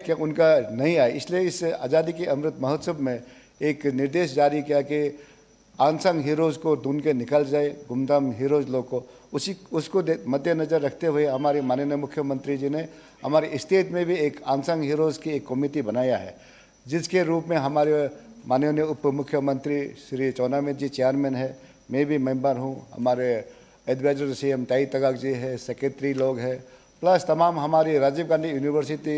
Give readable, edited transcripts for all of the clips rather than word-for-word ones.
क्या उनका नहीं आया, इसलिए इस आज़ादी के अमृत महोत्सव में एक निर्देश जारी किया कि अनसंग हीरोज़ को ढूंढ के निकल जाए, गुमनाम हीरोज़ लोग को। उसको मद्देनज़र रखते हुए हमारे माननीय मुख्यमंत्री जी ने हमारे स्टेट में भी एक अनसंग हीरोज़ की एक कमेटी बनाया है, जिसके रूप में हमारे माननीय उप मुख्यमंत्री श्री चौना में जी चेयरमैन है, मैं भी मेंबर हूँ, हमारे एडवाइजर CM ताई तगाक जी है, सेक्रेटरी लोग हैं, प्लस तमाम हमारी राजीव गांधी यूनिवर्सिटी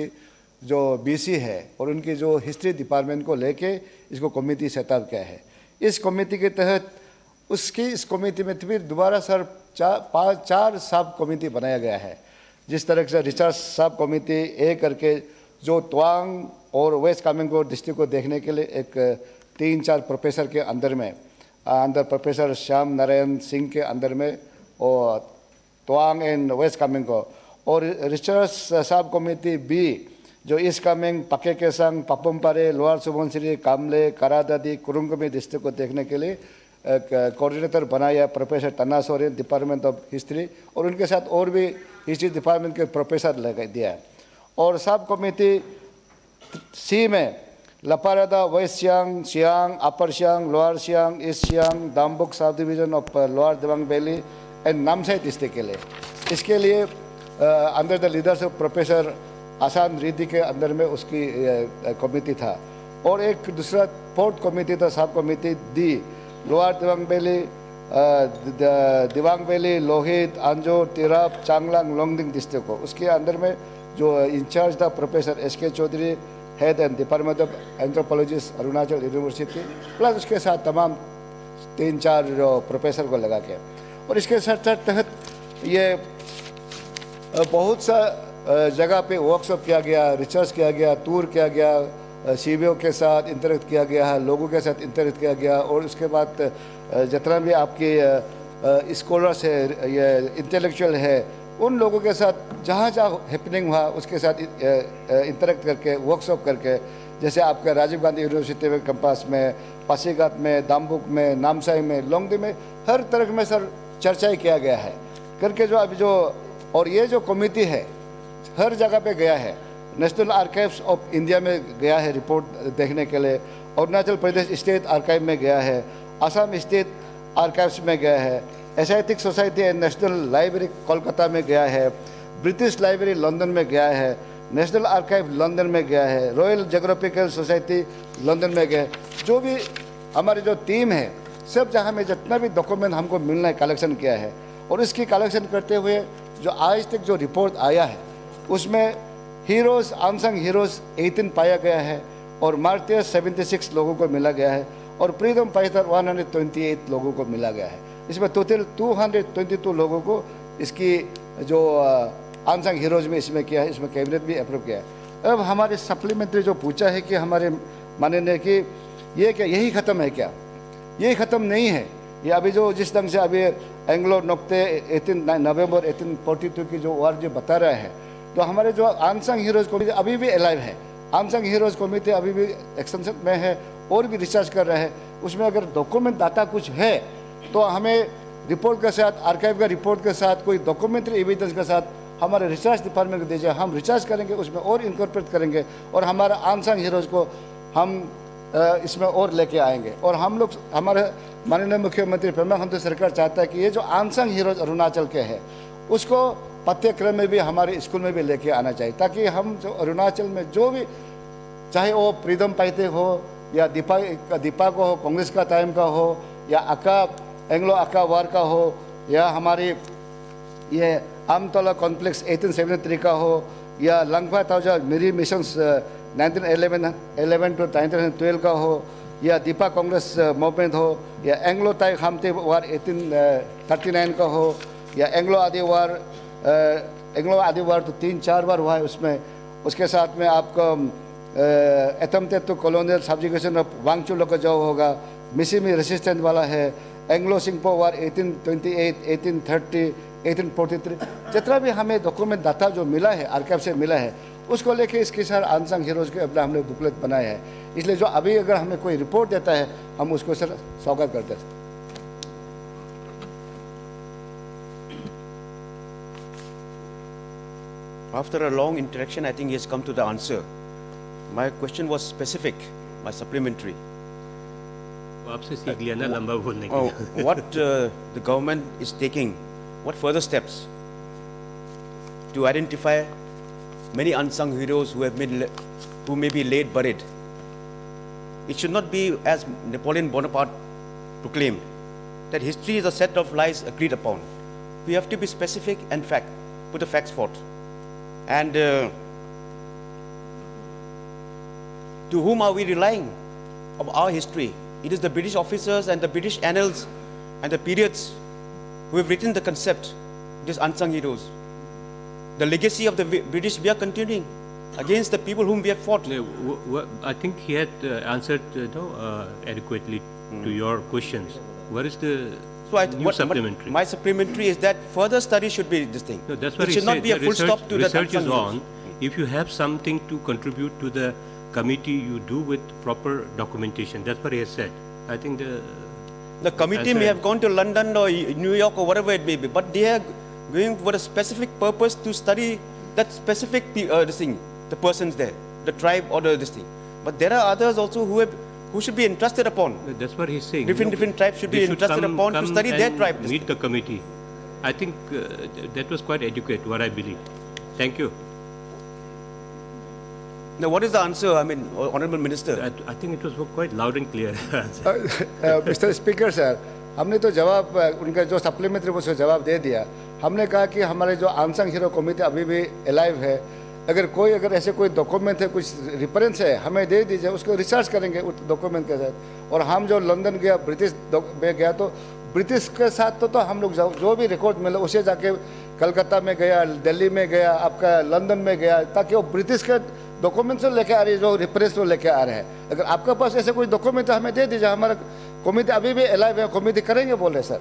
जो BC है और उनकी जो हिस्ट्री डिपार्टमेंट को लेके इसको कमेटी सेटअप किया है। इस कमेटी के तहत इस कमेटी में फिर दोबारा सर चार सब कमेटी बनाया गया है, जिस तरह से रिसर्च सब कमेटी ए करके जो तवांग और वेस्ट कामेंग डिस्ट्रिक्ट को देखने के लिए एक 3-4 प्रोफेसर के अंदर प्रोफेसर श्याम नारायण सिंह के अंदर में और तवांग एंड वेस्ट कामेंग को, और रिसर्च सब कमेटी बी जो ईस्ट कामेंग, पके केसंग, पपुमपारे, लोअर सुबनसिरी, कामले, करादादी, कुरुंगमी डिस्ट्रिक्ट को देखने के लिए एक कोऑर्डिनेटर बनाया professor Tanna Soren, department of history, और उनके साथ और भी हिस्ट्री डिपार्टमेंट के प्रोफेसर लगा दिया है। और सब कमेटी सी में Lepa Rada, west Siang, Siang, upper Siang, lower Siang, east Siang, Dambuk sub division of lower Dibang valley and Namsai district के लिए, इसके लिए अंडर द लीडरशिप प्रोफेसर आसान रिद्धि के अंदर में उसकी कमेटी था। और एक दूसरा 4th कमेटी था, sub committee D lower Dibang valley, Dibang valley, Lohit, Anjaw, Tirap, Changlang, Longding district को, उसके अंदर में जो इंचार्ज था professor SK Chaudhary, head and department of anthropologist Arunachal university, plus उसके साथ तमाम 3-4 प्रोफेसर को लगा के। और इसके साथ तहत ये बहुत सा जगह पे वर्कशॉप किया गया, रिसर्च किया गया, टूर किया गया, CBO के साथ इंटरेक्ट किया गया है, लोगों के साथ इंटरेक्ट किया गया, और उसके बाद जितना भी आपके स्कॉलर्स है, ये इंटेलेक्चुअल है, उन लोगों के साथ जहाँ जहाँ हैपनिंग हुआ उसके साथ इंटरेक्ट करके, वर्कशॉप करके, जैसे आपका राजीव गांधी यूनिवर्सिटी में कैंपस में, पासीघाट में, दाम्बुक में, नामसाई में, लोंगडी में, हर तरह में सर चर्चा किया गया है करके जो अभी जो, और ये जो कमेटी है हर जगह पे गया है, नेशनल आर्काइव्स ऑफ इंडिया में गया है रिपोर्ट देखने के लिए, अरुणाचल प्रदेश स्टेट आर्काइव में गया है, असम स्टेट आर्काइव्स में गया है, Asiatic society and national library Kolkata में गया है, ब्रिटिश लाइब्रेरी लंदन में गया है, नेशनल आर्काइव लंदन में गया है, रॉयल जियोग्राफिकल सोसाइटी लंदन में गया है। जो भी हमारी जो टीम है, सब जहाँ में जितना भी डॉक्यूमेंट हमको मिलना है कलेक्शन किया है, और इसकी कलेक्शन करते हुए जो आज तक जो रिपोर्ट आया है उसमें हीरोज़, अनसंग हीरोज़ 18 पाया गया है, और मार्टियर्स 76 लोगों को मिला गया है, और फ्रीडम फाइटर 128 लोगों को मिला गया है। इसमें टोटल 222 लोगों को इसकी जो अनसंग हीरोज़ में इसमें किया है, इसमें कैबिनेट भी अप्रूव किया है। अब हमारे सप्लीमेंट्री जो पूछा है कि हमारे माननीय कि ये क्या यही ख़त्म है क्या? यही ख़त्म नहीं है। ये अभी जो जिस ढंग से अभी एंग्लो नोक्ते 18 नवंबर 1842 की जो वार जो बता रहा है, तो हमारे जो अनसंग हीरोज़ कमेटी अभी भी अलाइव है, अनसंग हीरोज़ कमेटी अभी भी एक्सटेंशन में है और भी रिसर्च कर रहे हैं। उसमें अगर डॉक्यूमेंट डाटा कुछ है तो हमें रिपोर्ट के साथ, आर्काइव का रिपोर्ट के साथ, कोई डॉक्यूमेंट्री एविडेंस के साथ हमारे रिसर्च डिपार्टमेंट को दीजिए, हम रिसर्च करेंगे, उसमें और इनकॉर्पोरेट करेंगे, और हमारा अनसंग हीरोज़ को हम इसमें और लेके आएंगे। और हम लोग, हमारे माननीय मुख्यमंत्री पेमा खांडू सरकार चाहता है कि ये जो अनसंग हीरोज़ अरुणाचल के हैं उसको पाठ्यक्रम में भी, हमारे स्कूल में भी लेके आना चाहिए, ताकि हम जो अरुणाचल में जो भी, चाहे वो फ्रीडम फाइटर हो या दीपा को हो, कांग्रेस का टाइम का हो, या एंग्लो अका वार का हो, या हमारी ये आमतौला कॉन्फ्लिक्ट 1873 का हो, या लंगफा ताजा मेरी मिशंस 1911 to 1912 का हो, या दीपा कांग्रेस मूवमेंट हो, या एंग्लो ताई खामते वार 1839 का हो, या एंग्लो आदि वार तो 3-4 बार हुआ है उसमें। उसके साथ में आपको attempted to colonial subjugation of Wangchulo का जो होगा, मिसिमी रेसिस्टेंट वाला है, एंग्लो सिंगपो वार 1828, 1830, 1843, जितना भी हमें डॉक्यूमेंट डाटा जो मिला है, आर्काइव से मिला है, उसको लेके इसके साथ अनसंग हीरोज़ के अपना हमने बुकलेट बनाए हैं। इसलिए जो अभी अगर हमें कोई रिपोर्ट देता है हम उसको सर स्वागत करते हैं। After a long interaction, I think he has come to the answer. My question was specific, my supplementary. आपसे सीख लिया ना लंबा बोलने के Oh, लिए। what the government is taking, what further steps to identify many unsung heroes who may be late buried. It should not be as Napoleon Bonaparte proclaimed, that history is a set of lies agreed upon. We have to be specific and put the facts forth. And to whom are we relying of our history? It is the British officers and the British annals and the periods who have written the concept, these unsung heroes. The legacy of the British we are continuing against the people whom we have fought. I think he had answered adequately to your questions. What is the new supplementary? My supplementary is that further study should be this thing. No, that's what it should not be a full stop to the research is unsung on. If you have something to contribute to the committee, you do with proper documentation. That's what he has said. I think the committee may have gone to London or New York or whatever it may be, but they are going for a specific purpose to study that specific the persons there, the tribe or this thing. But there are others also who should be entrusted upon. That's what he's saying. Different tribes should be entrusted upon to study their tribe. Meet the committee. I think that was quite adequate, what I believe. Thank you. Now, what is the answer? I mean, Honorable Minister. I think it was quite loud and clear. Mr. Speaker, sir, हमने तो जवाब उनका जो supplementary उसको जवाब दे दिया। हमने कहा कि हमारे जो अनसंग हीरो कमेटी अभी भी अलाइव है, अगर ऐसे कोई डॉक्यूमेंट है, कुछ रेफरेंस है, हमें दे दीजिए, उसको रिसर्च करेंगे उस डॉक्यूमेंट के साथ। और हम जो लंदन गया, ब्रिटिश में गया, तो ब्रिटिश के साथ तो हम लोग जो भी रिकॉर्ड मिला उसे जाके कलकत्ता में गया, दिल्ली में गया, आपका लंदन में गया, ताकि वो ब्रिटिश के डॉक्यूमेंट्स लेके आ रही है, जो रेफरेंस वो लेके आ रहे हैं। अगर आपके पास ऐसे कोई डॉक्यूमेंट है हमें दे दीजिए, हमारा कमेटी अभी भी अलाइव है, कमेटी करेंगे बोले sir.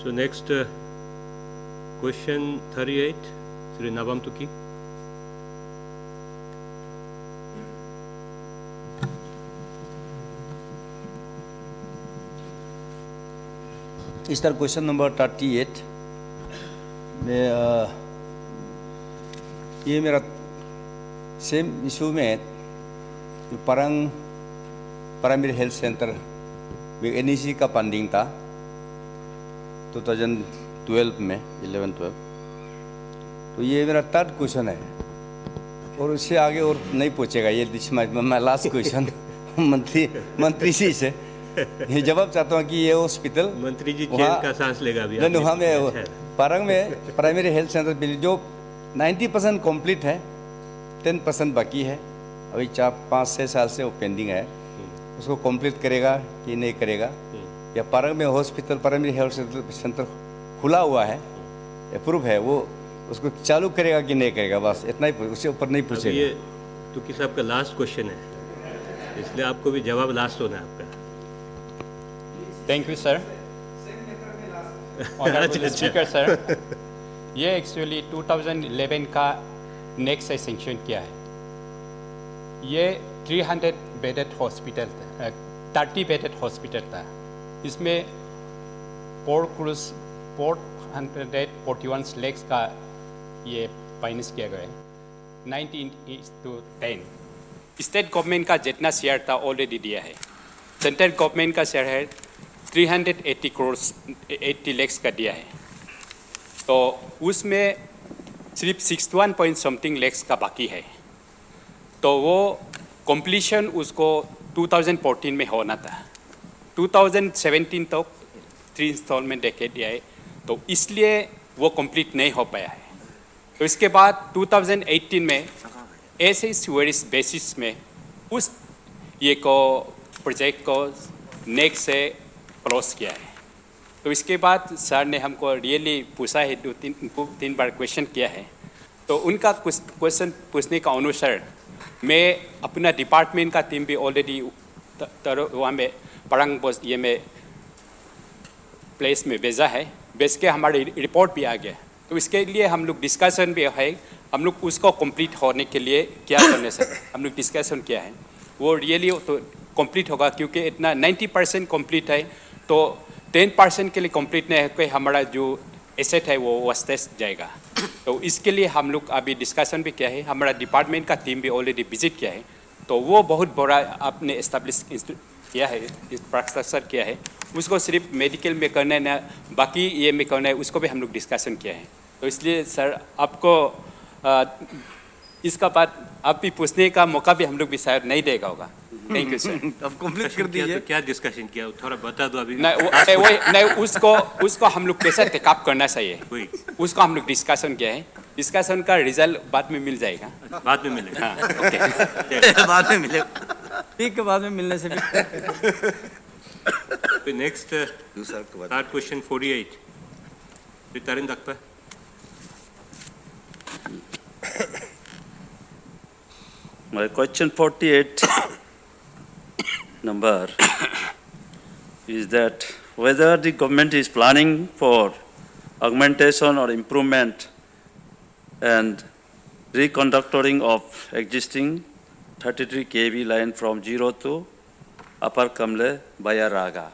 So next question 38, Sri Navam Tuki. Is there question number 38? ये मेरा सेम इशू में प्राइमरी हेल्थ सेंटर में एनईसी का फंडिंग था 2012 में 11-12। तो ये मेरा थर्ड क्वेश्चन है और उससे आगे और नहीं पूछेगा। ये दिस माय लास्ट क्वेश्चन मंत्री जी से ये जवाब चाहता हूँ कि ये हॉस्पिटल मंत्री जी चैन का सांस लेगा अभी। वहाँ में परंग में प्राइमरी हेल्थ सेंटर जो 90% कंप्लीट है, 10% बाकी है, अभी 4-5-6 साल से वो पेंडिंग है। उसको कंप्लीट करेगा कि नहीं करेगा, या परंग में हॉस्पिटल प्राइमरी हेल्थ सेंटर खुला हुआ है, अप्रूव है, वो उसको चालू करेगा कि नहीं करेगा, बस इतना ही, उससे ऊपर नहीं पूछेगा। ये तुकी साहब का लास्ट क्वेश्चन है, इसलिए आपको भी जवाब लास्ट होना है आपका। Thank you sir. Honourable speaker sir, ये एक्चुअली 2011 का नेक्स्ट सेंक्शन किया है। ये 300 बेडेड हॉस्पिटल था, 30 बेडेड हॉस्पिटल था। इसमें 441 लेक्स का ये फाइनेंस किया गया है, 19:10। स्टेट गवर्नमेंट का जितना शेयर था ऑलरेडी दिया है, सेंट्रल गवर्नमेंट का शेयर है 380 करोड़ 80 लेक्स का दिया है। तो उसमें सिर्फ 61 पॉइंट समथिंग लेक्स का बाकी है। तो वो कंप्लीशन उसको 2014 में होना था, 2017 तक 3 इंस्टॉलमेंट देके दिया है, तो इसलिए वो कंप्लीट नहीं हो पाया है। तो इसके बाद 2018 में ऐसे सीवेज बेसिस में उस ये को प्रोजेक्ट को नेक्स्ट से क्लोज किया है। तो इसके बाद सर ने हमको रियली पूछा है, 2-3 बार क्वेश्चन किया है। तो उनका क्वेश्चन पूछने का अनुसार मैं अपना डिपार्टमेंट का टीम भी ऑलरेडी वहाँ में परंग ये में प्लेस में भेजा है, भेज के हमारी रिपोर्ट भी आ गया। तो इसके लिए हम लोग डिस्कशन भी है, हम लोग उसको कंप्लीट होने के लिए क्या करने से हम लोग डिस्कशन किया है। वो रियली तो कंप्लीट होगा, क्योंकि इतना 90% कंप्लीट है, तो 10% के लिए कंप्लीट नहीं है कि हमारा जो एसेट है वो वेस्टेज जाएगा। तो इसके लिए हम लोग अभी डिस्कशन भी किया है, हमारा डिपार्टमेंट का टीम भी ऑलरेडी विजिट किया है। तो वो बहुत बड़ा आपने एस्टेब्लिश किया है, इंफ्रास्ट्रक्चर किया है, उसको सिर्फ मेडिकल में करना है ना, बाकी ये में करना है, उसको भी हम लोग डिस्कशन किया है। तो इसलिए सर आपको इसका बात आप भी पूछने का मौका भी हम लोग भी शायद नहीं देगा होगा। Thank you sir. अब कंप्लीट कर दीजिए। तो क्या डिस्कशन किया, थोड़ा बता दो अभी। नहीं, उसको हम लोग कैसे टेकअप करना चाहिए, वही उसको हम लोग डिस्कशन किया है। डिस्कशन का रिजल्ट बाद में मिल जाएगा। बाद में मिलेगा। हाँ, ओके। बाद में मिलेगा, ठीक है, बाद में मिलने से भी। Next third question 48 रितारिन दक्ता। My question 48 number is that whether the government is planning for augmentation or improvement and reconductoring of existing 33 kV line from Zero to Upper Kamle via Raga.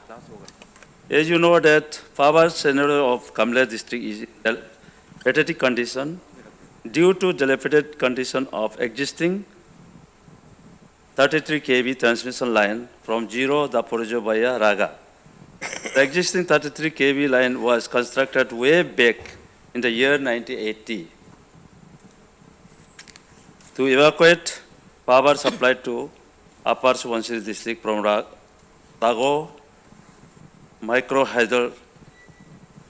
As you know that power scenario of Kamle district is in pathetic condition due to dilapidated condition of existing 33 kV transmission line from Zero Daporojo via Raga. The existing 33 kV line was constructed way back in the year 1980 to evacuate power supply to Upper Subansiri district from Tago Micro Hydro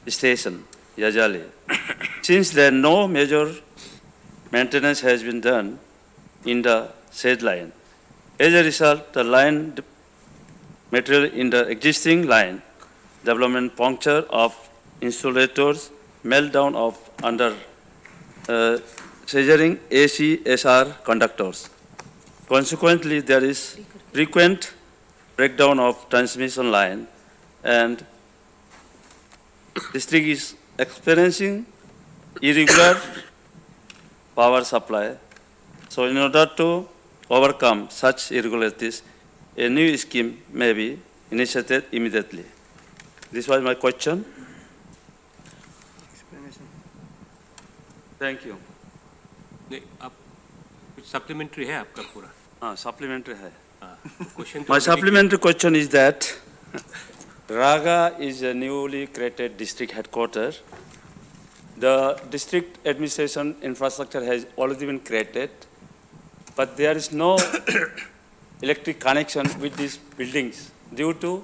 Station, Yajali. Since then, no major maintenance has been done in the said line. As a result, the line material in the existing line, development puncture of insulators, meltdown of under scissoring ACSR conductors. Consequently, there is frequent breakdown of transmission line and district is experiencing irregular power supply. So in order to overcome such irregularities, a new scheme may be initiated immediately. This was my question. Thank you. नहीं, आप कुछ supplementary है आपका पूरा? हाँ, supplementary है. Question My supplementary question is that Raga is a newly created district headquarters. The district administration infrastructure has already been created, but there is no electric connection with these buildings due to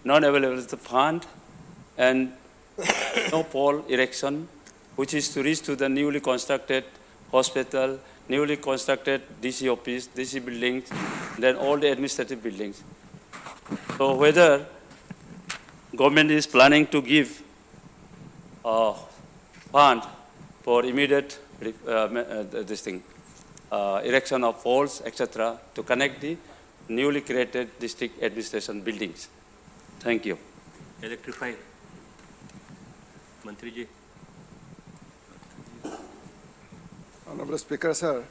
non-availability of fund and no pole erection, which is to reach to the newly constructed hospital, newly constructed DC office, DC buildings, then all the administrative buildings. So whether government is planning to give fund for immediate erection of poles, etc., to connect the newly created district administration buildings. Thank you. Electrify मंत्री जी। Honorable Speaker, sir,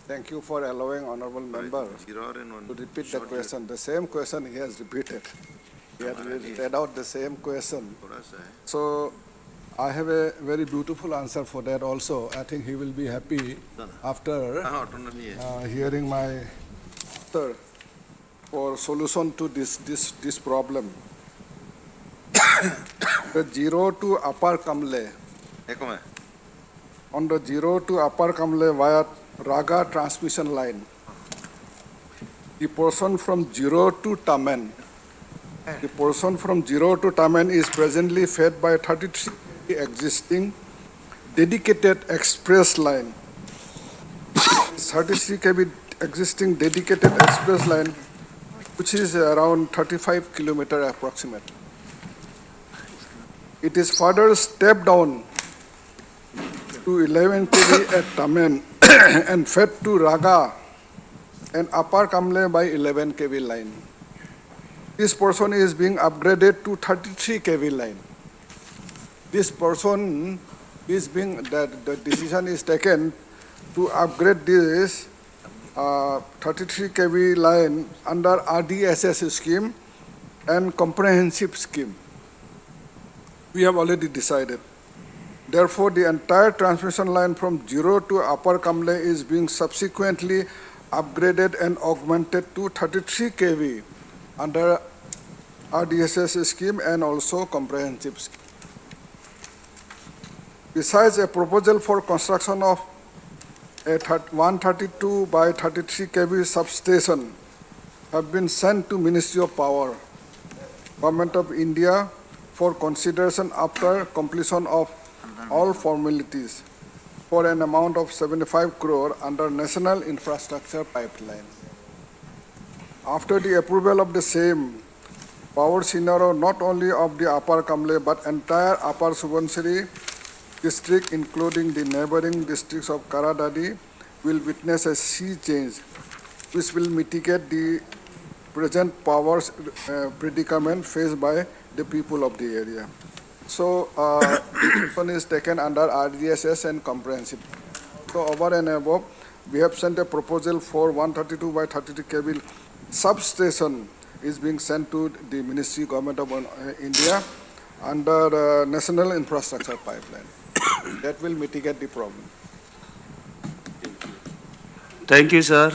thank you for allowing honorable member to repeat the question. The same question he has repeated. He has read out the same question. So I have a very beautiful answer for that also. I think he will be happy after hearing my answer for solution to this problem. The Zero to Upper Kamle. On the Zero to Upper Kamle via Raga transmission line, the portion from Zero to Taman, is presently fed by 33 existing dedicated express line. 33 kV existing dedicated express line, which is around 35 kilometers approximately. It is further stepped down to 11 kV at Taman and fed to Raga and Upper Kamle by 11 kV line. This portion is being upgraded to 33 kV line. This portion is being, the decision is taken to upgrade this 33 kV line under RDSS scheme and comprehensive scheme. we have already decided. Therefore, the entire transmission line from 0 to Upper Kamle is being subsequently upgraded and augmented to 33 kV under RDSS scheme and also comprehensive scheme. Besides, a proposal for construction of a 132 by 33 kV substation have been sent to Ministry of Power, Government of India, for consideration after completion of all formalities for an amount of 75 crore under National Infrastructure Pipeline. After the approval of the same, power scenario not only of the Upper Kamle but entire Upper Subansiri district, including the neighboring districts of Karadadi, will witness a sea change, which will mitigate the present power predicament faced by the people of the area. So, this one is taken under RDSS and comprehensive. So, over and above, we have sent a proposal for 132 by 33 kV substation is being sent to the Ministry Government of India under National Infrastructure Pipeline. That will mitigate the problem. Thank you, sir.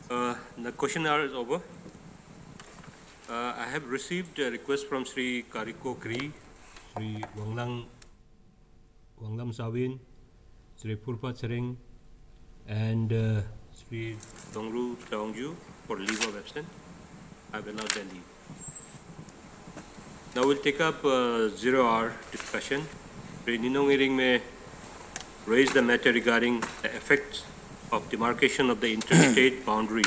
The question hour is over. I have received a request from Sri Kariko Kri, Sri Wanglam Sawin, Sri Purpa Tsering, and Sri Dongru Taungju for leave of absence. I will not then leave. Now we'll take up 0-hour discussion. Sri Ninong Iring may raise the matter regarding the effects of demarcation of the interstate boundary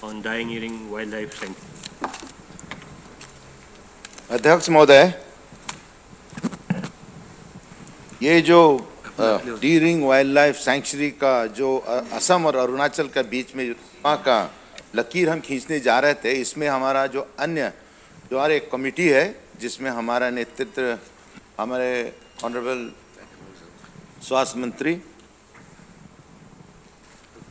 on Dying Iring Wildlife Sanctuary. अध्यक्ष महोदय, ये जो D-ring wild life sanctuary का जो असम और अरुणाचल का बीच में वहाँ का लकीर हम खींचने जा रहे थे, इसमें हमारा जो अन्य जो हमारे एक कमेटी है जिसमें हमारा नेतृत्व हमारे ऑनरेबल स्वास्थ्य मंत्री,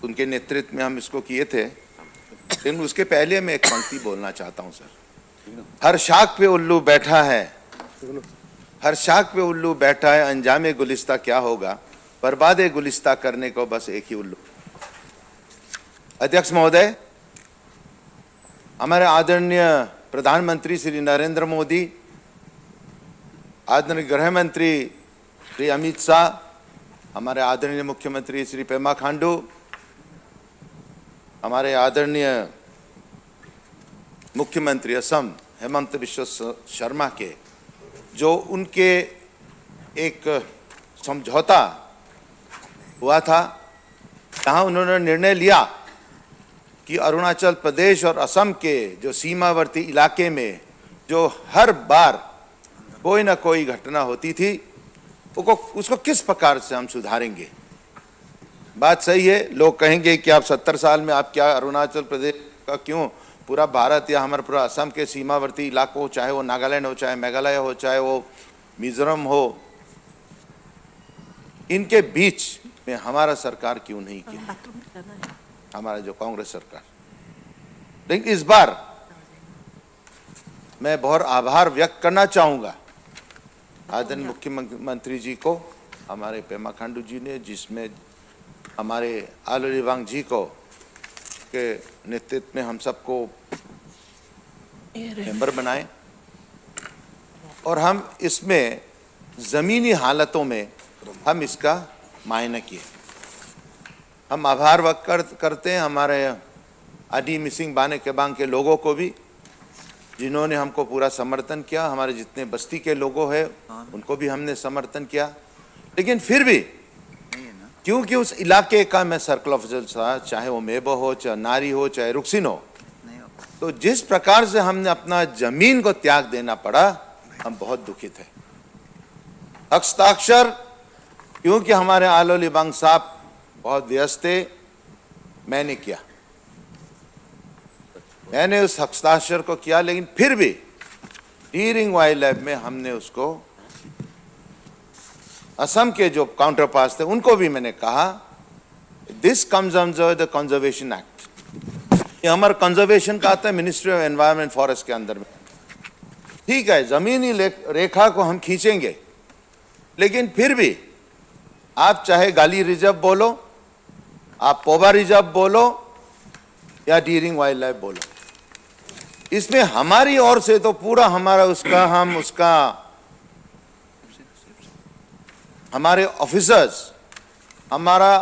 उनके नेतृत्व में हम इसको किए थे। लेकिन उसके पहले मैं एक पंक्ति बोलना चाहता हूँ सर। हर शाख पे उल्लू बैठा है, हर शाख पे उल्लू बैठा है, अंजामे गुलिस्ता क्या होगा, बर्बादे गुलिस्ता करने को बस एक ही उल्लू। अध्यक्ष महोदय, हमारे आदरणीय प्रधानमंत्री श्री नरेंद्र मोदी, आदरणीय गृह मंत्री श्री अमित शाह, हमारे आदरणीय मुख्यमंत्री श्री पेमा खांडू, हमारे आदरणीय मुख्यमंत्री असम हेमंत बिश्व शर्मा के जो उनके एक समझौता हुआ था, जहां उन्होंने निर्णय लिया कि अरुणाचल प्रदेश और असम के जो सीमावर्ती इलाके में जो हर बार कोई ना कोई घटना होती थी, उसको किस प्रकार से हम सुधारेंगे। बात सही है, लोग कहेंगे कि आप 70 साल में आप क्या अरुणाचल प्रदेश का क्यों, पूरा भारत या हमारे पूरा असम के सीमावर्ती इलाकों हो, चाहे वो नागालैंड हो, चाहे मेघालय हो, चाहे वो मिजोरम हो, इनके बीच में हमारा सरकार क्यों नहीं किया, हमारा जो कांग्रेस सरकार। लेकिन इस बार मैं बहुत आभार व्यक्त करना चाहूंगा आदरणीय मुख्यमंत्री जी को, हमारे पेमा खांडू जी ने, जिसमें हमारे आलो लिबांग जी को के नेतृत्व में हम सबको मेंबर बनाए और हम इसमें ज़मीनी हालतों में हम इसका मायना किए। हम आभार व्यक्त करते हैं हमारे आदि मिसिंग बाने केबांग के लोगों को भी, जिन्होंने हमको पूरा समर्थन किया। हमारे जितने बस्ती के लोगों हैं उनको भी हमने समर्थन किया। लेकिन फिर भी क्योंकि उस इलाके का मैं सर्कल ऑफिसर था, चाहे वो मेबो हो, चाहे नारी हो, चाहे रुक्सिन हो, तो जिस प्रकार से हमने अपना जमीन को त्याग देना पड़ा, हम बहुत दुखित हैं। हस्ताक्षर क्योंकि हमारे आलो लिबांग साहब बहुत व्यस्त थे, मैंने किया, मैंने उस हस्ताक्षर को किया। लेकिन फिर भी डीरिंग वाइल्ड लाइफ में हमने उसको असम के जो काउंटर पार्ट्स थे उनको भी मैंने कहा, this comes under the conservation act. ये हमारा कंजर्वेशन का आता है मिनिस्ट्री ऑफ एनवायरनमेंट फॉरेस्ट के अंदर में। ठीक है, जमीनी रेखा को हम खींचेंगे, लेकिन फिर भी आप चाहे गाली रिजर्व बोलो, आप पोबा रिजर्व बोलो या डीरिंग वाइल्ड लाइफ बोलो, इसमें हमारी ओर से तो पूरा हमारा हमारे ऑफिसर्स, हमारा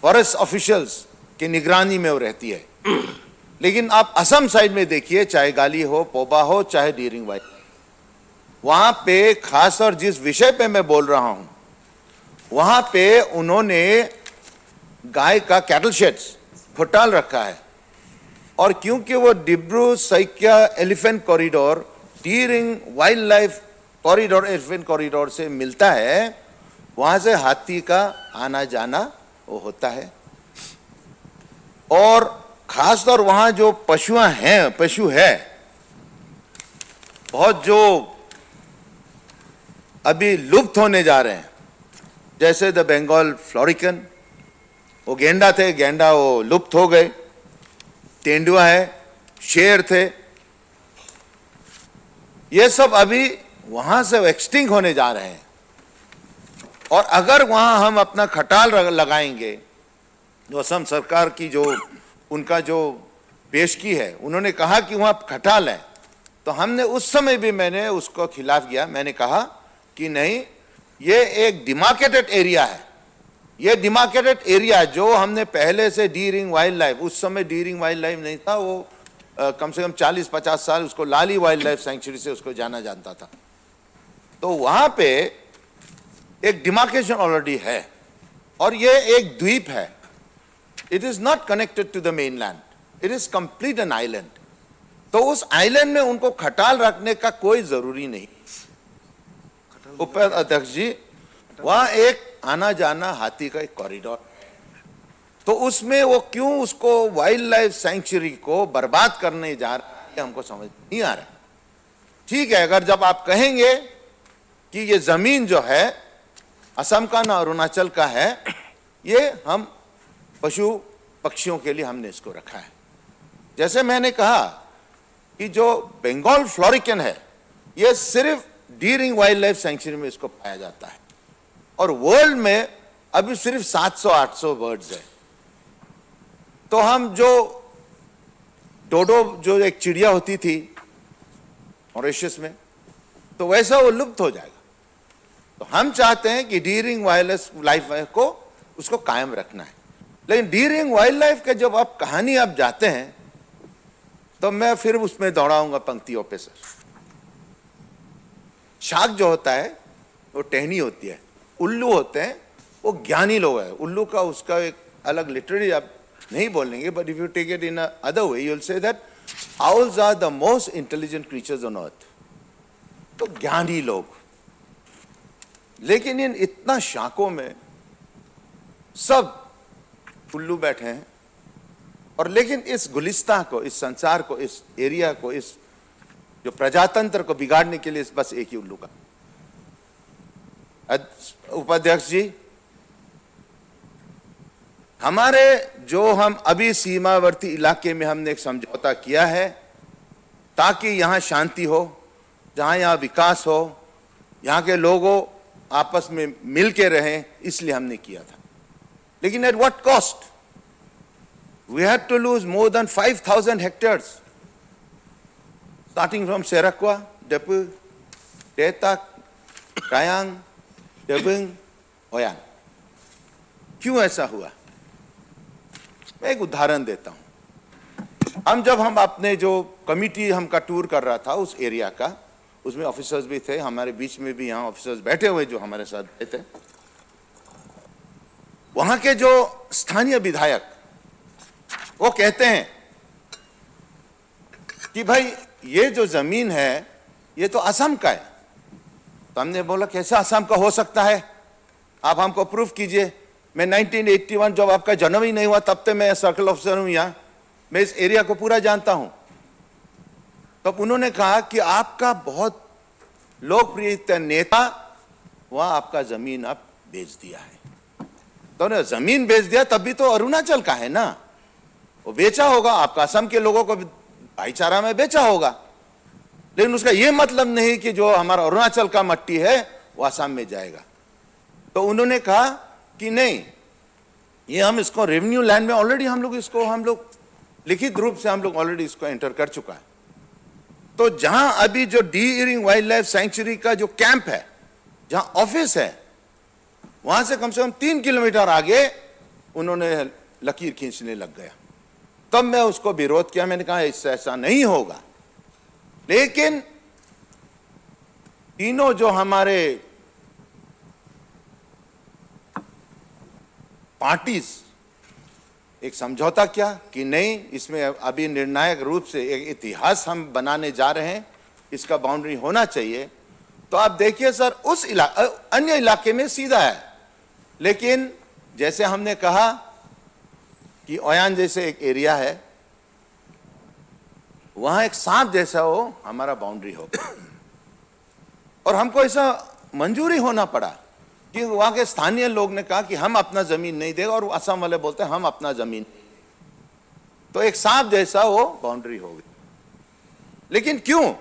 फॉरेस्ट ऑफिशियल्स की निगरानी में वो रहती है। लेकिन आप असम साइड में देखिए, चाहे गाली हो, पोबा हो, चाहे डीरिंग वाइल्ड, वहां पे खास और जिस विषय पे मैं बोल रहा हूं, वहां पे उन्होंने गाय का कैटल शेड्स फुटाल रखा है, और क्योंकि वो Dibru Saikia elephant corridor D-ring wild life corridor elephant corridor से मिलता है, वहां से हाथी का आना जाना वो होता है। और खासतौर वहां जो पशु है बहुत, जो अभी लुप्त होने जा रहे हैं, जैसे द बंगाल फ्लोरिकन, वो गेंडा थे, गेंडा वो लुप्त हो गए, तेंदुआ है, शेर थे, ये सब अभी वहां से एक्सटिंक्ट होने जा रहे हैं। और अगर वहां हम अपना खटाल लगाएंगे, जो असम सरकार की जो उनका जो पेश की है, उन्होंने कहा कि वहां खटाल है, तो हमने उस समय भी मैंने उसको खिलाफ किया। मैंने कहा कि नहीं, ये एक डिमार्केटेड एरिया है, ये डिमार्केटेड एरिया जो हमने पहले से डीरिंग वाइल्ड लाइफ, उस समय डीरिंग वाइल्ड लाइफ नहीं था, वो कम से कम 40-50 साल उसको लाली वाइल्ड लाइफ सेंचुरी से उसको जाना जानता था। तो वहां पे एक डिमार्केशन ऑलरेडी है, और ये एक द्वीप है। It is not connected to the mainland, it is complete an island. तो उस आइलैंड में उनको खटाल रखने का कोई जरूरी नहीं। उपाध्यक्ष जी, वहां एक आना जाना हाथी का एक कॉरिडोर, तो उसमें वो क्यों उसको वाइल्ड लाइफ सेंचुरी को बर्बाद करने जा रहा है, हमको समझ नहीं आ रहा। ठीक है, अगर जब आप कहेंगे कि ये जमीन जो है असम का ना अरुणाचल का है, ये हम पशु पक्षियों के लिए हमने इसको रखा है। जैसे मैंने कहा कि जो बंगाल फ्लोरिकन है, ये सिर्फ डीरिंग वाइल्ड लाइफ सेंचुरी में इसको पाया जाता है, और वर्ल्ड में अभी सिर्फ 700-800 बर्ड्स है। तो हम जो डोडो, जो एक चिड़िया होती थी मॉरिशस में, तो वैसा वो लुप्त हो जाएगा। तो हम चाहते हैं कि डीरिंग वाइल्ड लाइफ को उसको कायम रखना है। लेकिन डीरिंग वाइल्ड लाइफ के जब आप कहानी आप जाते हैं, तो मैं फिर उसमें दौड़ाऊंगा पंक्तियों पे सर। शाक जो होता है वो टहनी होती है, उल्लू होते हैं वो ज्ञानी लोग हैं। उल्लू का उसका एक अलग लिटरेरी आप नहीं बोलेंगे, but if you take it in other way you will say that owls are the most intelligent creatures on earth. तो ज्ञानी लोग, लेकिन इन इतना शाकों में सब उल्लू बैठे हैं, और लेकिन इस गुलिस्तान को, इस संसार को, इस एरिया को, इस जो प्रजातंत्र को बिगाड़ने के लिए बस एक ही उल्लू का। उपाध्यक्ष जी, हमारे जो हम अभी सीमावर्ती इलाके में हमने एक समझौता किया है ताकि यहां शांति हो, जहां यहां विकास हो, यहां के लोगों आपस में मिल के रहें, इसलिए हमने किया था। लेकिन at what cost? We had to lose more than 5,000 hectares starting from Serkwa, Depu, Detak, Tayang, Debung, Oyan. क्यों ऐसा हुआ? मैं एक उदाहरण देता हूं। हम अपने जो कमिटी हमका टूर कर रहा था उस एरिया का, उसमें ऑफिसर्स भी थे, हमारे बीच में भी यहाँ ऑफिसर्स बैठे हुए जो हमारे साथ गए थे। वहां के जो स्थानीय विधायक वो कहते हैं कि भाई ये जो जमीन है ये तो असम का है। तो हमने बोला कैसा असम का हो सकता है, आप हमको प्रूफ कीजिए। मैं 1981 जब आपका जन्म ही नहीं हुआ तब तक मैं सर्कल ऑफिसर हूं यहाँ, मैं इस एरिया को पूरा जानता हूं। तब उन्होंने कहा कि आपका बहुत लोकप्रिय नेता वहां आपका जमीन आप बेच दिया है। तो उन्होंने जमीन बेच दिया, तब भी तो अरुणाचल का है ना, वो बेचा होगा, आपका असम के लोगों को भाईचारा में बेचा होगा। लेकिन उसका यह मतलब नहीं कि जो हमारा अरुणाचल का मट्टी है वो असम में जाएगा। तो उन्होंने कहा कि नहीं, ये हम इसको रेवेन्यू लैंड में ऑलरेडी हम लोग लिखित रूप से हम लोग ऑलरेडी इसको एंटर कर चुका है। तो जहां अभी जो D earring wild life sanctuary का जो कैंप है, जहां ऑफिस है, वहां से कम 3 किलोमीटर आगे उन्होंने लकीर खींचने लग गया। तब मैं उसको विरोध किया, मैंने कहा इससे ऐसा नहीं होगा। लेकिन तीनों जो हमारे पार्टीज एक समझौता किया कि नहीं, इसमें अभी निर्णायक रूप से एक इतिहास हम बनाने जा रहे हैं, इसका बाउंड्री होना चाहिए। तो आप देखिए सर, उस अन्य इलाके में सीधा है, लेकिन जैसे हमने कहा कि ओयान जैसे एक एरिया है, वहां एक सांप जैसा हो हमारा बाउंड्री होगा। और हमको ऐसा मंजूरी होना पड़ा कि वहां के स्थानीय लोग ने कहा कि हम अपना जमीन नहीं देगा, और असम वाले बोलते हैं हम अपना जमीन। तो एक सांप जैसा वो बाउंड्री हो गई। लेकिन क्यों?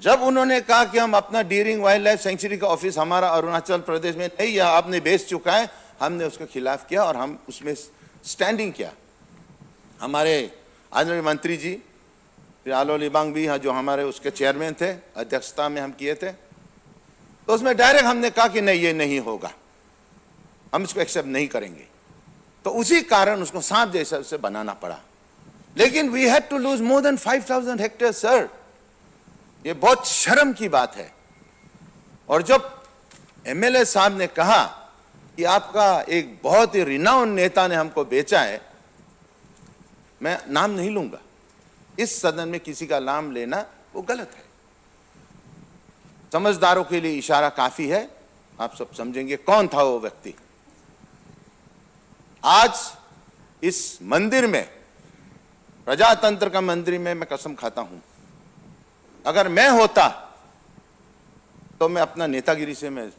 जब उन्होंने कहा कि हम अपना डीरिंग वाइल्ड लाइफ सेंचुरी का ऑफिस हमारा अरुणाचल प्रदेश में नहीं, या आपने बेच चुका है, हमने उसके खिलाफ किया और हम उसमें स्टैंडिंग किया। हमारे आदरणीय मंत्री जी श्री आलो लिबांग भी जो हमारे उसके चेयरमैन थे, अध्यक्षता में हम किए थे। तो उसमें डायरेक्ट हमने कहा कि नहीं, ये नहीं होगा, हम इसको एक्सेप्ट नहीं करेंगे। तो उसी कारण उसको सांप जैसा उसे बनाना पड़ा। लेकिन we had to lose more than 5000 hectare sir, ये बहुत शर्म की बात है। और जब एमएलए साहब ने कहा कि आपका एक बहुत ही रिनाउंड नेता ने हमको बेचा है, मैं नाम नहीं लूंगा, इस सदन में किसी का नाम लेना वो गलत है। समझदारों के लिए इशारा काफी है, आप सब समझेंगे कौन था वो व्यक्ति। आज इस मंदिर में, प्रजातंत्र का मंदिर में, मैं कसम खाता हूं, अगर मैं होता तो मैं अपना नेतागिरी से मैं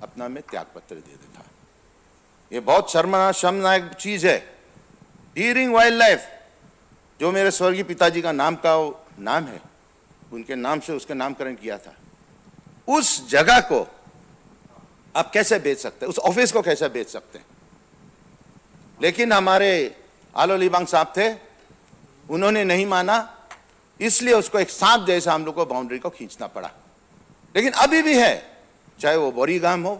त्याग पत्र दे देता। ये बहुत शर्मनाक चीज है। डीरिंग वाइल्ड लाइफ जो मेरे स्वर्गीय पिताजी का नाम है, उनके नाम से उसका नामकरण किया था, उस जगह को आप कैसे बेच सकते हैं? उस ऑफिस को कैसे बेच सकते हैं? लेकिन हमारे आलो लिबांग साहब थे, उन्होंने नहीं माना, इसलिए उसको एक सांप जैसा हम लोग को बाउंड्री को खींचना पड़ा। लेकिन अभी भी है, चाहे वो बोरी गांव हो,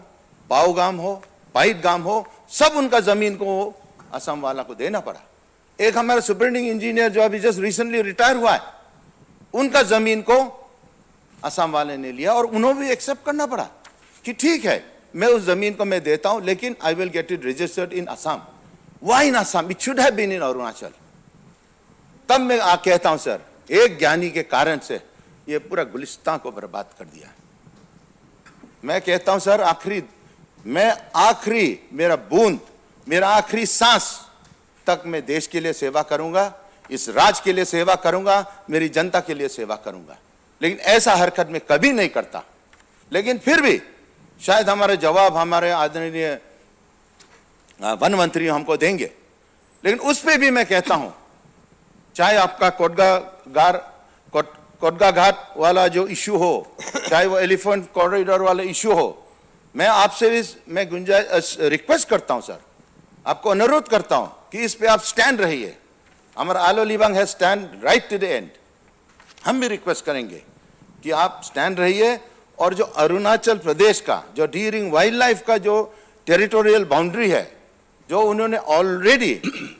पाओ गांव हो, पाइट गांव हो, सब उनका जमीन को असम वाला को देना पड़ा। एक हमारा सुपरिटेंडिंग इंजीनियर जो अभी जस्ट रिसेंटली रिटायर हुआ है, उनका जमीन को असम वाले ने लिया, और उन्होंने भी एक्सेप्ट करना पड़ा कि ठीक है, मैं उस जमीन को मैं देता हूं, लेकिन I will get it registered in Assam. Why in Assam? It should have been in Arunachal. तब मैं कहता हूं सर, एक ज्ञानी के कारण से ये पूरा गुलिस्तान को बर्बाद कर दिया। मैं कहता हूं सर, मेरा आखिरी सांस तक मैं देश के लिए सेवा करूंगा, इस राज्य के लिए सेवा करूंगा, मेरी जनता के लिए सेवा करूंगा। लेकिन ऐसा हरकत में कभी नहीं करता। लेकिन फिर भी शायद हमारे जवाब हमारे आदरणीय वन मंत्री हमको देंगे। लेकिन उस पे भी मैं कहता हूं, चाहे आपका कोटगा घाट वाला जो इश्यू हो, चाहे वो एलिफेंट कॉरिडोर वाला इश्यू हो, मैं आपसे भी मैं रिक्वेस्ट करता हूं सर, आपको अनुरोध करता हूं कि इस पे आप स्टैंड रहिए। हमारा आलो लिबांग है stand right to the end. हम भी रिक्वेस्ट करेंगे कि आप स्टैंड रहिए, और जो अरुणाचल प्रदेश का जो डीरिंग वाइल्ड लाइफ का जो टेरिटोरियल बाउंड्री है, जो उन्होंने ऑलरेडी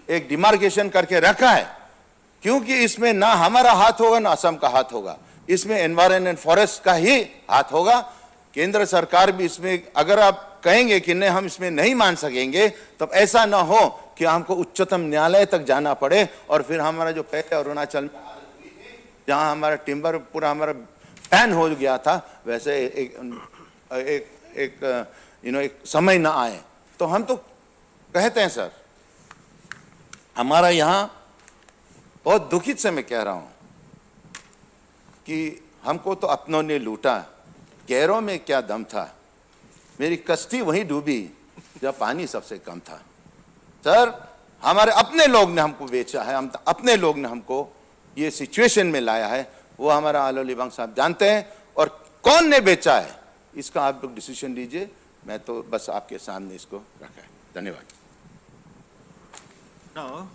एक डिमार्केशन करके रखा है, क्योंकि इसमें ना हमारा हाथ होगा ना असम का हाथ होगा, इसमें एनवायरनमेंट फॉरेस्ट का ही हाथ होगा। केंद्र सरकार भी इसमें, अगर आप कहेंगे कि नहीं हम इसमें नहीं मान सकेंगे, तो ऐसा ना हो कि हमको उच्चतम न्यायालय तक जाना पड़े, और फिर हमारा जो पहले अरुणाचल में जहां हमारा टिम्बर पूरा हमारा बैन हो गया था, वैसे एक समय ना आए। तो हम तो कहते हैं सर, हमारा यहां बहुत दुखित से मैं कह रहा हूं कि हमको तो अपनों ने लूटा, गैरों में क्या दम था, मेरी कश्ती वहीं डूबी जब पानी सबसे कम था। सर, हमारे अपने लोग ने हमको बेचा है, हम अपने लोग ने हमको ये सिचुएशन में लाया है। वो हमारा आलो लिबांग साहब जानते हैं, और कौन ने बेचा है इसका आप लोग डिसीजन लीजिए। मैं तो बस आपके सामने इसको रखा है। धन्यवाद। Now,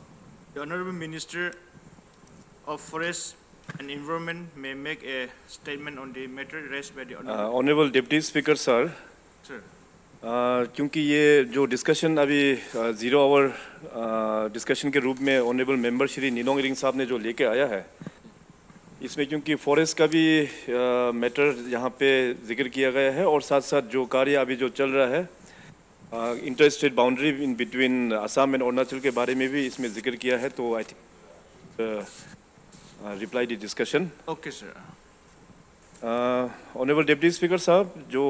the Honorable Minister of Forest and Environment may make a statement on the matter raised by the Honorable. Honorable Deputy Speaker Sir, Sir. क्योंकि ये जो डिस्कशन अभी 0 आवर डिस्कशन के रूप में ऑनरेबल मेंबर श्री निनोंग इरिंग साहब ने जो लेके आया है, इसमें क्योंकि फॉरेस्ट का भी मैटर यहाँ पे जिक्र किया गया है और साथ साथ जो कार्य अभी जो चल रहा है inter state boundary in between Assam and Arunachal के बारे में भी इसमें जिक्र किया है, तो I think reply the discussion. Okay, sir. Honourable deputy speaker साहब, जो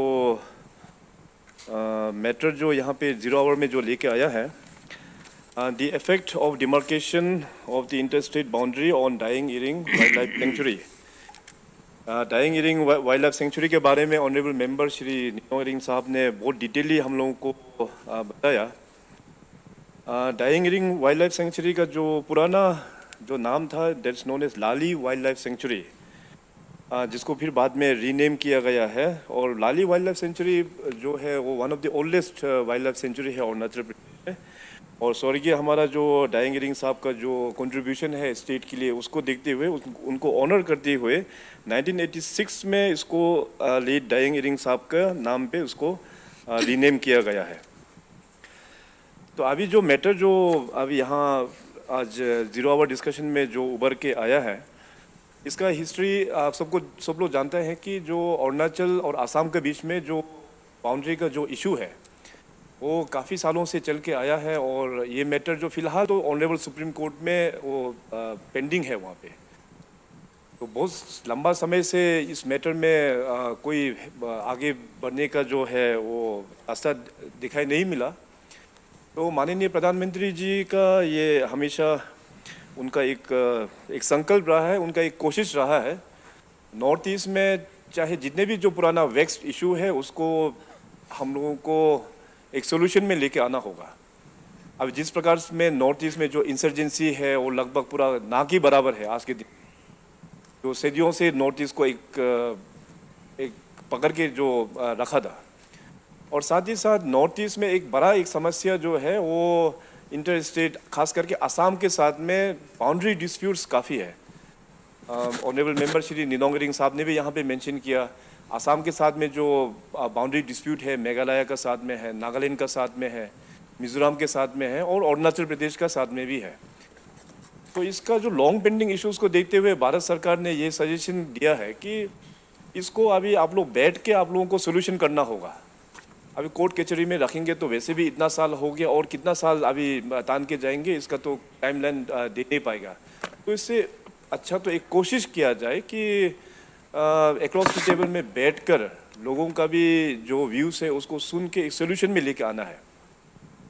मैटर जो यहाँ पे 0 आवर में जो लेके आया है, the effect of demarcation of the inter state boundary on Daying Ering wildlife sanctuary. Daying Ering wildlife sanctuary के बारे में ऑनरेबल मेंबर श्री निनोंग इरिंग साहब ने बहुत डिटेली हम लोगों को बताया। Daying Ering wildlife sanctuary का जो पुराना जो नाम था, that's known as Lali wildlife sanctuary, जिसको फिर बाद में रीनेम किया गया है। और लाली वाइल्ड लाइफ सेंचुरी जो है वो one of the oldest wild life sanctuary है अरुणाचल प्रदेश में। और स्वर्गीय हमारा जो डाइंग इरिंग साहब का जो कंट्रीब्यूशन है स्टेट के लिए, उसको देखते हुए उनको ऑनर करते हुए 1986 में इसको लेट डाइंग इरिंग साहब का नाम पे उसको रीनेम किया गया है। तो अभी जो मैटर जो अभी यहाँ आज 0 आवर डिस्कशन में जो उभर के आया है, इसका हिस्ट्री आप सब लोग जानते हैं कि जो अरुणाचल और असम के बीच में जो बाउंड्री का जो इशू है वो काफ़ी सालों से चल के आया है। और ये मैटर जो फिलहाल तो ऑनरेबल सुप्रीम कोर्ट में वो पेंडिंग है वहाँ पे। तो बहुत लंबा समय से इस मैटर में कोई आगे बढ़ने का जो है वो रास्ता दिखाई नहीं मिला। तो माननीय प्रधानमंत्री जी का ये हमेशा उनका एक संकल्प रहा है, उनका एक कोशिश रहा है, नॉर्थ ईस्ट में चाहे जितने भी जो पुराना वेक्स इशू है उसको हम लोगों को एक सोल्यूशन में लेके आना होगा। अब जिस प्रकार में नॉर्थ ईस्ट में जो इंसर्जेंसी है वो लगभग पूरा ना के बराबर है आज के दिन, जो सदियों से नॉर्थ ईस्ट को एक पकड़ के जो रखा था। और साथ ही साथ नॉर्थ ईस्ट में एक समस्या जो है वो इंटर स्टेट खास करके असम के साथ में बाउंड्री डिस्प्यूट्स काफ़ी है। ऑनरेबल मेंबर श्री निनोंग इरिंग साहब ने भी यहाँ पे मेंशन किया, असम के साथ में जो बाउंड्री डिस्प्यूट है मेघालय का साथ में है, नागालैंड का साथ में है, मिजोरम के साथ में है और अरुणाचल प्रदेश का साथ में भी है। तो इसका जो लॉन्ग पेंडिंग इश्यूज़ को देखते हुए भारत सरकार ने ये सजेशन दिया है कि इसको अभी आप लोग बैठ के आप लोगों को सोल्यूशन करना होगा। अभी कोर्ट कचहरी में रखेंगे तो वैसे भी इतना साल हो गया और कितना साल अभी तान के जाएंगे, इसका तो टाइमलाइन दे नहीं पाएगा। तो इससे अच्छा तो एक कोशिश किया जाए कि अक्रॉस द टेबल में बैठकर लोगों का भी जो व्यूज़ है उसको सुन के एक सोल्यूशन में लेके आना है।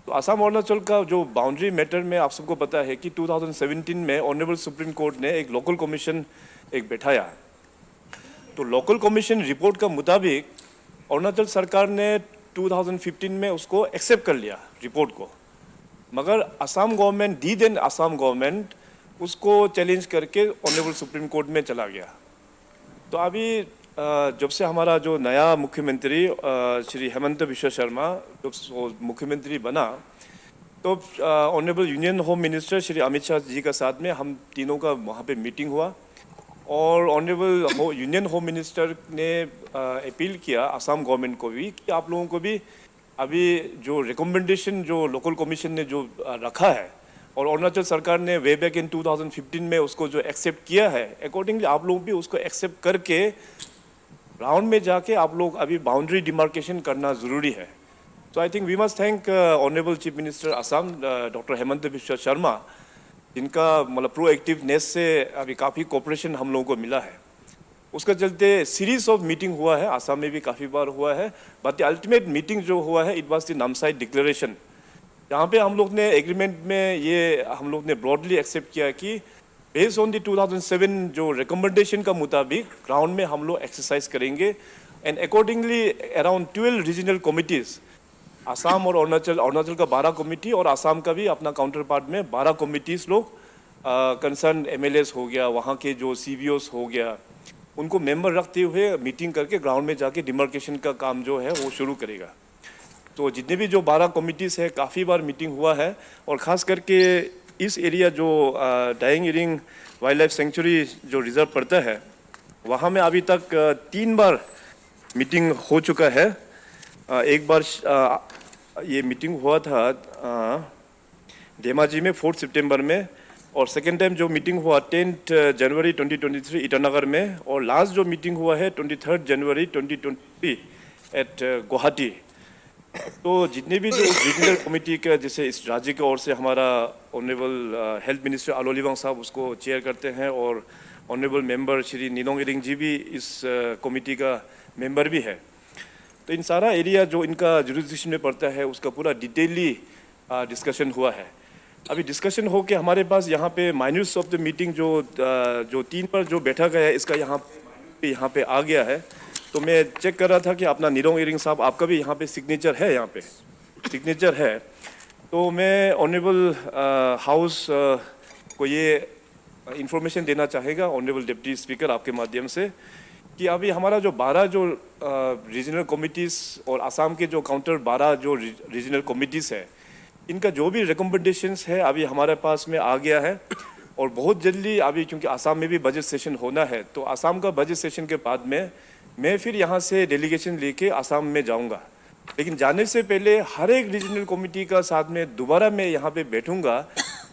तो असम अरुणाचल का जो बाउंड्री मैटर में आप सबको पता है कि 2017 में ऑनरेबल सुप्रीम कोर्ट ने एक लोकल कमीशन बैठाया। तो लोकल कमीशन रिपोर्ट का मुताबिक अरुणाचल सरकार ने 2015 में उसको एक्सेप्ट कर लिया रिपोर्ट को, मगर असम गवर्नमेंट असम गवर्नमेंट उसको चैलेंज करके ऑनरेबल सुप्रीम कोर्ट में चला गया। तो अभी जब से हमारा जो नया मुख्यमंत्री श्री हेमंत बिश्व शर्मा जब मुख्यमंत्री बना, तो honourable union home minister Shri Amit Shah ji का साथ में हम तीनों का वहाँ पे मीटिंग हुआ और ऑनरेबल यूनियन होम मिनिस्टर ने अपील किया असम गवर्नमेंट को भी कि आप लोगों को भी अभी जो रिकमेंडेशन जो लोकल कमीशन ने जो रखा है और अरुणाचल सरकार ने वे बैक इन 2015 में उसको जो एक्सेप्ट किया है, अकॉर्डिंगली आप लोग भी उसको एक्सेप्ट करके राउंड में जाके आप लोग अभी बाउंड्री डिमार्केशन करना ज़रूरी है। So I think we must thank honourable chief minister Assam doctor Himanta Biswa Sarma, जिनका मतलब प्रोएक्टिवनेस से अभी काफ़ी कोऑपरेशन हम लोगों को मिला है। उसका चलते सीरीज ऑफ मीटिंग हुआ है, असम में भी काफ़ी बार हुआ है, बट द अल्टीमेट मीटिंग जो हुआ है it was the Namsai declaration, जहाँ पे हम लोग ने एग्रीमेंट में ये हम लोग ने ब्रॉडली एक्सेप्ट किया कि बेस्ड ऑन द 2007 जो रिकमेंडेशन का मुताबिक ग्राउंड में हम लोग एक्सरसाइज करेंगे and accordingly around 12 regional committees, Assam और अरुणाचल का 12 कमिटी और असम का भी अपना काउंटर पार्ट में 12 कमिटीज़ लोग कंसर्न MLAs हो गया, वहाँ के जो CBOs हो गया, उनको मेंबर रखते हुए मीटिंग करके ग्राउंड में जाके डिमार्केशन का काम जो है वो शुरू करेगा। तो जितने भी जो 12 कमिटीज़ है काफ़ी बार मीटिंग हुआ है, और ख़ास करके इस एरिया जो Daying Ering wildlife sanctuary जो रिजर्व पड़ता है वहाँ में अभी तक 3 बार मीटिंग हो चुका है। एक बार ये मीटिंग हुआ था धेमाजी में 4 सितंबर में, और सेकेंड टाइम जो मीटिंग हुआ 10 जनवरी 2023 ईटानगर में, और लास्ट जो मीटिंग हुआ है 23 जनवरी 2023 एट गुवाहाटी। तो जितने भी जो रीजनल कमेटी का जैसे इस राज्य की ओर से हमारा ऑनरेबल हेल्थ मिनिस्टर आलोलिवांग साहब उसको चेयर करते हैं, और ऑनरेबल मेंबर श्री निनोंग इरिंग जी भी इस कमेटी का मेंबर भी है। तो इन सारा एरिया जो इनका जुरिसडिक्शन में पड़ता है उसका पूरा डिटेली डिस्कशन हुआ है। अभी डिस्कशन हो के हमारे पास यहाँ पे माइनस ऑफ द मीटिंग जो 3 पर जो बैठा गया है इसका यहाँ पे आ गया है। तो मैं चेक कर रहा था कि अपना निनोंग इरिंग साहब आपका भी यहाँ पे सिग्नेचर है, यहाँ पे सिग्नेचर है। तो मैं ऑनरेबल हाउस को ये इंफॉर्मेशन देना चाहेगा ऑनरेबल डिप्टी स्पीकर आपके माध्यम से कि अभी हमारा जो 12 जो रीजनल कमिटीज़ और असम के जो काउंटर 12 जो रीजनल कमिटीज़ है इनका जो भी रिकमेंडेशंस है अभी हमारे पास में आ गया है। और बहुत जल्दी अभी क्योंकि असम में भी बजट सेशन होना है, तो असम का बजट सेशन के बाद में मैं फिर यहाँ से डेलीगेशन लेके असम में जाऊँगा। लेकिन जाने से पहले हर एक रीजनल कमेटी का साथ में दोबारा मैं यहाँ पे बैठूँगा,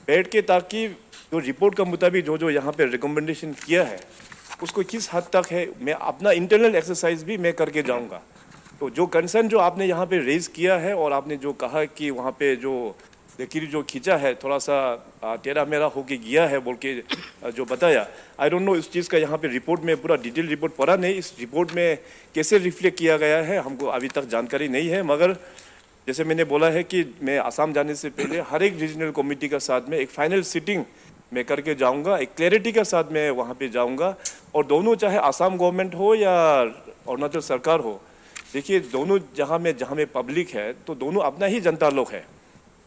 बैठ के ताकि जो रिपोर्ट के मुताबिक जो यहाँ पे रिकमेंडेशन किया है उसको किस हद तक है मैं अपना इंटरनल एक्सरसाइज भी मैं करके जाऊँगा। तो जो कंसर्न जो आपने यहाँ पे रेज किया है और आपने जो कहा कि वहाँ पे जो लकीर जो खींचा है थोड़ा सा टेढ़ा मेढ़ा होके गया है बोल के जो बताया, आई डोंट नो इस चीज़ का यहाँ पे रिपोर्ट में पूरा डिटेल रिपोर्ट पढ़ा नहीं, इस रिपोर्ट में कैसे रिफ्लेक्ट किया गया है हमको अभी तक जानकारी नहीं है। मगर जैसे मैंने बोला है कि मैं आसाम जाने से पहले हर एक रीजनल कमेटी का साथ में एक फाइनल सिटिंग मैं करके जाऊँगा, एक क्लैरिटी के साथ मैं वहाँ पर जाऊँगा। और दोनों चाहे आसाम गवर्नमेंट हो या अरुणाचल सरकार हो, देखिए दोनों जहाँ में पब्लिक है तो दोनों अपना ही जनता लोग है,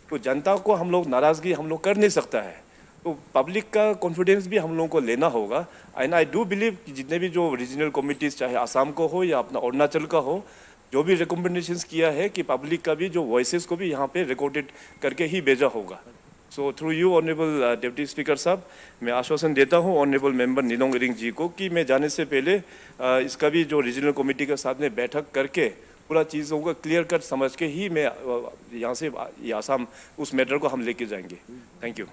तो जनता को हम लोग नाराज़गी हम लोग कर नहीं सकता है। तो पब्लिक का कॉन्फिडेंस भी हम लोगों को लेना होगा। एंड आई डू बिलीव कि जितने भी जो रीजनल कमिटीज़ चाहे आसाम को हो या अपना अरुणाचल का हो, जो भी रिकमेंडेशंस किया है कि पब्लिक का भी जो वॉइसेस को भी यहाँ पे रिकॉर्डेड करके ही भेजा होगा। So through you honourable deputy speaker साहब, मैं आश्वासन देता हूँ ऑनरेबल मेंबर निनोंग इरिंग जी को कि मैं जाने से पहले इसका भी जो रीजनल कमेटी के साथ में बैठक करके पूरा चीज़ों को क्लियर कट समझ के ही मैं यहाँ से ये आसाम उस मैटर को हम लेके जाएंगे। Thank you.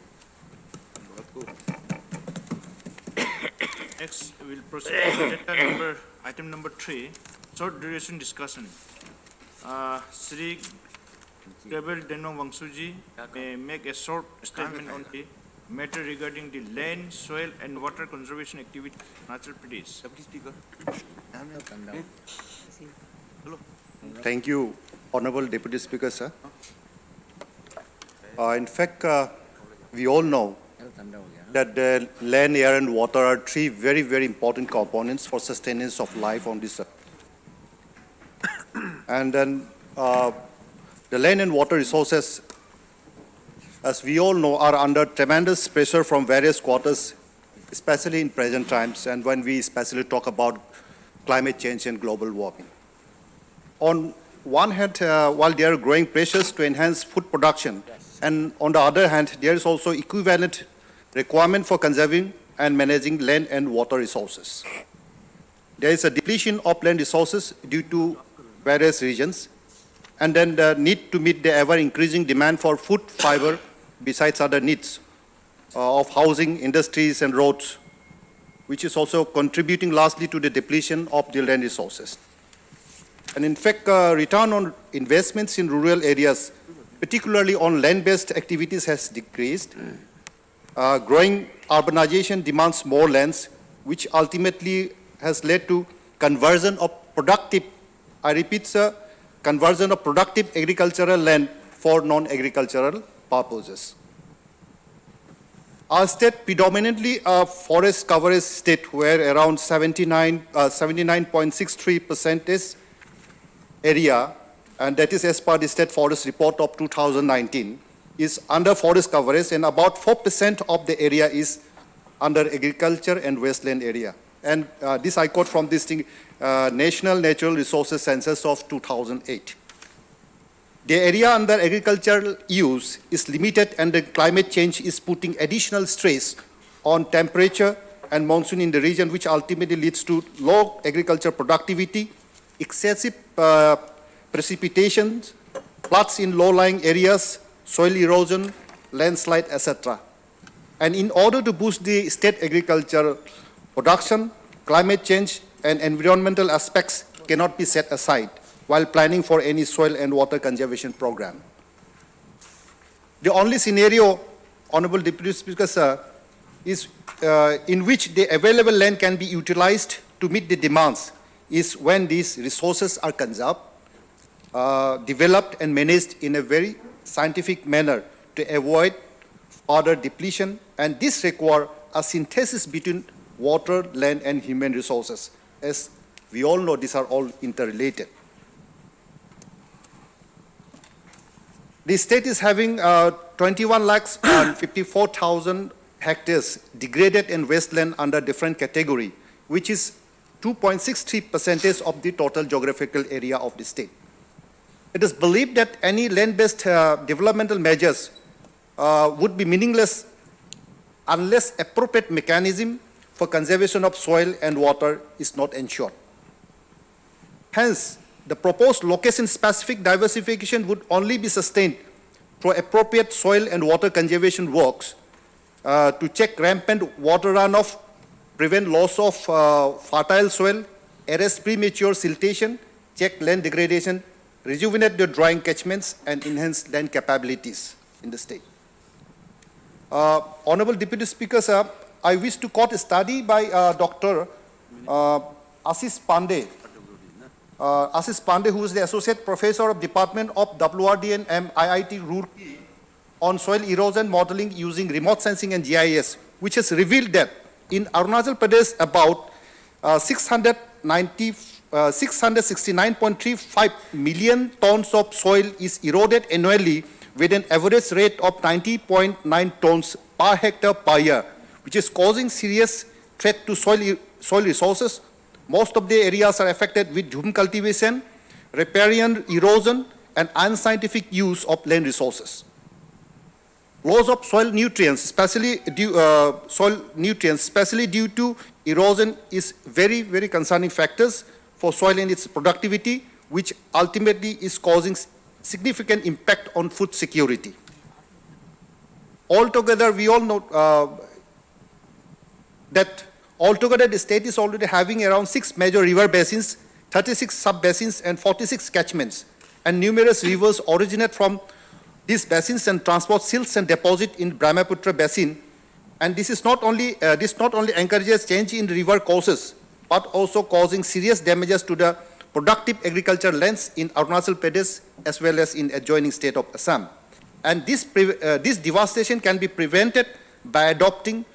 Next, we will proceed to agenda item number 3, short duration discussion. Sri Gabriel Denong Wangsuji may make a short statement on the matter regarding the land, soil and water conservation activity in Arunachal Pradesh. Thank you, Honorable Deputy Speaker, sir. In fact, we all know that the land, air and water are 3 very, very important components for sustenance of life on this earth. And then the land and water resources, as we all know, are under tremendous pressure from various quarters, especially in present times, and when we especially talk about climate change and global warming. On one hand, while there are growing pressures to enhance food production, and on the other hand, there is also equivalent requirement for conserving and managing land and water resources. There is a depletion of land resources due to various regions, and then the need to meet the ever-increasing demand for food, fiber, besides other needs of housing, industries, and roads, which is also contributing largely to the depletion of the land resources. And in fact, return on investments in rural areas, particularly on land-based activities, has decreased. Growing urbanization demands more lands, which ultimately has led to conversion of productive, I repeat, sir, conversion of productive agricultural land for non-agricultural purposes. Our state predominantly a forest coverage state, where around 79.63% is area, and that is as per the State Forest Report of 2019, is under forest coverage, and about 4% of the area is under agriculture and wasteland area. and this I quote from this thing, National Natural Resources Census of 2008. The area under agricultural use is limited and the climate change is putting additional stress on temperature and monsoon in the region, which ultimately leads to low agricultural productivity, excessive precipitation, floods in low-lying areas, soil erosion, landslide, etc. And in order to boost the state agricultural production, climate change and environmental aspects cannot be set aside while planning for any soil and water conservation program. The only scenario, Honorable Deputy Speaker, sir, is in which the available land can be utilized to meet the demands is when these resources are conserved, developed and managed in a very scientific manner to avoid further depletion, and this requires a synthesis between water, land and human resources. As we all know, these are all interrelated. The state is having 21,54,000 hectares degraded and wasteland under different category, which is 2.63% of the total geographical area of the state. It is believed that any land-based developmental measures would be meaningless unless appropriate mechanism for conservation of soil and water is not ensured. Hence, the proposed location-specific diversification would only be sustained through appropriate soil and water conservation works to check rampant water runoff, prevent loss of fertile soil, arrest premature siltation, check land degradation, rejuvenate the drying catchments, and enhance land capabilities in the state. Honorable Deputy Speaker, sir, I wish to quote a study by Dr. Ashish Pandey. Ashish Pandey, who is the Associate Professor of Department of WRD and IIT Roorkee on soil erosion modeling using remote sensing and GIS, which has revealed that in Arunachal Pradesh about 669.35 million tons of soil is eroded annually with an average rate of 90.9 tons per hectare per year, which is causing serious threat to soil resources. Most of the areas are affected with jhum cultivation, riparian erosion, and unscientific use of land resources. Loss of soil nutrients, especially due to erosion, is very, very concerning factors for soil and its productivity, which ultimately is causing significant impact on food security. Altogether, we all know that altogether the state is already having around 6 major river basins, 36 sub-basins and 46 catchments, and numerous rivers originate from these basins and transport silts and deposit in Brahmaputra basin. And this not only encourages change in river courses, but also causing serious damages to the productive agricultural lands in Arunachal Pradesh as well as in adjoining state of Assam. And this devastation can be prevented by adopting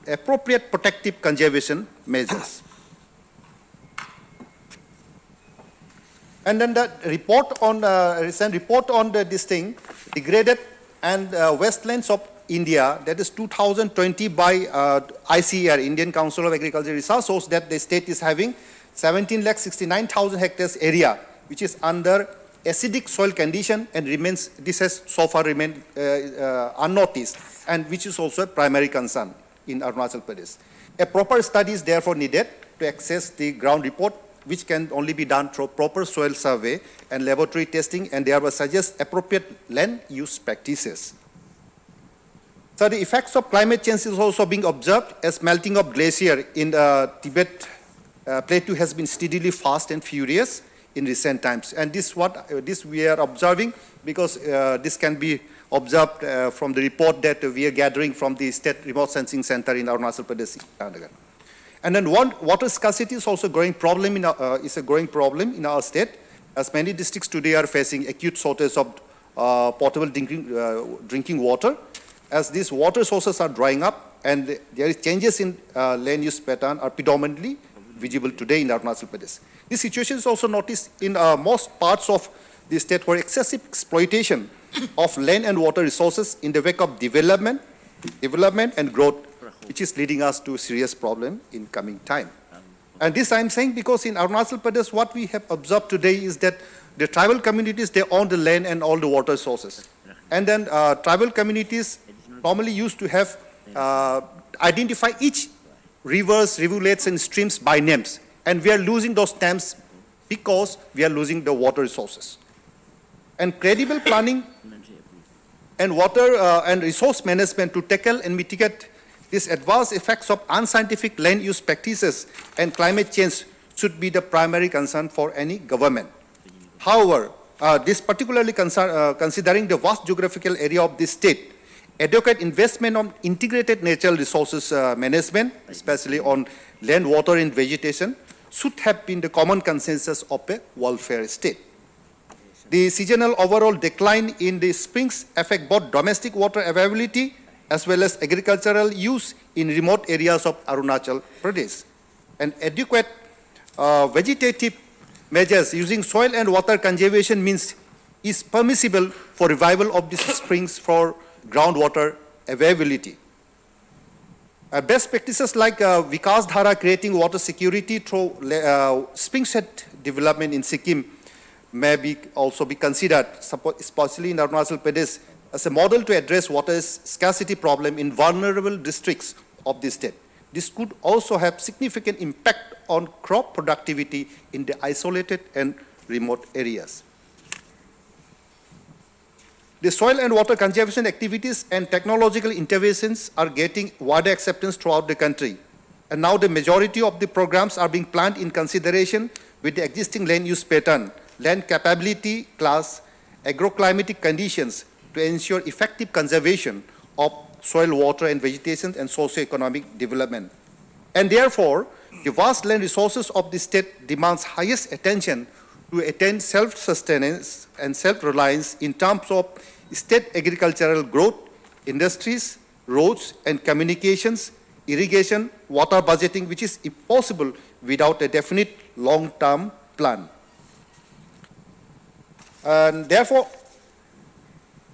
appropriate protective conservation measures. And then the report on recent report on this thing, degraded and wastelands of India, that is 2020 by ICAR, Indian Council of Agricultural Research, shows that the state is having 17,69,000 hectares area, which is under acidic soil condition and remains. This has so far remained unnoticed, and which is also a primary concern in Arunachal Pradesh. A proper study is therefore needed to access the ground report, which can only be done through proper soil survey and laboratory testing, and thereby suggest appropriate land use practices. So the effects of climate change is also being observed as melting of glacier in Tibet plateau has been steadily fast and furious in recent times. And this we are observing because this can be observed from the report that we are gathering from the State Remote Sensing Center in Arunachal Pradesh. And then water scarcity is also a growing problem in our state, as many districts today are facing acute shortage of potable drinking water, as these water sources are drying up, and there is changes in land use pattern are predominantly visible today in Arunachal Pradesh. This situation is also noticed in most parts of the state where excessive exploitation of land and water resources in the wake of development and growth, which is leading us to serious problem in coming time. And this I'm saying because in Arunachal Pradesh, what we have observed today is that the tribal communities, they own the land and all the water sources. And then tribal communities normally used to have, identify each rivers, rivulets, and streams by names. And we are losing those names because we are losing the water resources. And credible planning and water and resource management to tackle and mitigate these adverse effects of unscientific land use practices and climate change should be the primary concern for any government. However, this particularly considering the vast geographical area of this state, adequate investment on integrated natural resources management, especially on land, water, and vegetation, should have been the common consensus of a welfare state. The seasonal overall decline in the springs affect both domestic water availability as well as agricultural use in remote areas of Arunachal Pradesh. And adequate vegetative measures using soil and water conservation means is permissible for revival of these springs for groundwater availability. Best practices like Vikas Dhara creating water security through spring set development in Sikkim may also be considered, especially in Arunachal Pradesh, as a model to address water scarcity problem in vulnerable districts of the state. This could also have significant impact on crop productivity in the isolated and remote areas. The soil and water conservation activities and technological interventions are getting wider acceptance throughout the country. And now the majority of the programs are being planned in consideration with the existing land use pattern, land capability class, agroclimatic conditions to ensure effective conservation of soil, water, and vegetation and socio-economic development. And therefore, the vast land resources of the state demands highest attention to attain self-sustenance and self-reliance in terms of state agricultural growth, industries, roads and communications, irrigation, water budgeting, which is impossible without a definite long-term plan. And therefore,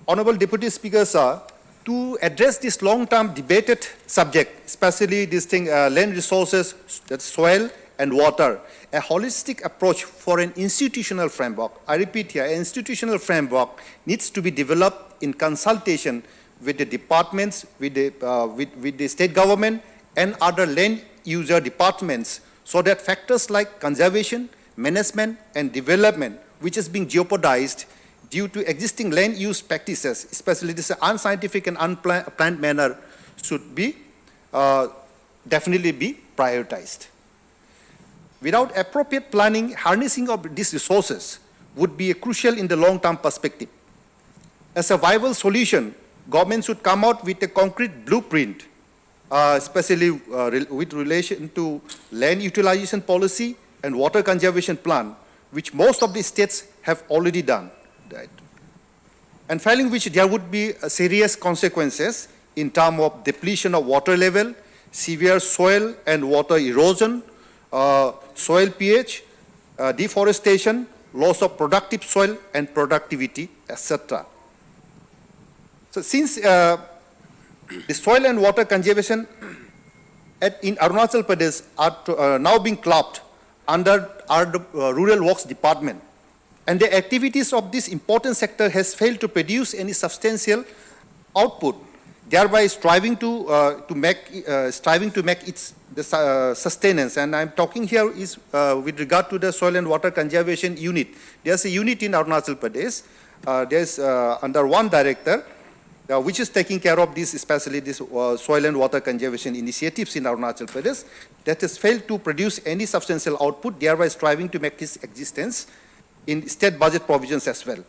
Honorable Deputy Speaker, sir, to address this long-term debated subject, especially this thing, land resources, that's soil and water, a holistic approach for an institutional framework, I repeat here, an institutional framework needs to be developed in consultation with the departments, with the state government and other land user departments, so that factors like conservation, management and development, which is being jeopardized due to existing land use practices, especially this unscientific and unplanned manner, should be definitely be prioritized. Without appropriate planning, harnessing of these resources would be crucial in the long-term perspective. As a viable solution, government should come out with a concrete blueprint, especially with relation to land utilization policy and water conservation plan, which most of the states have already done. Right. And failing which there would be serious consequences in terms of depletion of water level, severe soil and water erosion, soil pH, deforestation, loss of productive soil and productivity, etc. So since the soil and water conservation in Arunachal Pradesh are now being clubbed under our Rural Works Department, and the activities of this important sector has failed to produce any substantial output, thereby striving to make its sustenance. And I'm talking here is with regard to the soil and water conservation unit. There's a unit in Arunachal Pradesh. There's under one director, which is taking care of this, especially this soil and water conservation initiatives in Arunachal Pradesh, that has failed to produce any substantial output, thereby striving to make its existence in state budget provisions as well.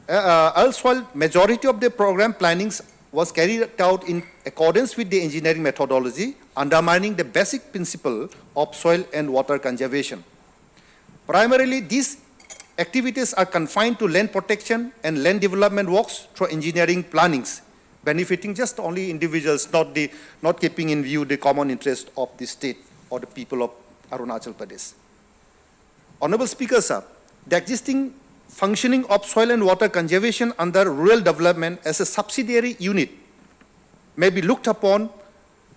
Elsewhere, majority of the program plannings was carried out in accordance with the engineering methodology, undermining the basic principle of soil and water conservation. Primarily, these activities are confined to land protection and land development works through engineering plannings, benefiting just only individuals, not keeping in view the common interest of the state or the people of Arunachal Pradesh. Honorable Speaker, sir, the existing functioning of soil and water conservation under rural development as a subsidiary unit may be looked upon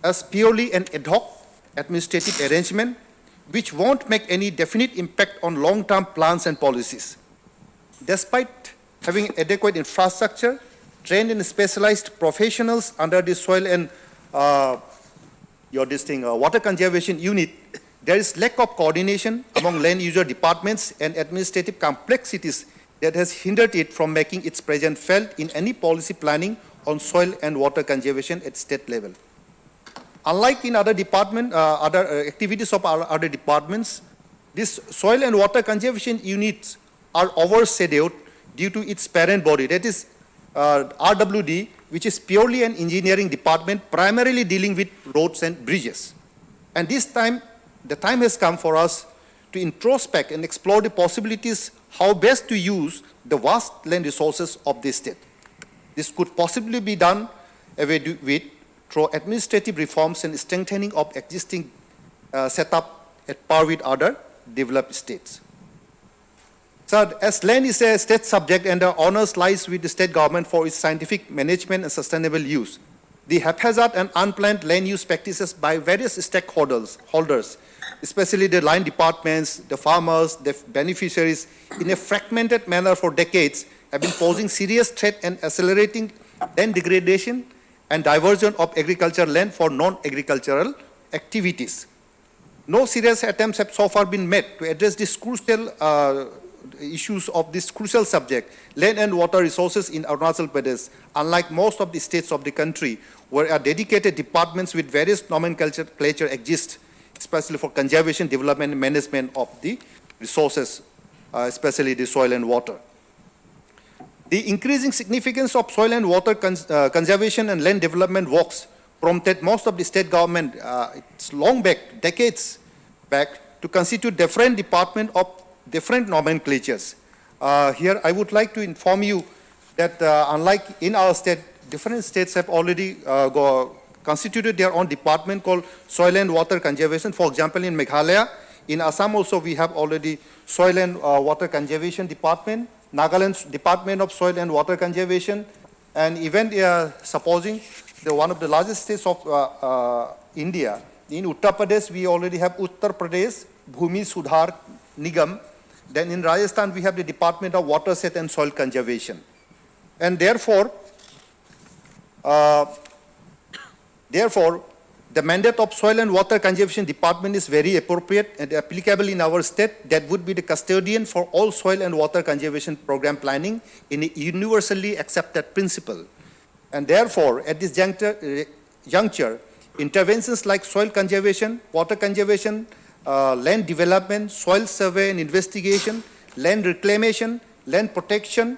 as purely an ad hoc administrative arrangement which won't make any definite impact on long-term plans and policies. Despite having adequate infrastructure, trained and specialized professionals under the soil and water conservation unit, there is lack of coordination among land user departments and administrative complexities that has hindered it from making its presence felt in any policy planning on soil and water conservation at state level. Unlike in other activities of other departments, these soil and water conservation units are overshadowed due to its parent body, that is RWD, which is purely an engineering department, primarily dealing with roads and bridges. And the time has come for us to introspect and explore the possibilities how best to use the vast land resources of this state. This could possibly be done through administrative reforms and strengthening of existing setup at par with other developed states. So, as land is a state subject and the onus lies with the state government for its scientific management and sustainable use, the haphazard and unplanned land use practices by various stakeholders, especially the land departments, the farmers, the beneficiaries, in a fragmented manner for decades, have been posing serious threat and accelerating land degradation and diversion of agricultural land for non-agricultural activities. No serious attempts have so far been made to address this crucial issues of this crucial subject, land and water resources in Arunachal Pradesh, unlike most of the states of the country, where dedicated departments with various nomenclature exist, especially for conservation, development, and management of the resources, especially the soil and water. The increasing significance of soil and water conservation and land development works prompted most of the state government, it's long back, decades back, to constitute different departments of different nomenclatures. Here I would like to inform you that unlike in our state, different states have already constituted their own department called Soil and Water Conservation. For example, in Meghalaya, in Assam also we have already Soil and Water Conservation Department, Nagaland's Department of Soil and Water Conservation, and even supposing one of the largest states of India, in Uttar Pradesh we already have Uttar Pradesh Bhumi Sudhar Nigam. Then in Rajasthan we have the Department of Watershed and Soil Conservation. And therefore, the mandate of Soil and Water Conservation Department is very appropriate and applicable in our state, that would be the custodian for all soil and water conservation program planning in a universally accepted principle. And therefore, at this juncture, interventions like soil conservation, water conservation, land development, soil survey and investigation, land reclamation, land protection,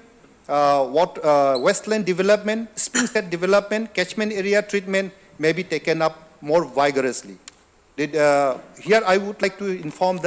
wasteland development, spring-set development, catchment area treatment may be taken up more vigorously. Here I would like to inform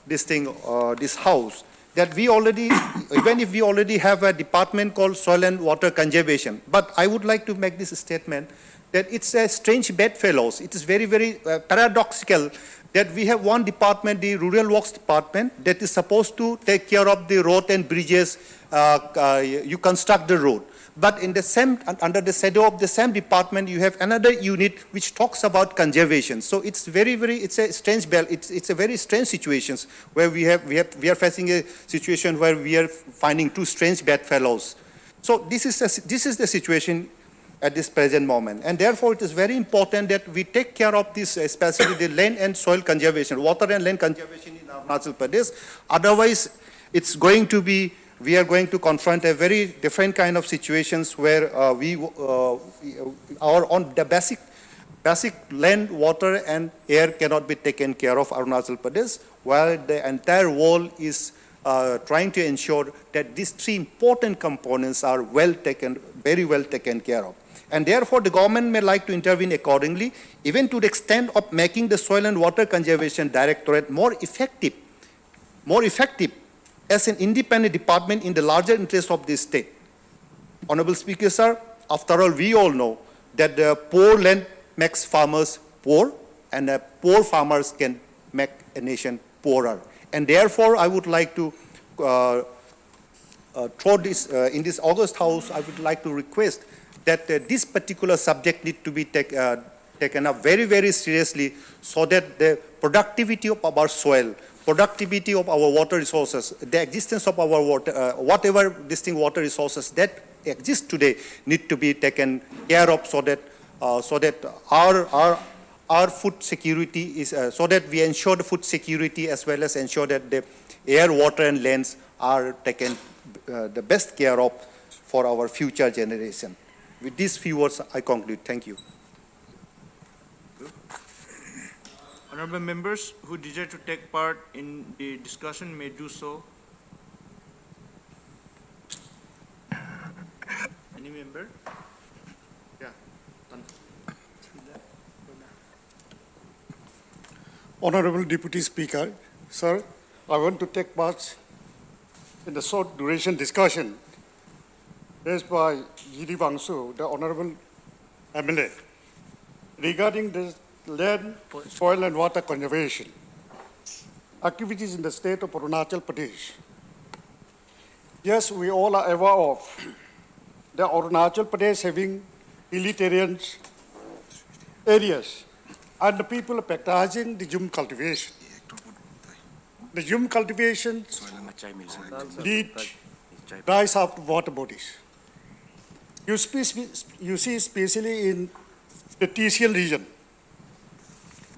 this House that we already, even if we already have a department called Soil and Water Conservation, but I would like to make this statement that it's a strange bedfellows. It is very, very paradoxical that we have one department, the Rural Works Department, that is supposed to take care of the road and bridges, you construct the road. But in the same, under the shadow of the same department, you have another unit which talks about conservation. So it's very, it's a strange it's a very strange situations where we are facing a situation where we are finding two strange bedfellows. So this is the situation at this present moment. And therefore, it is very important that we take care of this, especially the land and soil conservation, water and land conservation in Arunachal Pradesh. Otherwise, it's going to be, we are going to confront a very different kind of situations where our own the basic land, water and air cannot be taken care of Arunachal Pradesh, while the entire world is trying to ensure that these three important components are very well taken care of. And therefore, the government may like to intervene accordingly, even to the extent of making the Soil and Water Conservation Directorate more effective as an independent department in the larger interest of this state. Honorable Speaker, sir, after all, we all know that the poor land makes farmers poor, and poor farmers can make a nation poorer. And therefore, I would like to, in this August House, I would like to request that this particular subject need to be taken up very, very seriously, so that the productivity of our soil, productivity of our water resources, the existence of our water, whatever distinct water resources that exist today need to be taken care of so that our food security is, so that we ensure the food security as well as ensure that the air, water and lands are taken the best care of for our future generation. With these few words, I conclude. Thank you. Honorable members who desire to take part in the discussion may do so. Any member? Yeah. Honorable Deputy Speaker, sir, I want to take part in the short duration discussion raised by G.D. Wangsu, the Honorable MLA, regarding the land, soil and water conservation activities in the state of Arunachal Pradesh. Yes, we all are aware of the Arunachal Pradesh having hilly terrains areas and the people are practicing the jhum cultivation. The jhum cultivation lead dries up water bodies. You see especially in the TCL region,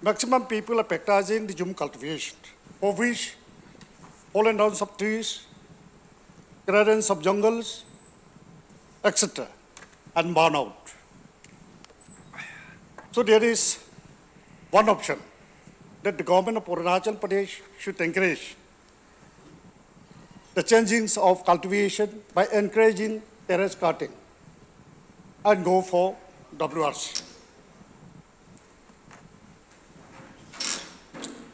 maximum people are practicing the jhum cultivation, for which fallen down of trees, clearance of jungles, etc., and burn out. So there is one option that the government of Arunachal Pradesh should encourage the changings of cultivation by encouraging terrace cutting and go for WRC.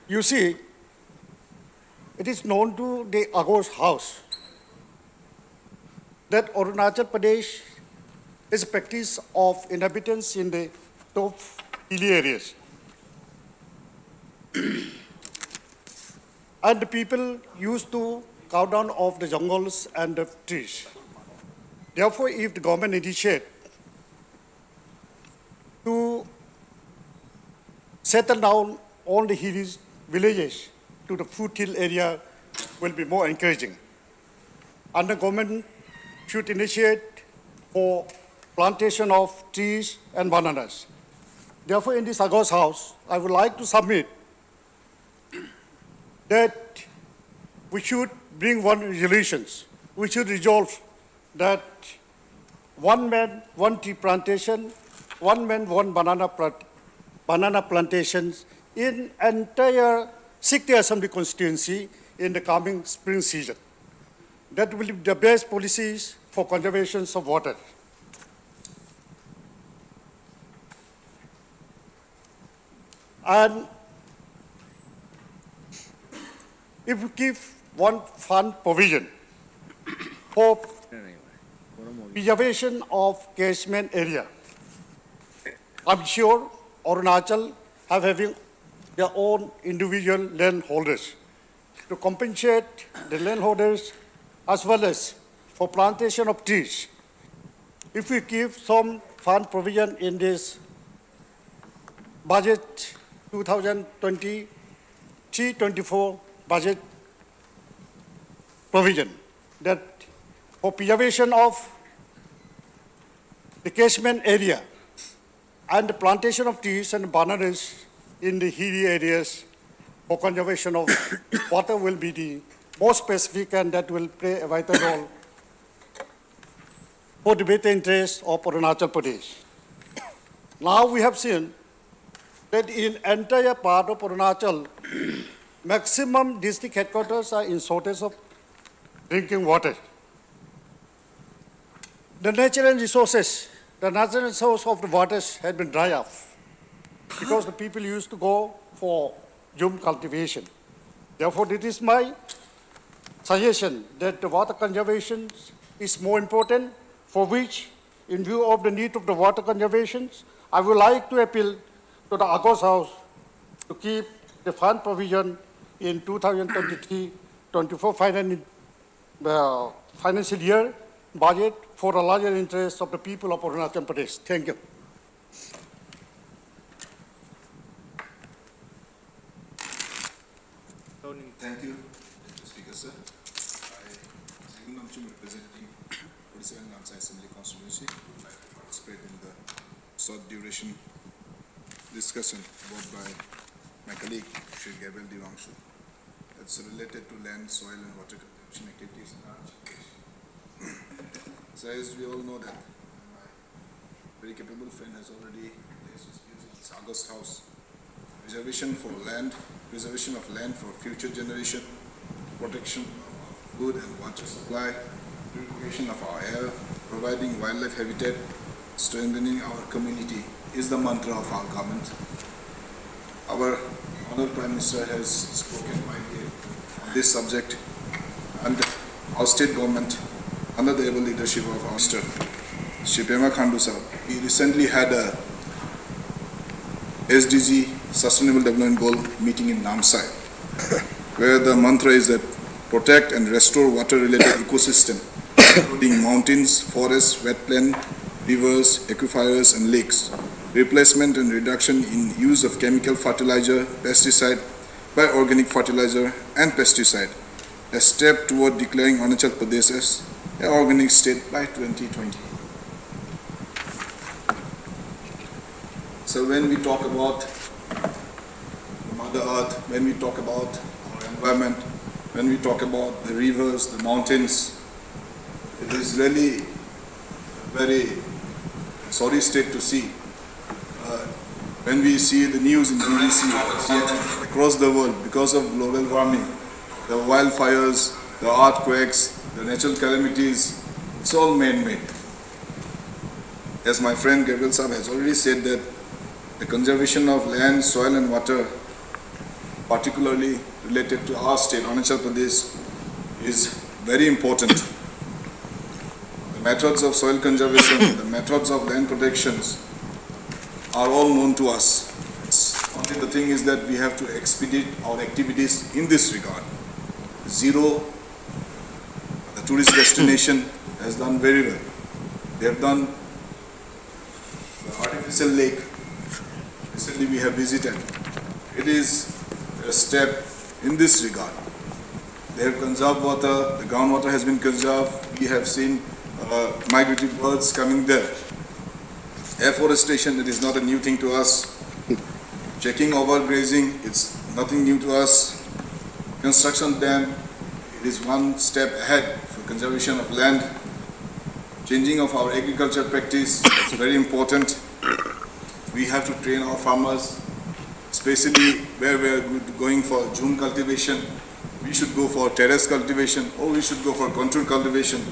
You see, it is known to the Agos house that Arunachal Pradesh is a practice of inhabitants in the top hilly areas. And the people used to cut down of the jungles and the trees. Therefore, if the government initiate to settle down all the hilly villages to the foothill area will be more encouraging. And the government should initiate for plantation of trees and bananas. Therefore, in this Agos house, I would like to submit that we should bring one resolutions. We should resolve that one man, one tree plantation, one man, one banana plantations in entire 60th Assembly constituency in the coming spring season. That will be the best policies for conservation of water. And if we give one fund provision for preservation of catchment area, I'm sure Arunachal have having their own individual land holders to compensate the landholders as well as for plantation of trees. If we give some fund provision in this budget 2023-24 budget provision, that for preservation of the catchment area and the plantation of trees and bananas in the hilly areas for conservation of water will be the most specific, and that will play a vital role for the better interest of Arunachal Pradesh. Now we have seen that in entire part of Arunachal, maximum district headquarters are in shortage of drinking water. The natural resources, the natural source of the waters had been dry up because the people used to go for jhum cultivation. Therefore, it is my suggestion that the water conservation is more important, for which, in view of the need of the water conservation, I would like to appeal to the Agos House to keep the fund provision in 2023-24 financial year budget for the larger interest of the people of Arunachal Pradesh. Thank you. representing 47 Namsa Assembly constituency. Would like to participate in the short duration discussion brought by my colleague, Shri Gabriel Divangshu. It's related to land, soil and water conservation activities in Arunachal Pradesh. So as we all know that my very capable friend has already placed his views in August House. Preservation of land for future generation, protection of food and water supply, purification of our air, providing wildlife habitat, strengthening our community is the mantra of our government. Our Honourable Prime Minister has spoken widely on this subject, and our state government, under the able leadership of our Minister, Shri Pema Khandu Sahab, we recently had a SDG Sustainable Development Goal meeting in Namsai, where the mantra is that protect and restore water-related ecosystem, including mountains, forests, wetlands, rivers, aquifers and lakes, replacement and reduction in use of chemical fertilizer, pesticide by organic fertilizer and pesticide, a step toward declaring Arunachal Pradesh as an organic state by 2020. So when we talk about Mother Earth, when we talk about our environment, when we talk about the rivers, the mountains, it is really a very sorry state to see. When we see the news in BBC, CNN, across the world, because of global warming, the wildfires, the earthquakes, the natural calamities, it's all man-made. As my friend Gabriel Saab has already said that the conservation of land, soil and water, particularly related to our state, Arunachal Pradesh, is very important. The methods of soil conservation, the methods of land protections are all known to us. Only the thing is that we have to expedite our activities in this regard. Zero, the tourist destination, has done very well. They have done the artificial lake. Recently we have visited. It is a step in this regard. They have conserved water, the groundwater has been conserved, we have seen migratory birds coming there. Afforestation, it is not a new thing to us. Checking overgrazing, it's nothing new to us. Construction dam, it is one step ahead for conservation of land. Changing of our agriculture practice, it's very important. We have to train our farmers, especially where we are going for June cultivation. We should go for terrace cultivation, or we should go for contour cultivation,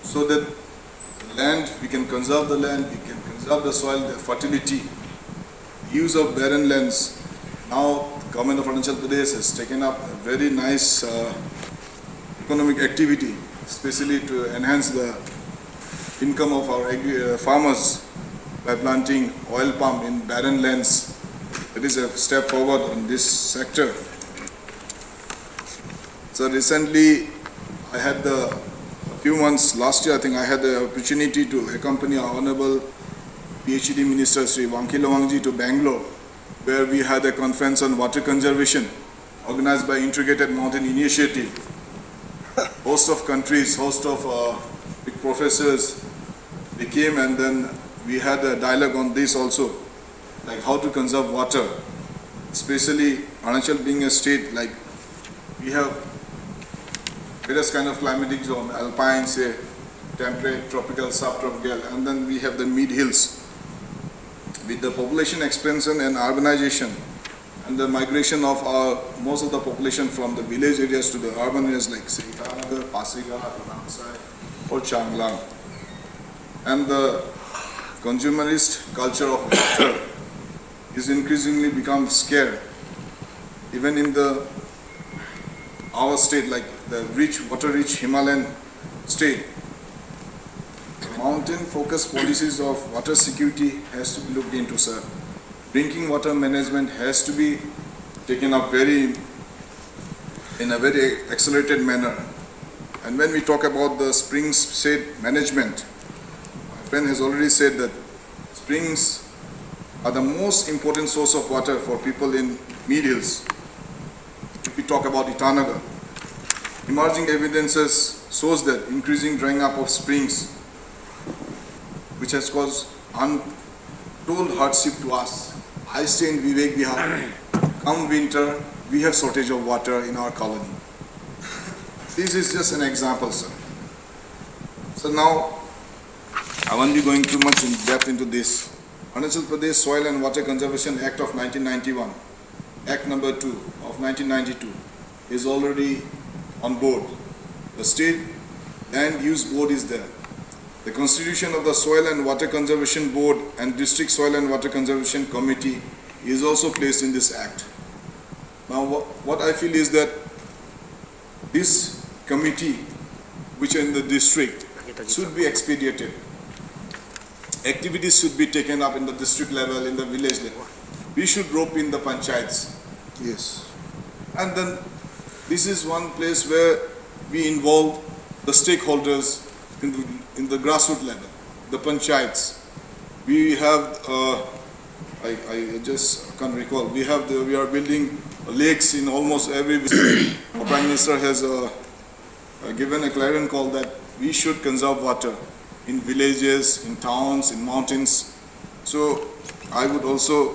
so that the land, we can conserve the land, we can conserve the soil, the fertility, use of barren lands. Now, the government of Arunachal Pradesh has taken up a very nice economic activity, especially to enhance the income of our farmers by planting oil palm in barren lands. It is a step forward in this sector. So recently, I had a few months, last year I think I had the opportunity to accompany our Honorable PhD Minister Sri Wankila Wangji to Bangalore, where we had a conference on water conservation organized by Integrated Mountain Initiative. Host of countries, host of big professors, they came, and then we had a dialogue on this also, like how to conserve water, especially Arunachal being a state, like we have various kind of climatic zone, alpine, say, temperate, tropical, subtropical, and then we have the mid-hills. With the population expansion and urbanization, and the migration of most of the population from the village areas to the urban areas like say Itanagar, Pasighar, Ramsai, or Changlang. And the consumerist culture of water is increasingly become scarce. Even in our state, like the water-rich Himalayan state, mountain-focused policies of water security has to be looked into, sir. Drinking water management has to be taken up in a very accelerated manner. And when we talk about the springs state management, my friend has already said that springs are the most important source of water for people in mid-hills. If we talk about Itanagar, emerging evidences shows that increasing drying up of springs, which has caused untold hardship to us. I stay in Vivek Vihar. Come winter, we have shortage of water in our colony. This is just an example, sir. So now, I won't be going too much in depth into this. Arunachal Pradesh Soil and Water Conservation Act of 1991, Act number 2 of 1992 is already on board. The State Land Use Board is there. The constitution of the Soil and Water Conservation Board and District Soil and Water Conservation Committee is also placed in this act. Now what I feel is that this committee, which are in the district, should be expedited. Activities should be taken up in the district level, in the village level. We should rope in the panchayats. Yes. And then this is one place where we involve the stakeholders in the grassroots level, the panchayats. We have, I just can't recall, we are building lakes in almost every vicinity. Our Prime Minister has given a clarion call that we should conserve water in villages, in towns, in mountains. So I would also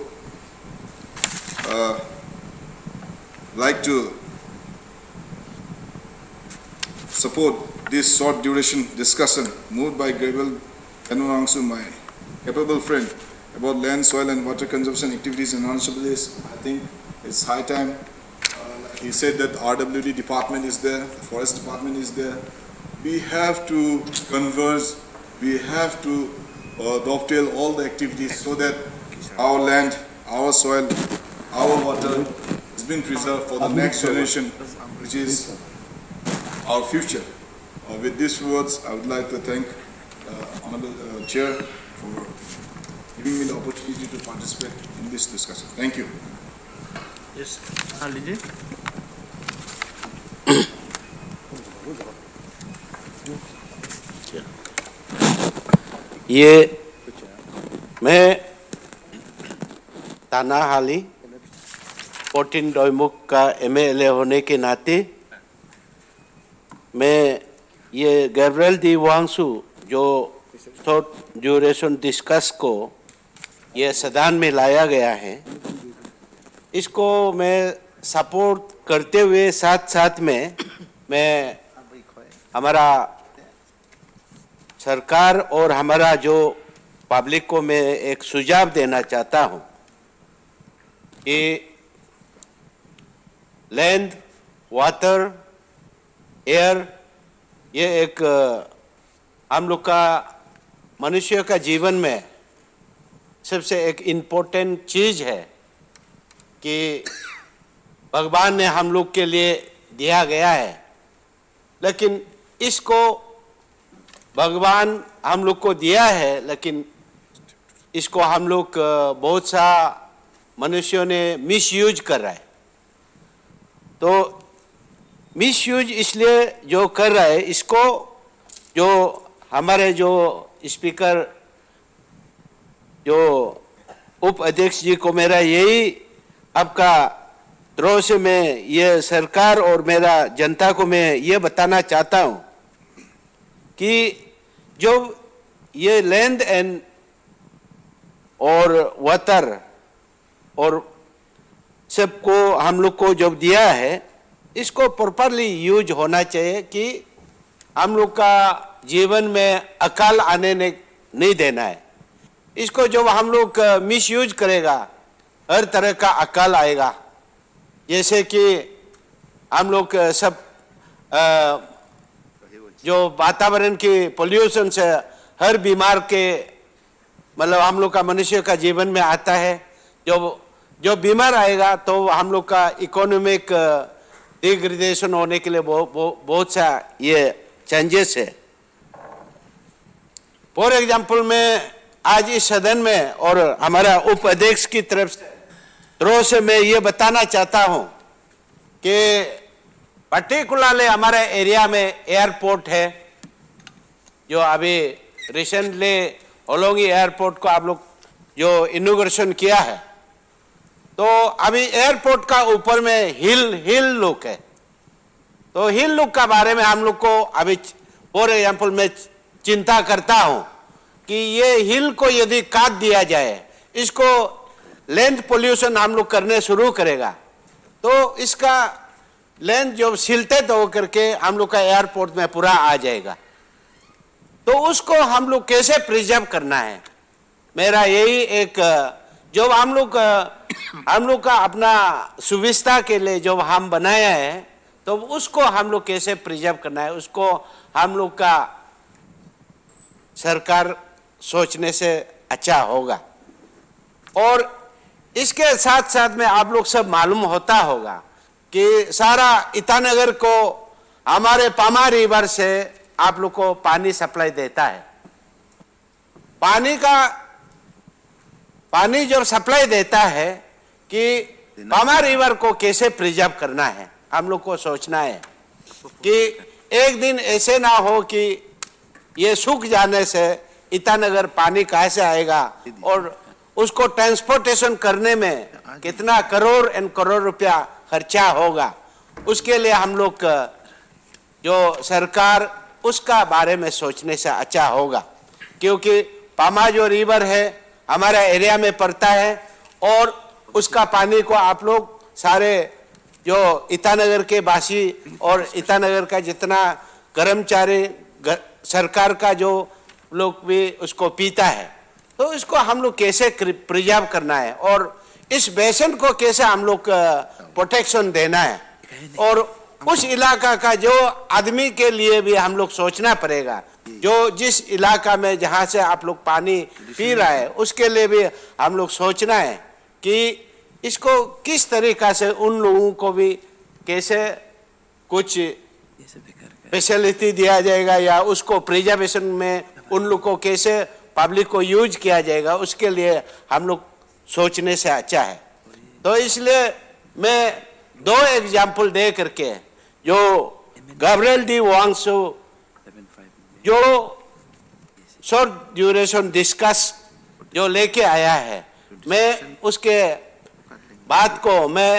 like to support this short duration discussion moved by Gabriel Denong, my capable friend, about land, soil and water conservation activities in Arunachal Pradesh. I think it's high time. He said that RWD department is there, the forest department is there. We have to converge, we have to dovetail all the activities so that our land, our soil, our water has been preserved for the next generation, which is our future. With these words, I would like to thank Honorable Chair for giving me the opportunity to participate in this discussion. Thank you. Yes, लीजिए. ये मैं ताना हाली 14 डोईमुख का MLA होने के नाते मैं ये गैब्रियल डी वांगसू जो शॉर्ट ड्यूरेशन डिस्कस को ये सदन में लाया गया है, इसको मैं सपोर्ट करते हुए साथ साथ में मैं हमारा सरकार और हमारा जो पब्लिक को मैं एक सुझाव देना चाहता हूं कि लैंड, वाटर, एयर ये एक हम लोग का मनुष्य का जीवन में सबसे एक इम्पोर्टेंट चीज़ है कि भगवान ने हम लोग के लिए दिया गया है, लेकिन इसको भगवान हम लोग को दिया है, लेकिन इसको हम लोग बहुत सा मनुष्यों ने मिसयूज कर रहा है। तो मिसयूज इसलिए जो कर रहा है, इसको जो हमारे जो स्पीकर जो उप अध्यक्ष जी को मेरा यही आपका तरफ से मैं ये सरकार और मेरा जनता को मैं ये बताना चाहता हूँ कि जो ये लैंड एंड और वाटर और सबको हम लोग को जब दिया है, इसको प्रॉपरली यूज होना चाहिए कि हम लोग का जीवन में अकाल आने नहीं देना है। इसको जब हम लोग मिसयूज करेगा, हर तरह का अकाल आएगा। जैसे कि हम लोग सब जो वातावरण के पोल्यूशन से हर बीमार के मतलब हम लोग का मनुष्य का जीवन में आता है। जो बीमार आएगा तो हम लोग का इकोनॉमिक डिग्रेडेशन होने के लिए बहुत सा ये चेंजेस है। फॉर एग्जांपल मैं आज इस सदन में और हमारा उप अध्यक्ष की तरफ से मैं ये बताना चाहता हूं कि पर्टिकुलरली हमारे एरिया में एयरपोर्ट है, जो अभी रिसेंटली होलोंगी एयरपोर्ट को आप लोग जो इनॉग्रेशन किया है, तो अभी एयरपोर्ट का ऊपर में हिल लुक है। तो हिल लुक का बारे में हम लोग को अभी फॉर एग्जाम्पल मैं चिंता करता हूं कि ये हिल को यदि काट दिया जाए, इसको लैंड पोल्यूशन हम लोग करने शुरू करेगा, तो इसका लैंड जो सिलते हो करके हम लोग का एयरपोर्ट में पूरा आ जाएगा। तो उसको हम लोग कैसे प्रिजर्व करना है, मेरा यही एक जो हम लोग का अपना सुविधा के लिए जो हम बनाया है, तो उसको हम लोग कैसे प्रिजर्व करना है, उसको हम लोग का सरकार सोचने से अच्छा होगा। और इसके साथ साथ में आप लोग सब मालूम होता होगा कि सारा ईटानगर को हमारे पामा रिवर से आप लोग को पानी सप्लाई देता है। पानी जो सप्लाई देता है कि पामा रिवर को कैसे प्रिजर्व करना है, हम लोग को सोचना है कि एक दिन ऐसे ना हो कि ये सूख जाने से ईटानगर पानी कहाँ से आएगा और उसको ट्रांसपोर्टेशन करने में कितना करोड़ एंड करोड़ रुपया खर्चा होगा। उसके लिए हम लोग जो सरकार उसका बारे में सोचने से अच्छा होगा, क्योंकि पामा जो रिवर है हमारा एरिया में पड़ता है और उसका पानी को आप लोग सारे जो ईटानगर के वासी और ईटानगर का जितना कर्मचारी सरकार का जो लोग भी उसको पीता है, तो इसको हम लोग कैसे प्रिजर्व करना है और इस बेसन को कैसे हम लोग प्रोटेक्शन देना है, और उस इलाका का जो आदमी के लिए भी हम लोग सोचना पड़ेगा, जो जिस इलाका में जहाँ से आप लोग पानी पी रहा है उसके लिए भी हम लोग सोचना है कि इसको किस तरीका से उन लोगों को भी कैसे कुछ फैसिलिटी दिया जाएगा या उसको प्रिजर्वेशन में उन लोग को कैसे पब्लिक को यूज किया जाएगा, उसके लिए हम लोग सोचने से अच्छा है। तो इसलिए मैं 2 एग्जाम्पल दे करके जो गैब्रियल डी वांगसू जो शॉर्ट ड्यूरेशन डिस्कस जो लेके आया है, मैं उसके बात को मैं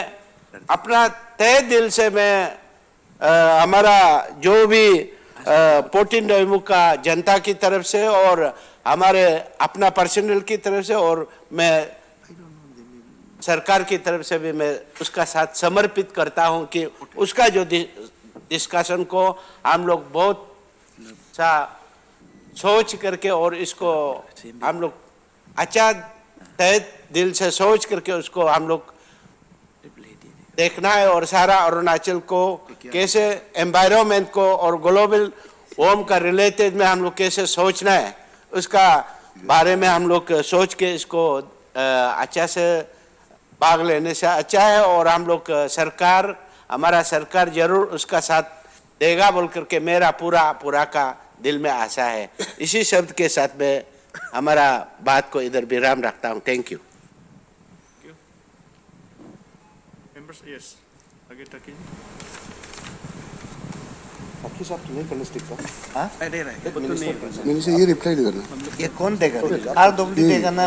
अपना तहे दिल से मैं हमारा जो भी पोर्टिन डोइमुख का जनता की तरफ से और हमारे अपना पर्सनल की तरफ से और मैं सरकार की तरफ से भी मैं उसका साथ समर्पित करता हूं कि उसका जो डिस्कशन को हम लोग बहुत सा सोच करके और इसको हम लोग अच्छा तहे दिल से सोच करके उसको हम लोग देखना है और सारा अरुणाचल को कैसे एनवायरनमेंट को और ग्लोबल वार्म का रिलेटेड में हम लोग कैसे सोचना है, उसका बारे में हम लोग सोच के इसको अच्छा से भाग लेने से अच्छा है। और हम लोग सरकार हमारा सरकार जरूर उसका साथ देगा बोल करके मेरा पूरा का दिल में आशा है। इसी शब्द के साथ में हमारा बात को इधर विराम रखता हूँ। Thank you. Yes. आगे टकी बाकी साहब तो नहीं करना स्टिक का, हाँ मैंने से ये रिप्लाई दे करना, ये कौन देगा? RWD देगा ना,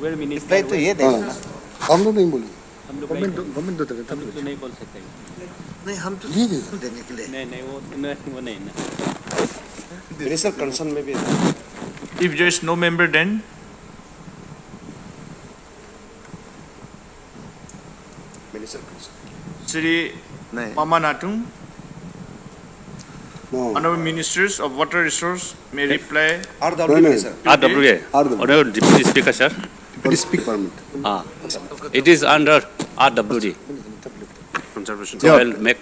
रिप्लाई तो ये देगा ना। हम लोग नहीं बोले, गवर्नमेंट तो नहीं बोल सकते। नहीं हम तो ये देगा देने के लिए नहीं वो नहीं ना। मिनिस्टर कंसर्न में भी If there is no member, then minister concern Shri नहीं Mama Natung, no Honorable Ministers of Water Resource may reply. RWD sir, RWA. Honorable Deputy Speaker, sir. speak permit It is under RWD. Conservation So I'll make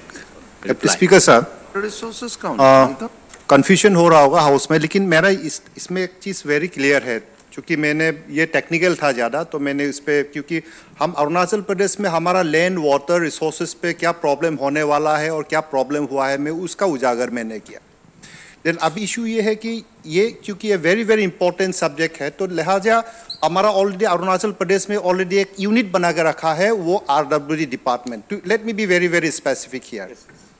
reply. Speaker साहब, resources का confusion हो रहा होगा house में, लेकिन मेरा इसमें एक चीज़ वेरी क्लियर है, क्योंकि मैंने ये टेक्निकल था ज़्यादा, तो मैंने इस पे, क्योंकि हम अरुणाचल प्रदेश में हमारा लैंड वाटर रिसोर्सेज पे क्या प्रॉब्लम होने वाला है और क्या प्रॉब्लम हुआ है, मैं उसका उजागर मैंने किया। लेकिन अब इशू ये है कि ये क्योंकि ये वेरी वेरी इंपॉर्टेंट सब्जेक्ट है, तो लिहाजा हमारा ऑलरेडी अरुणाचल प्रदेश में ऑलरेडी एक यूनिट बना के रखा है, वो RWD department. Let me be very very specific here.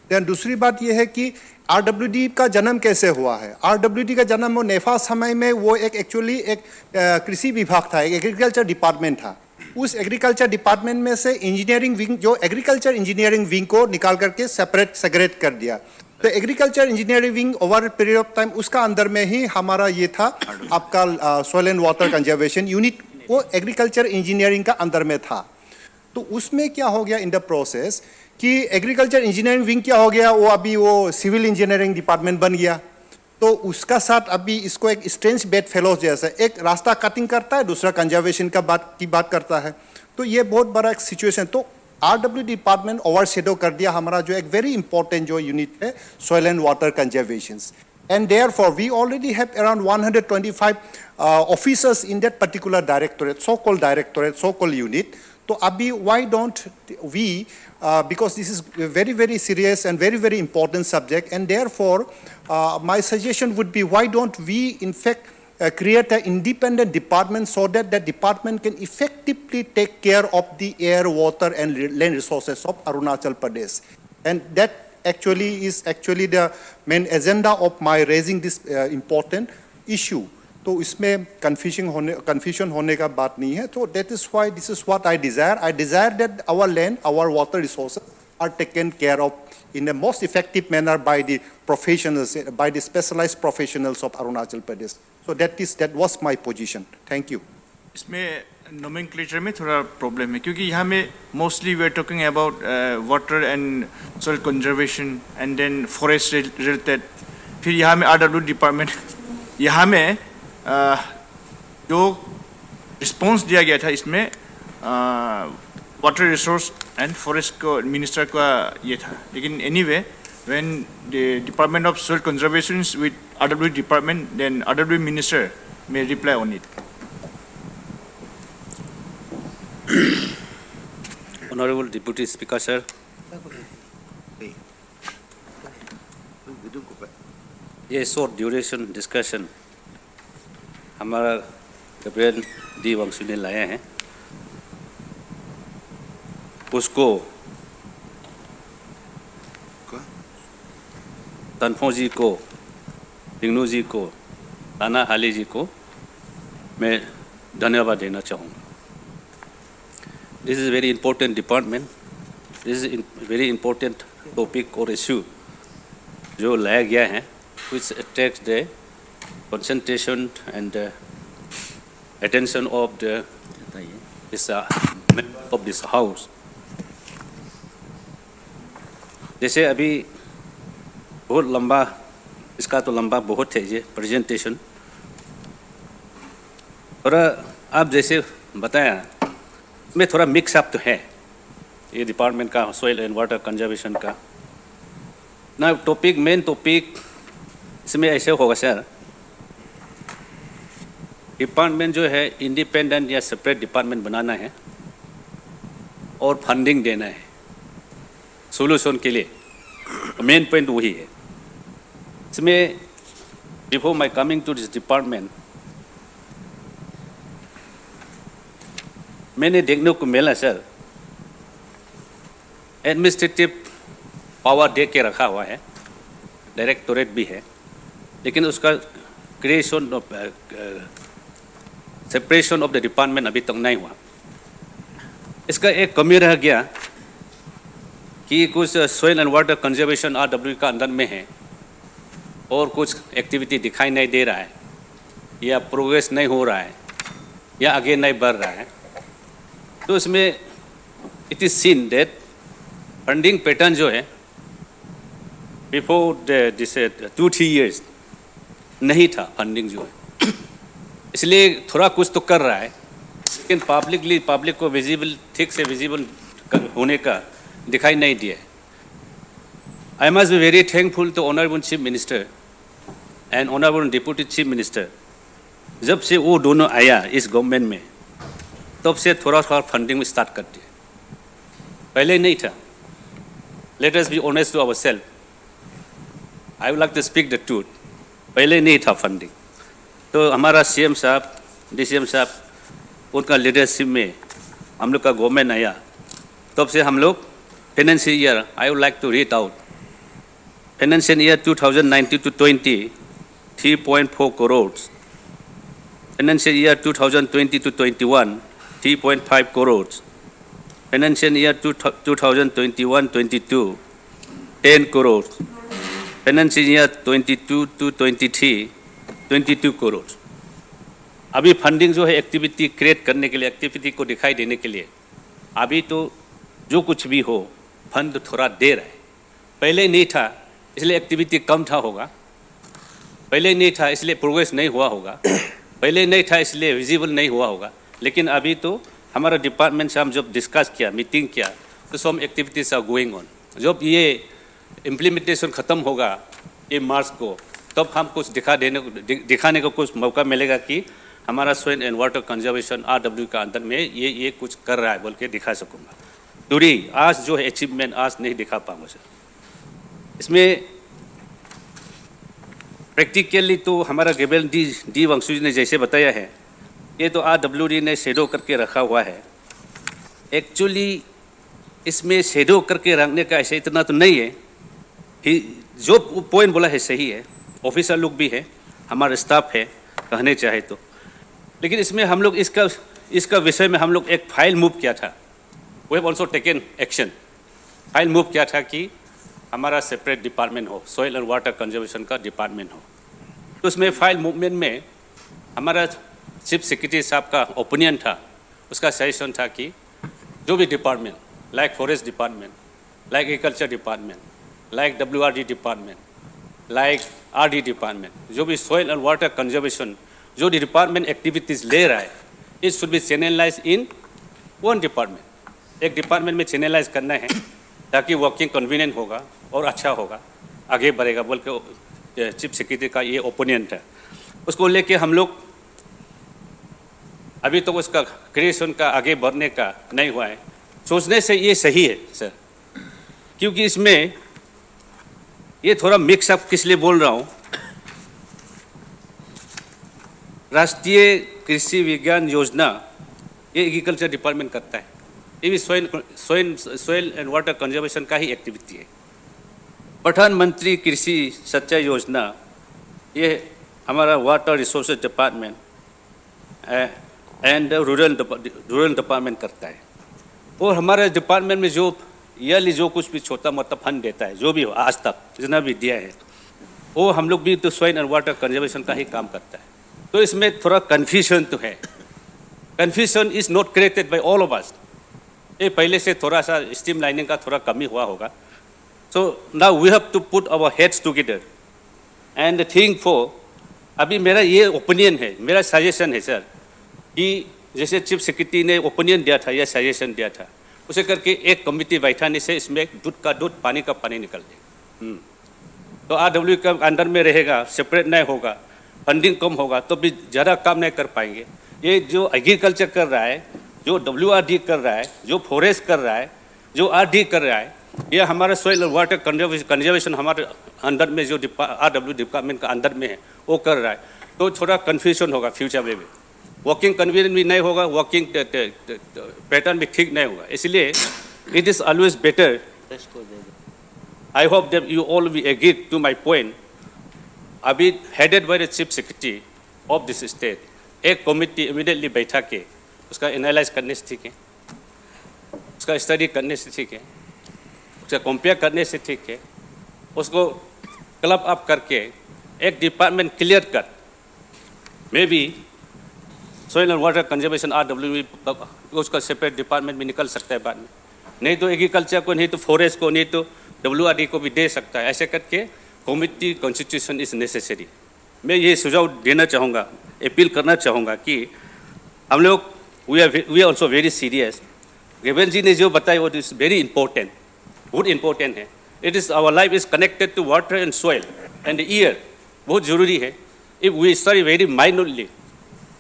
Then दूसरी बात ये है कि RWD का जन्म कैसे हुआ है। RWD का जन्म वो नेफा समय में वो एक एक्चुअली एक कृषि विभाग था, एक एग्रीकल्चर डिपार्टमेंट था। उस एग्रीकल्चर डिपार्टमेंट में से इंजीनियरिंग विंग, जो एग्रीकल्चर इंजीनियरिंग विंग को निकाल करके सेपरेट कर दिया। तो agriculture engineering wing over period of time उसका अंदर में ही हमारा ये था आपका soil and water conservation unit, वो एग्रीकल्चर इंजीनियरिंग का अंदर में था। तो उसमें क्या हो गया इन द प्रोसेस कि एग्रीकल्चर इंजीनियरिंग विंग क्या हो गया, वो अभी वो सिविल इंजीनियरिंग डिपार्टमेंट बन गया। तो उसका साथ अभी इसको एक स्ट्रेंज बेड फेलोज जैसा, एक रास्ता कटिंग करता है, दूसरा कंजर्वेशन की बात करता है। तो ये बहुत बड़ा एक सिचुएशन। तो RW डिपार्टमेंट ओवरशेडो कर दिया हमारा जो एक वेरी इंपॉर्टेंट जो यूनिट है soil and water conservation. And therefore, we already have around 125 officers in that particular directorate, so-called unit. So, abhi, why don't we, because this is a very, very serious and very, very important subject, and therefore, my suggestion would be, why don't we, in fact, create an independent department so that that department can effectively take care of the air, water, and land resources of Arunachal Pradesh. And that actually is the main agenda of my raising this important issue. तो इसमें confusion होने का बात नहीं है. So that is why this is what I desire. I desire that our land, our water resources are taken care of in the most effective manner by the professionals, by the specialized professionals of Arunachal Pradesh. So that was my position. Thank you. इसमें nomenclature में थोड़ा problem है क्योंकि यहाँ में mostly we are talking about water and soil conservation and then forest related. फिर यहाँ में RW department, यहाँ में जो response दिया गया था इसमें water resource and forest को minister का ये था. लेकिन anyway, when the Department of Soil Conservation is with RW department, then RW minister may reply on it. Honorable Deputy Speaker, sir. ये short duration discussion हमारा कैप्टन डी वंशु ने लाया है, उसको तनफो जी को, पिंगनू जी को, ताना हाली जी को मैं धन्यवाद देना चाहूँगा. This is a very important department. This is a very important topic or issue जो लाया गया है, which attracts the concentration and attention of this house. जैसे अभी बहुत लंबा, इसका तो लंबा बहुत है ये प्रेजेंटेशन, और आप जैसे बताया में थोड़ा मिक्स अप तो है ये डिपार्टमेंट का, सॉइल एंड वाटर कंजर्वेशन का ना. टॉपिक मेन टॉपिक इसमें ऐसे होगा सर, डिपार्टमेंट जो है इंडिपेंडेंट या सेपरेट डिपार्टमेंट बनाना है और फंडिंग देना है सोल्यूशन के लिए. मेन पॉइंट वही है. इसमें before my coming to this department मैंने देखने को मिला सर, एडमिनिस्ट्रेटिव पावर दे के रखा हुआ है, डायरेक्टोरेट भी है, लेकिन उसका creation separation of the department अभी तक नहीं हुआ. इसका एक कमी रह गया कि कुछ soil and water conservation RW का अंदर में है और कुछ एक्टिविटी दिखाई नहीं दे रहा है, या प्रोग्रेस नहीं हो रहा है, या आगे नहीं बढ़ रहा है. तो इसमें it is seen that funding pattern जो है बिफोर दिस 2-3 years नहीं था फंडिंग जो है, इसलिए थोड़ा कुछ तो कर रहा है, लेकिन पब्लिक को विजिबल, ठीक से विजिबल होने का दिखाई नहीं दिया. I must be very thankful to honourable chief minister and honourable deputy chief minister. जब से वो दोनों आया इस गवर्नमेंट में, तब से थोड़ा फंडिंग में स्टार्ट कर दिया, पहले नहीं था. Let us be honest to ourselves. I would like to speak the truth. पहले नहीं था फंडिंग. तो हमारा CM साहब, DCM साहब, उनका लीडरशिप में हम लोग का गवर्नमेंट आया, तब से हम लोग financial year, I would like to read out, financial year 2019-20 3.4 crores, financial year 2020-21 3.5 crores. Financial year 2021-22, 10 crores. Financial year 22 to 23, 22 crores. अभी फंडिंग जो है एक्टिविटी क्रिएट करने के लिए, एक्टिविटी को दिखाई देने के लिए, अभी तो जो कुछ भी हो फंड थोड़ा देर है। पहले नहीं था इसलिए एक्टिविटी कम था होगा, पहले नहीं था इसलिए प्रोग्रेस नहीं हुआ होगा, पहले नहीं था इसलिए विजिबल नहीं हुआ होगा, लेकिन अभी तो हमारा डिपार्टमेंट से हम जब डिस्कस किया, मीटिंग किया, तो some activities are going on. जब ये इम्प्लीमेंटेशन ख़त्म होगा ये मार्च को, तब हम कुछ दिखाने को कुछ मौका मिलेगा कि हमारा soil and water conservation RW का अंदर में ये कुछ कर रहा है बोल के दिखा सकूँगा। टुडे आज जो है अचीवमेंट आज नहीं दिखा पाऊँगा सर। इसमें प्रैक्टिकली तो हमारा गेबल डी वंशु जी ने जैसे बताया है, ये तो RWD ने शेडो करके रखा हुआ है। एक्चुअली इसमें शेडो करके रखने का ऐसे इतना तो नहीं है कि जो पॉइंट बोला है सही है, ऑफिसर लोग भी है, हमारा स्टाफ है कहने चाहे तो, लेकिन इसमें हम लोग इसका विषय में हम लोग एक फाइल मूव किया था। We have also taken action. File move किया था कि हमारा सेपरेट डिपार्टमेंट हो, सॉइल एंड वाटर कंजर्वेशन का डिपार्टमेंट हो। तो उसमें फाइल मूवमेंट में हमारा चीफ सेक्रेटरी साहब का ओपिनियन था, उसका सजेशन था कि जो भी department like forest department, like agriculture department, like WRD department, like RD department, जो भी सॉइल एंड वाटर कंजर्वेशन जो डिपार्टमेंट एक्टिविटीज़ ले रहा है, it should be channelise in one department. एक डिपार्टमेंट में चैनलाइज करना है ताकि वर्किंग कन्वीनियंट होगा और अच्छा होगा, आगे बढ़ेगा बोल के चीफ सेक्रेटरी का ये ओपिनियन था। उसको लेके हम लोग अभी तो उसका क्रिएशन का आगे बढ़ने का नहीं हुआ है। सोचने से ये सही है सर, क्योंकि इसमें ये थोड़ा मिक्सअप किस लिए बोल रहा हूँ, राष्ट्रीय कृषि विज्ञान योजना ये एग्रीकल्चर डिपार्टमेंट करता है, ये भी सॉइल एंड वाटर कंजर्वेशन का ही एक्टिविटी है। प्रधानमंत्री कृषि सिंचाई योजना ये हमारा water resources department and rural department करता है। और हमारे डिपार्टमेंट में जो ईयरली जो कुछ भी छोटा मोटा फंड देता है, जो भी हो आज तक जितना भी दिया है, वो हम लोग भी तो सॉइल एंड वाटर कंजर्वेशन का ही काम करता है। तो इसमें थोड़ा कन्फ्यूजन तो है। Confusion is not created by all of us. ये पहले से थोड़ा सा स्ट्रीमलाइनिंग का थोड़ा कमी हुआ होगा। So now we have to put our heads together and think for. अभी मेरा ये ओपिनियन है, मेरा सजेशन है सर, कि जैसे चीफ सेक्रेटरी ने ओपिनियन दिया था या सजेशन दिया था, उसे करके एक कमिटी बैठाने से इसमें दूध का दूध पानी का पानी निकल जाए। तो RW का अंडर में रहेगा, सेपरेट नहीं होगा, फंडिंग कम होगा तो भी ज़्यादा काम नहीं कर पाएंगे। ये जो एग्रीकल्चर कर रहा है, जो WRD कर रहा है, जो फॉरेस्ट कर रहा है, जो RD कर रहा है, ये हमारा सॉइल और वाटर कंजर्वेशन हमारे अंडर में जो RW डिपार्टमेंट का अंदर में है वो कर रहा है। तो थोड़ा कन्फ्यूजन होगा फ्यूचर में भी, वर्किंग कन्वीनियंट भी नहीं होगा, वर्किंग पैटर्न भी ठीक नहीं होगा। इसलिए it is always better, I hope that you all will agree to my point. अभी headed by the chief secretary of this state, एक कमिटी इमीडिएटली बैठा के उसका एनालाइज करने से ठीक है, उसका स्टडी करने से ठीक है, उसका कंपेयर करने से ठीक है, उसको क्लब अप करके एक डिपार्टमेंट क्लियर कर, may be soil and water conservation RW उसका सेपरेट डिपार्टमेंट भी निकल सकता है बाद में, नहीं तो एग्रीकल्चर को, नहीं तो फॉरेस्ट को, नहीं तो WRD को भी दे सकता है। ऐसे करके कमिटी कॉन्स्टिट्यूशन इज़ नेसेसरी। मैं ये सुझाव देना चाहूँगा, अपील करना चाहूँगा कि हम लोग we are also very serious. Gable ji ने जो बताया वो इज़ वेरी इंपॉर्टेंट, बहुत इंपॉर्टेंट है। It is our life is connected to water and soil and air, बहुत ज़रूरी है। If we study very minorly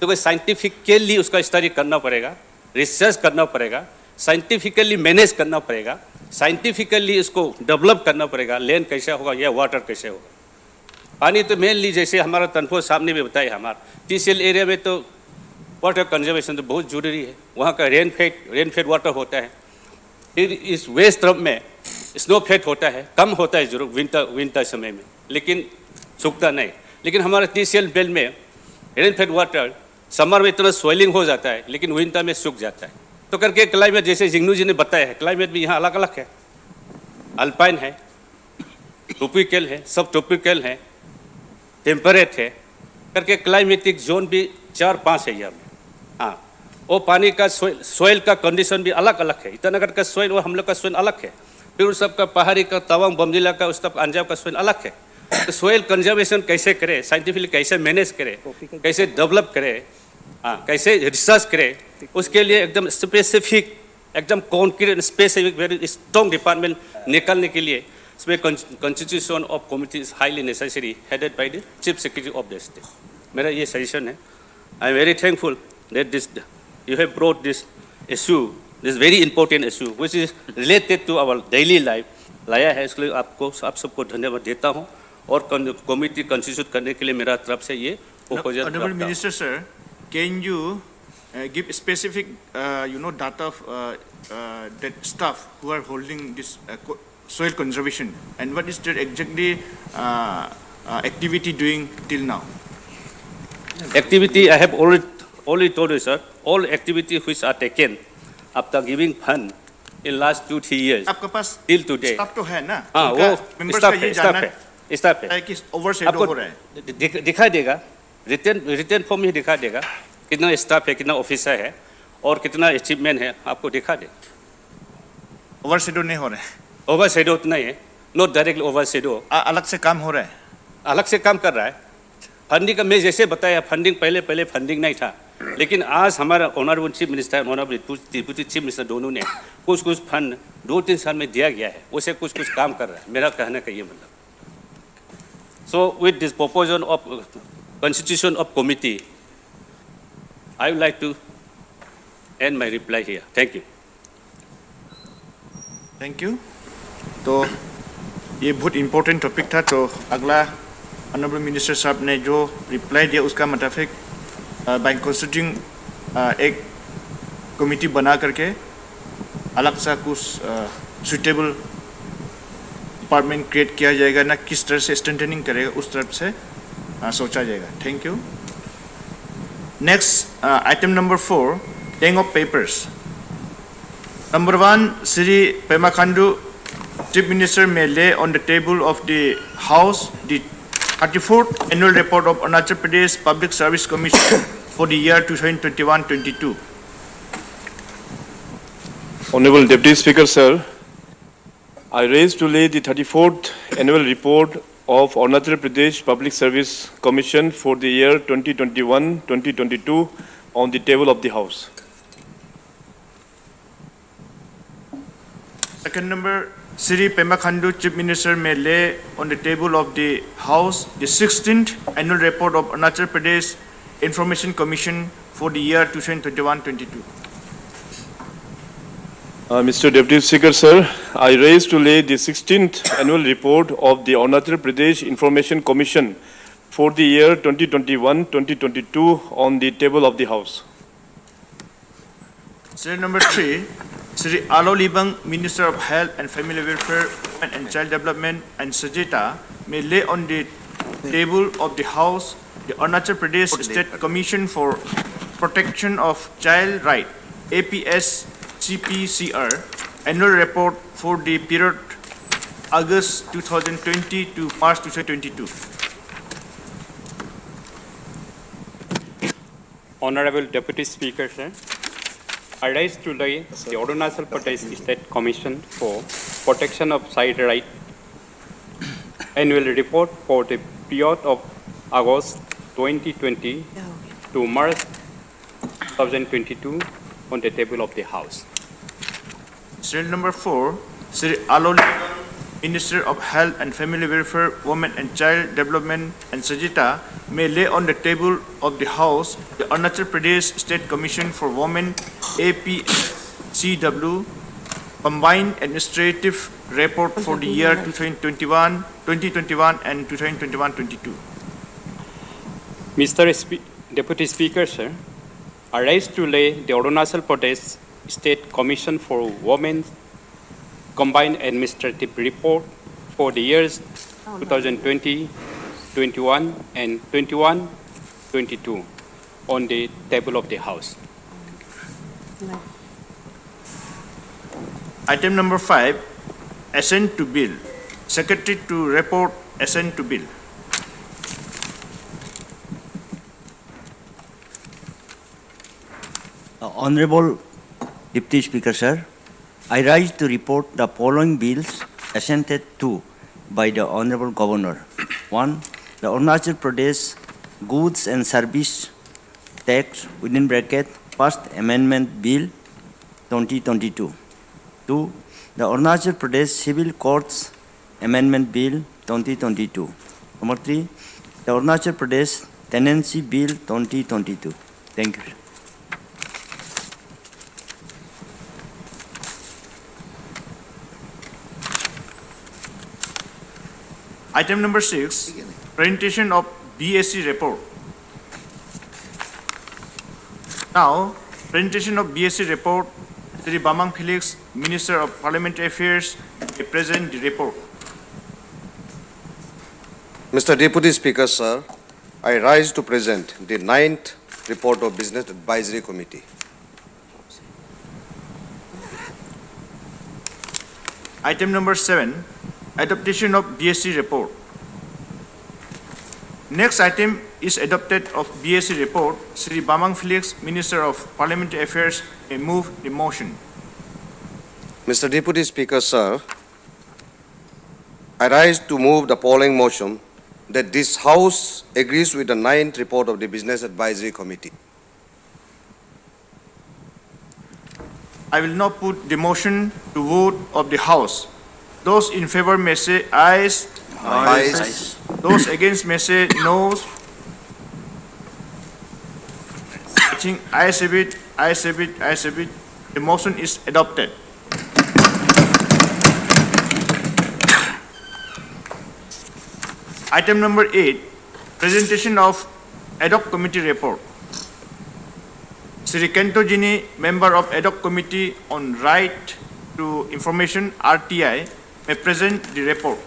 तो कोई साइंटिफिकली उसका स्टडी करना पड़ेगा, रिसर्च करना पड़ेगा, साइंटिफिकली मैनेज करना पड़ेगा, साइंटिफिकली इसको डेवलप करना पड़ेगा, लैंड कैसा होगा या वाटर कैसे होगा। पानी तो मेनली जैसे हमारा तनफो साहब ने भी बताया, हमारा TCL एरिया में तो वाटर कंजर्वेशन तो बहुत ज़रूरी है। वहाँ का रेन फेड वाटर होता है। फिर इस वेस्ट तरफ में स्नो फेड होता है, कम होता है जरूर विंटर समय में, लेकिन सूखता नहीं। लेकिन हमारे TCL बेल्ट में रेन फेड वाटर समर में इतना सोइलिंग हो जाता है लेकिन विंटर में सूख जाता है। तो करके क्लाइमेट जैसे जिग्नू जी ने बताया है, क्लाइमेट भी यहाँ अलग अलग है, अल्पाइन है, ट्रॉपिकल है, सब ट्रॉपिकल है, टेम्परेट है, करके क्लाइमेटिक जोन भी 4-5 है यहाँ में। हाँ, वो पानी का सोइल का कंडीशन भी अलग अलग है, ईटानगर का सोइल और हम लोग का सोइल अलग है, फिर उस सब का पहाड़ी का तवांग बमजिला का उस सब अंजाव का सोइल अलग है। तो सोइल कंजर्वेशन कैसे करें, साइंटिफिकली कैसे मैनेज करें, कैसे डेवलप करें, हाँ कैसे रिसर्च करें, उसके लिए एकदम स्पेसिफिक, एकदम concrete specific very strong department निकालने के लिए इसमें constitution of committee is highly necessary headed by the chief secretary of the state. मेरा ये सजेशन है। I am very thankful that this you have brought this issue, this very important issue which is related to our daily life लाया है। इसके लिए आपको आप सबको धन्यवाद देता हूँ और कमिटी कंस्टिट्यूट करने के लिए मेरा तरफ से ये proposal. Honorable Minister, sir, can you give specific, data of that staff who are holding this soil conservation, and what is their exactly activity doing till now? Activity I have already told you, sir. All activity which are taken after giving fund in last 2-3 years आपके पास till today. staff तो है ना? हाँ, वो staff है, staff है। कि overshadow हो रहा है। दिखाई देगा, रिटर्न फॉर्म में दिखा देगा कितना स्टाफ है, कितना ऑफिसर है और कितना अचीवमेंट है, आपको दिखा दे। ओवरशेडो नहीं हो रहा है। ओवरशेडो नहीं है, नॉट डायरेक्टली ओवरशेडो। अलग से काम हो रहा है। अलग से काम कर रहा है। फंडिंग का मैं जैसे बताया, फंडिंग पहले फंडिंग नहीं था, लेकिन आज हमारा honourable chief minister, honourable deputy chief minister दोनों ने कुछ फंड 2-3 साल में दिया गया है, उसे कुछ काम कर रहा है। मेरा कहने का ये मतलब। So with this proposal of constitution of committee, I would like to end my reply here. Thank you. Thank you. तो ये बहुत इम्पोर्टेंट टॉपिक था। तो अगला ऑनरेबल मिनिस्टर साहब ने जो रिप्लाई दिया उसका मुताबिक बाय कंस्टिट्यूटिंग एक कमिटी बना करके अलग सा कुछ सुटेबल डिपार्टमेंट क्रिएट किया जाएगा, ना किस तरह से स्ट्रेंथनिंग करेगा उस तरफ से सोचा जाएगा। Thank you. Next item number 4, tang of papers. Number 1, Sri Pema Khandu, Chief Minister may lay on the table of the House the 34th Annual Report of Arunachal Pradesh Public Service Commission for the year 2021-22. Honorable Deputy Speaker, sir, I raise to lay the 34th Annual Report of Arunachal Pradesh Public Service Commission for the year 2021-2022 on the table of the House. Second number, Sri Pema Khandu, Chief Minister may lay on the table of the House the 16th Annual Report of Arunachal Pradesh Information Commission for the year 2021-22. Mr. Deputy Speaker, sir, I raise to lay the 16th Annual Report of the Arunachal Pradesh Information Commission for the year 2021-2022 on the table of the House. Sri number 3, Sri Alo Libang, Minister of Health and Family Welfare, Women and Child Development, and Sajita may lay on the table of the House the Arunachal Pradesh State Commission for Protection of Child Right, APS-CPCR, Annual Report for the period August 2020 to March 2022. Honorable Deputy Speaker, sir, I rise to lay the Arunachal Pradesh State Commission for Protection of Child Right Annual Report for the period of August 2020 to March 2022 on the table of the House. Serial number 4, Sri Alo Libang, Minister of Health and Family Welfare, Women and Child Development, and Sajita may lay on the table of the House the Arunachal Pradesh State Commission for Women, APCW, Combined Administrative Report for the year 2021 and 2021-22. Mr. Deputy Speaker, sir, I rise to lay the Arunachal Pradesh State Commission for Women Combined Administrative Report for the years 2020, 21 and 21-22 on the table of the House. Item number 5, assent to bill. Secretary to report assent to bill. Honorable Deputy Speaker, sir, I rise to report the following bills assented to by the Honorable Governor. 1. The Arunachal Pradesh Goods and Service Tax within bracket First Amendment Bill 2022. 2. The Arunachal Pradesh Civil Courts Amendment Bill 2022. Number 3. The Arunachal Pradesh Tenancy Bill 2022. Thank you. Item number 6, presentation of BSc report. Now, presentation of BSc report, Sri Bamang Felix, Minister of Parliamentary Affairs, may present the report. Mr. Deputy Speaker, sir, I rise to present the 9th report of Business Advisory Committee. Item number 7, adoption of BSc report. Next item is adopted of BSc report. Sri Bamang Felix, Minister of Parliamentary Affairs, may move the motion. Mr. Deputy Speaker, sir, I rise to move the following motion that this House agrees with the 9th report of the Business Advisory Committee. I will now put the motion to vote of the House. Those in favor may say ayes. Ayes. Those against may say noes. I think ayes have it, ayes have it, ayes have it. The motion is adopted. Item number 8, presentation of ad hoc committee report. Sri Kento Jini, member of ad hoc committee on right to information RTI, may present the report.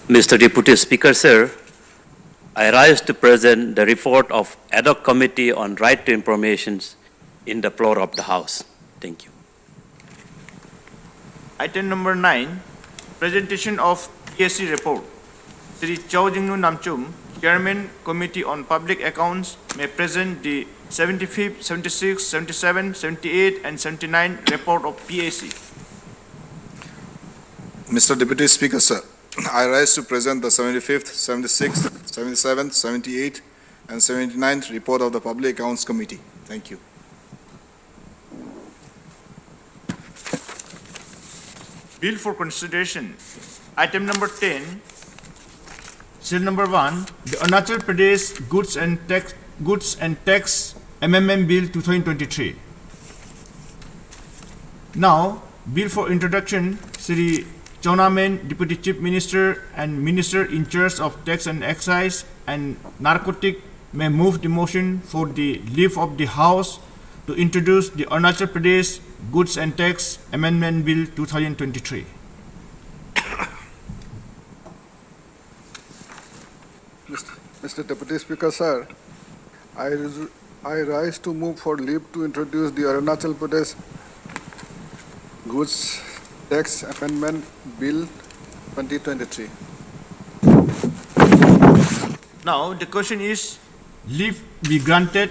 Mr. Deputy Speaker, sir, I rise to present the report of ad hoc committee on right to information in the floor of the House. Thank you. Item number 9, presentation of BSc report. Sri Chow Jingnu Namchum, Chairman, Committee on Public Accounts, may present the 75th, 76th, 77th, 78th, and 79th report of PAC. Mr. Deputy Speaker, sir, I rise to present the 75th, 76th, 77th, 78th, and 79th report of the Public Accounts Committee. Thank you. Bill for consideration. Item number 10, Serial number 1, the Arunachal Pradesh Goods and Tax Amendment Bill 2023. Now, bill for introduction, Sri Chowna, Deputy Chief Minister and Minister in charge of Tax and Excise and Narcotic, may move the motion for the leave of the House to introduce the Arunachal Pradesh Goods and Tax Amendment Bill 2023. Mr. Deputy Speaker, sir, I rise to move for leave to introduce the Arunachal Pradesh Goods Tax Amendment Bill 2023. Now, the question is, leave be granted.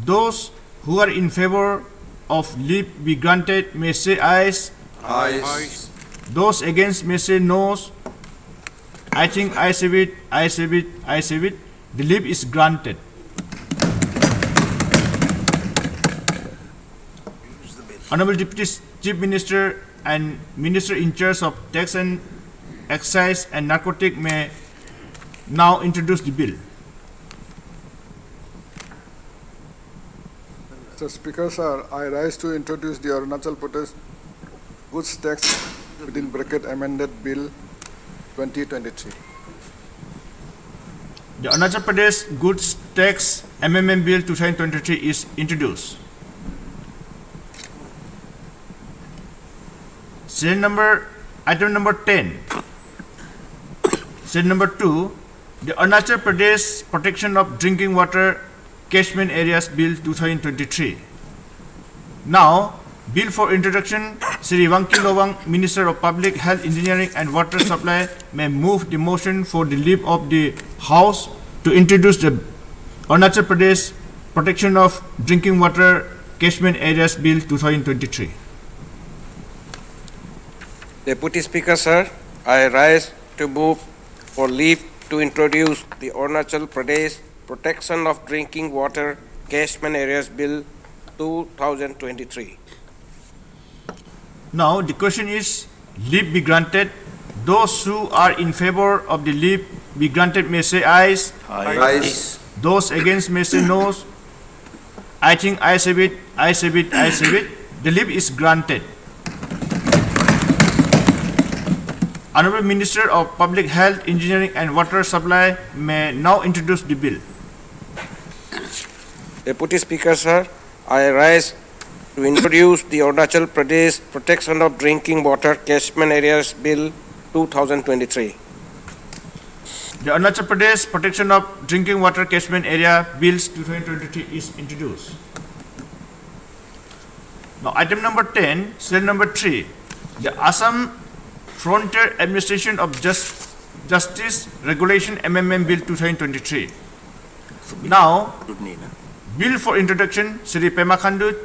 Those who are in favor of leave be granted may say ayes. Ayes. Those against may say noes. I think ayes have it, ayes have it, ayes have it. The leave is granted. Honorable Deputy Chief Minister and Minister in charge of Tax and Excise and Narcotic may now introduce the bill. Mr. Speaker, sir, I rise to introduce the Arunachal Pradesh Goods Tax within bracket amended Bill 2023. The Arunachal Pradesh Goods Tax Amendment Bill 2023 is introduced. Item number 10. Serial number 2. The Arunachal Pradesh Protection of Drinking Water Catchment Areas Bill 2023. Now, Bill for introduction, Sri Wangki Lowang, Minister of Public Health, Engineering and Water Supply may move the motion for the leave of the House to introduce the Arunachal Pradesh Protection of Drinking Water Catchment Areas Bill 2023. Deputy Speaker, sir, I rise to move for leave to introduce the Arunachal Pradesh Protection of Drinking Water Catchment Areas Bill 2023. Now the question is, leave be granted. Those who are in favor of the leave be granted may say ayes. Ayes. Those against may say noes. I think ayes have it, ayes have it, ayes have it. The leave is granted. Honorable Minister of Public Health, Engineering and Water Supply may now introduce the bill. Deputy Speaker, sir, I rise to introduce the Arunachal Pradesh Protection of Drinking Water Catchment Areas Bill 2023. The Arunachal Pradesh Protection of Drinking Water Catchment Area Bills 2023 is introduced. Now item number 10, serial number 3, the Assam Frontier Administration of Justice Regulation Amendment Bill 2023. Now, Bill for introduction, Sri Pema Khandu,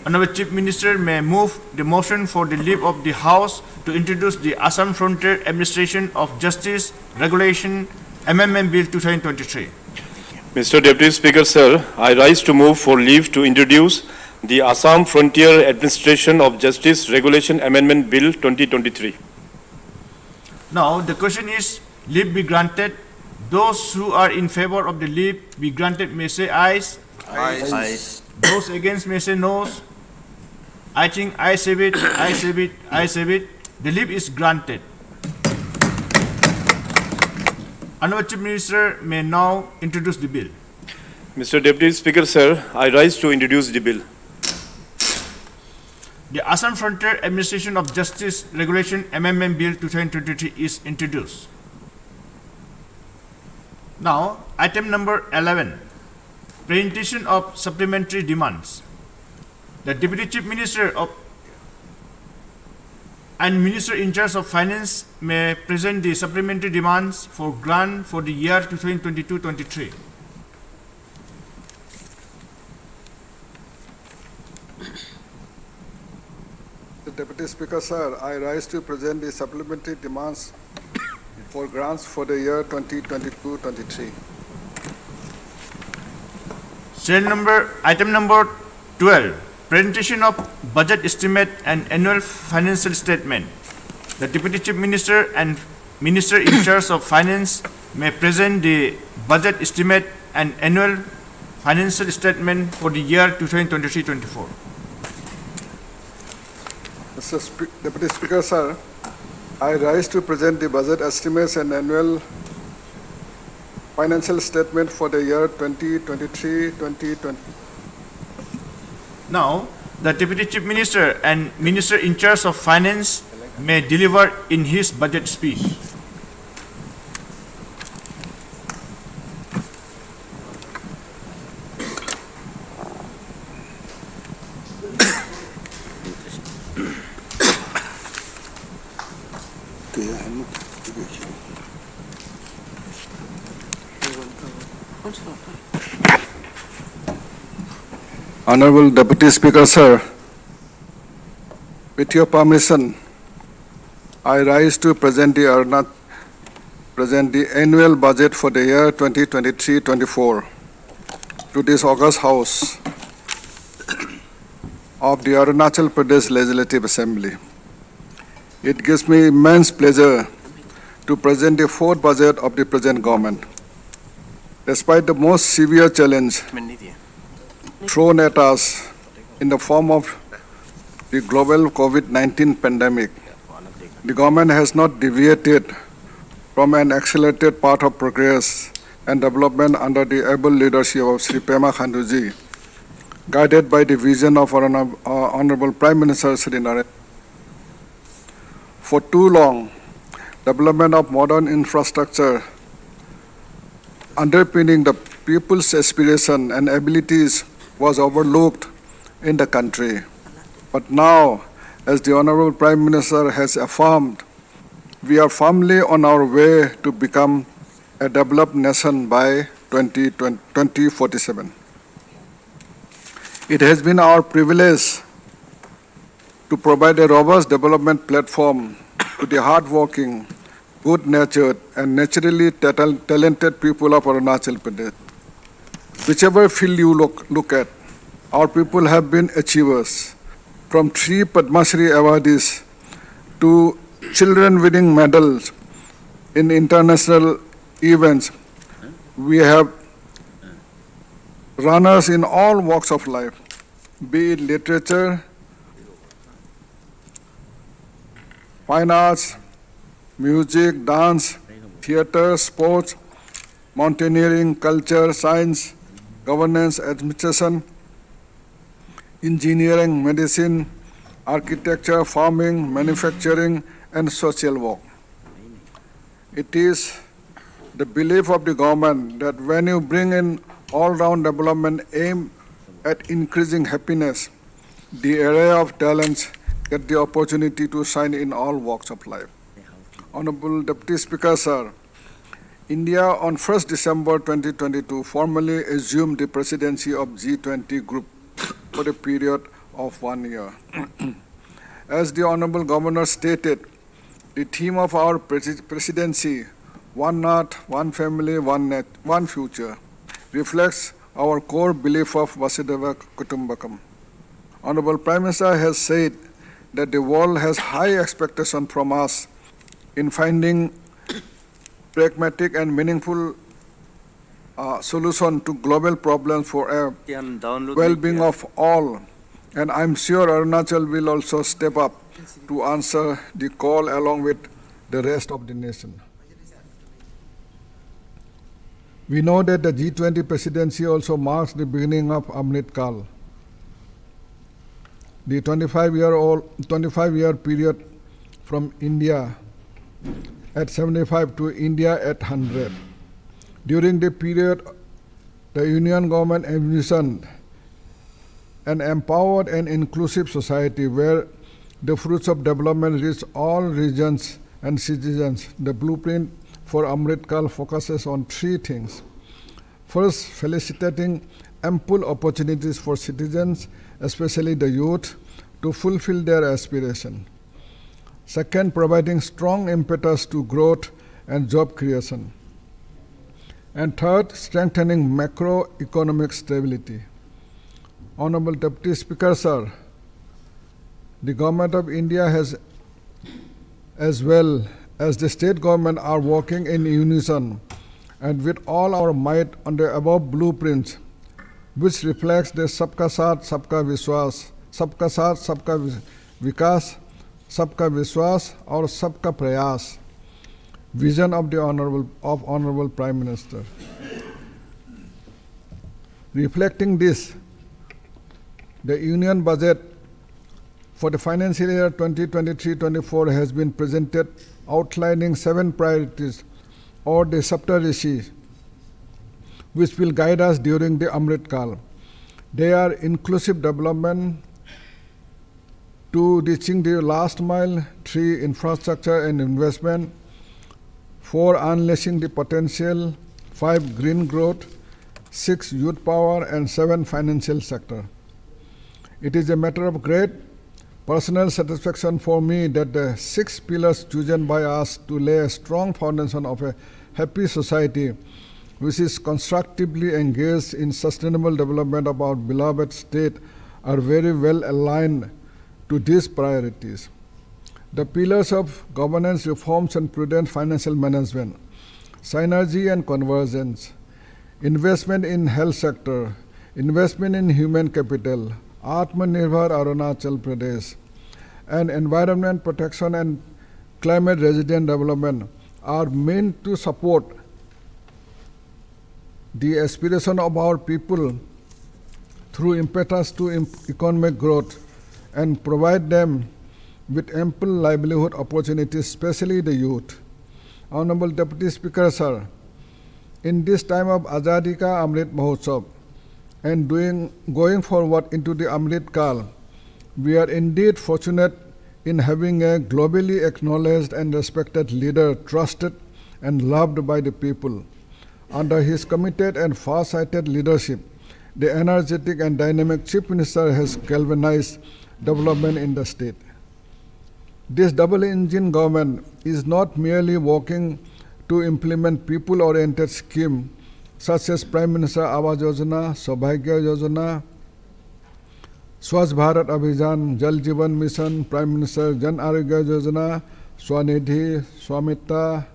Honorable Chief Minister may move the motion for the leave of the House to introduce the Assam Frontier Administration of Justice Regulation Amendment Bill 2023. Mr. Deputy Speaker, sir, I rise to move for leave to introduce the Assam Frontier Administration of Justice Regulation Amendment Bill 2023. Now, the question is, leave be granted. Those who are in favor of the leave be granted may say ayes. Ayes. Those against may say noes. I think ayes have it, ayes have it, ayes have it. The leave is granted. Honorable Chief Minister may now introduce the bill. Mr. Deputy Speaker, sir, I rise to introduce the bill. The Assam Frontier Administration of Justice Regulation Amendment Bill 2023 is introduced. Now, item number 11, presentation of supplementary demands. The Deputy Chief Minister and Minister in charge of Finance may present the supplementary demands for grant for the year 2022-23. Deputy Speaker, sir, I rise to present the supplementary demands for grants for the year 2022-23. Item number 12, presentation of budget estimate and annual financial statement. The Deputy Chief Minister and Minister in charge of Finance may present the budget estimate and annual financial statement for the year 2023-24. Mr. Deputy Speaker, sir, I rise to present the budget estimates and annual financial statement for the year 2023-2020. Now, the Deputy Chief Minister and Minister in charge of Finance may deliver in his budget speech. Honorable Deputy Speaker, sir, with your permission, I rise to present the annual budget for the year 2023-24 to this August House of the Arunachal Pradesh Legislative Assembly. It gives me immense pleasure to present the fourth budget of the present government. Despite the most severe challenge thrown at us in the form of the global COVID-19 pandemic, the government has not deviated from an accelerated path of progress and development under the able leadership of Sri Pema Khandu, guided by the vision of our Honorable Prime Minister Sri Narendra. For too long, development of modern infrastructure underpinning the people's aspiration and abilities was overlooked in the country. But now, as the Honorable Prime Minister has affirmed, we are firmly on our way to become a developed nation by 2047. It has been our privilege to provide a robust development platform to the hardworking, good-natured, and naturally talented people of Arunachal Pradesh. Whichever field you look at, our people have been achievers, from 3 Padma Shri awardees to children winning medals in international events. We have runners in all walks of life, be it literature, fine arts, music, dance, theater, sports, mountaineering, culture, science, governance, administration, engineering, medicine, architecture, farming, manufacturing, and social work. It is the belief of the government that when you bring in all-round development aimed at increasing happiness, the array of talents get the opportunity to shine in all walks of life. Honorable Deputy Speaker, sir, India on 1st December 2022 formally assumed the presidency of G20 group for a period of 1 year. As the Honorable Governor stated, the theme of our presidency, One Earth, One Family, One Future, reflects our core belief of Vasudhaiva Kutumbakam. Honorable Prime Minister has said that the world has high expectation from us in finding pragmatic and meaningful solution to global problems for a well-being of all. And I'm sure Arunachal will also step up to answer the call along with the rest of the nation. We know that the G20 presidency also marks the beginning of Amrit Kal, the 25-year period from India at 75 to India at 100. During the period, the Union government envisioned an empowered and inclusive society where the fruits of development reach all regions and citizens. The blueprint for Amrit Kal focuses on 3 things. First, facilitating ample opportunities for citizens, especially the youth, to fulfill their aspiration. Second, providing strong impetus to growth and job creation. And third, strengthening macroeconomic stability. Honorable Deputy Speaker, sir, the Government of India has, as well as the state government, are working in unison and with all our might on the above blueprints, which reflects the Sabka Saath, Sabka Vishwas, Sabka Saath, Sabka Vikas, Sabka Vishwas, or Sabka Prayas, vision of the Honorable Prime Minister. Reflecting this, the Union Budget for the financial year 2023-24 has been presented, outlining 7 priorities or the Saptarishi, which will guide us during the Amrit Kal. They are inclusive development, 2, reaching the last mile, 3, infrastructure and investment, 4, unleashing the potential, 5, green growth, 6, youth power, and 7, financial sector. It is a matter of great personal satisfaction for me that the 6 pillars chosen by us to lay a strong foundation of a happy society which is constructively engaged in sustainable development of our beloved state are very well aligned to these priorities. The pillars of governance reforms and prudent financial management, synergy and convergence, investment in health sector, investment in human capital, Atmanirbhar Arunachal Pradesh, and environment protection and climate resilient development are meant to support the aspiration of our people through impetus to economic growth and provide them with ample livelihood opportunities, especially the youth. Honorable Deputy Speaker, sir, in this time of Azadi Ka Amrit Mahotsav and going forward into the Amrit Kal, we are indeed fortunate in having a globally acknowledged and respected leader, trusted and loved by the people. Under his committed and far-sighted leadership, the energetic and dynamic Chief Minister has galvanized development in the state. This double-engine government is not merely working to implement people-oriented schemes such as Prime Minister Awas Yojana, Saubhagya Yojana, Swachh Bharat Abhijan, Jal Jeevan Mission, Prime Minister Jan Arogya Yojana, Swanidhi, Swamita,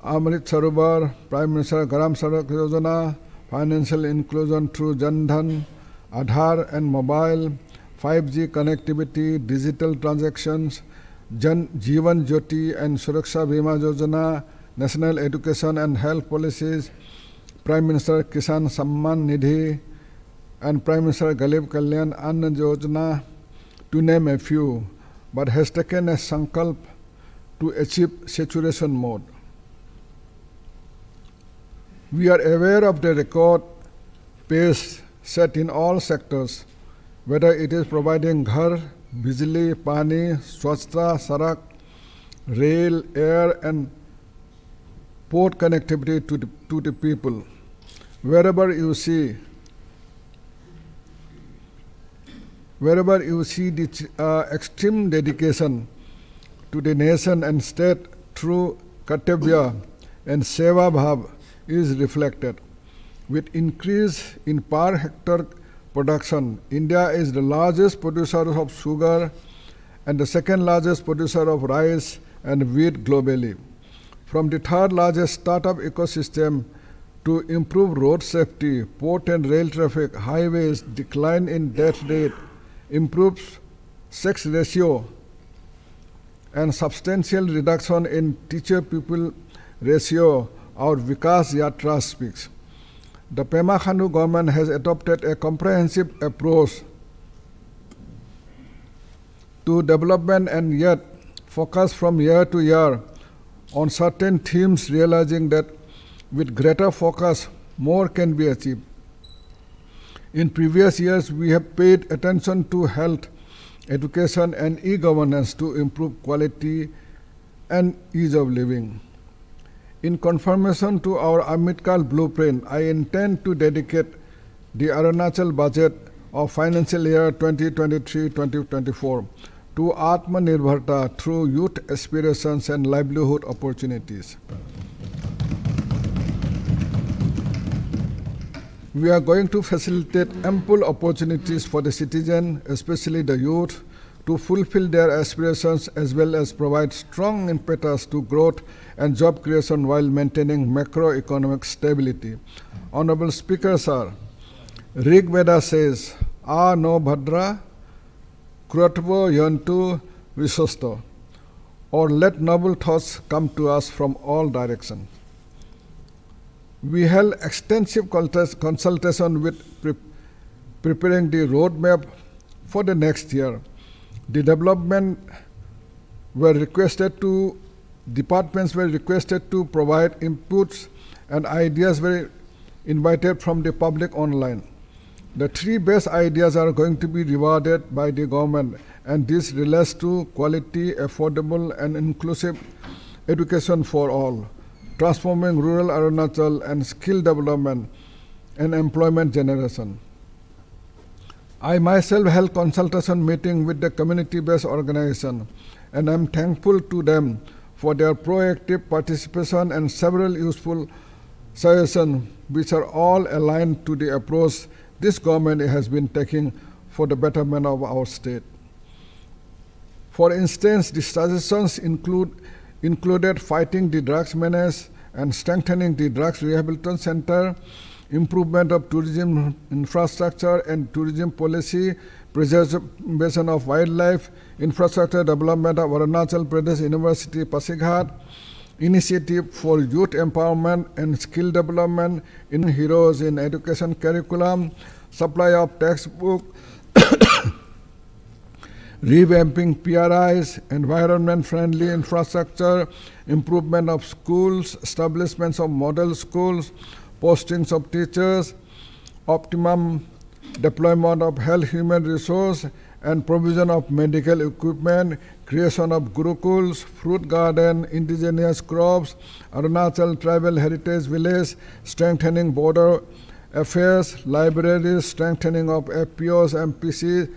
Amrit Sarovar, Prime Minister Gram Sadak Yojana, financial inclusion through Jan Dhan, Aadhaar and mobile, 5G connectivity, digital transactions, Jan Jeevan Jyoti and Suraksha Bima Yojana, national education and health policies, Prime Minister Kisan Samman Nidhi, and Prime Minister Galib Kalyan Anna Yojana, to name a few, but has taken a sankalp to achieve saturation mode. We are aware of the record pace set in all sectors, whether it is providing ghar, bijli, pani, swachhta, sarak, rail, air and port connectivity to the people. Wherever you see the extreme dedication to the nation and state through Kartavya and Seva Bhav is reflected. With increase in per hectare production, India is the largest producer of sugar and the second largest producer of rice and wheat globally. From the third largest startup ecosystem to improve road safety, port and rail traffic, highways, decline in death rate, improves sex ratio, and substantial reduction in teacher-pupil ratio, our Vikas Yatra speaks. The Pema Khandu government has adopted a comprehensive approach to development and yet focus from year to year on certain themes, realizing that with greater focus, more can be achieved. In previous years, we have paid attention to health, education, and e-governance to improve quality and ease of living. In confirmation to our Amritkal blueprint, I intend to dedicate the Arunachal budget of financial year 2023-2024 to Atmanirbharta through youth aspirations and livelihood opportunities. We are going to facilitate ample opportunities for the citizen, especially the youth, to fulfill their aspirations as well as provide strong impetus to growth and job creation while maintaining macroeconomic stability. Honorable Speaker, sir, Rig Veda says, A no bhadra, krotvo yantu visosto, or let noble thoughts come to us from all directions. We held extensive consultation with preparing the roadmap for the next year. The departments were requested to provide inputs and ideas were invited from the public online. The three best ideas are going to be rewarded by the government, and this relates to quality, affordable and inclusive education for all, transforming rural Arunachal and skill development and employment generation. I myself held consultation meeting with the community-based organization, and I am thankful to them for their proactive participation and several useful suggestions which are all aligned to the approach this government has been taking for the betterment of our state. For instance, the suggestions included fighting the drugs menace and strengthening the drugs rehabilitation center, improvement of tourism infrastructure and tourism policy, preservation of wildlife, infrastructure development of Arunachal Pradesh University Pasighat, initiative for youth empowerment and skill development in heroes in education curriculum, supply of textbook, revamping PRIs, environment-friendly infrastructure, improvement of schools, establishments of model schools, postings of teachers, optimum deployment of health human resource, and provision of medical equipment, creation of gurukuls, fruit garden, indigenous crops, Arunachal tribal heritage village, strengthening border affairs, libraries, strengthening of FPOs, MPC,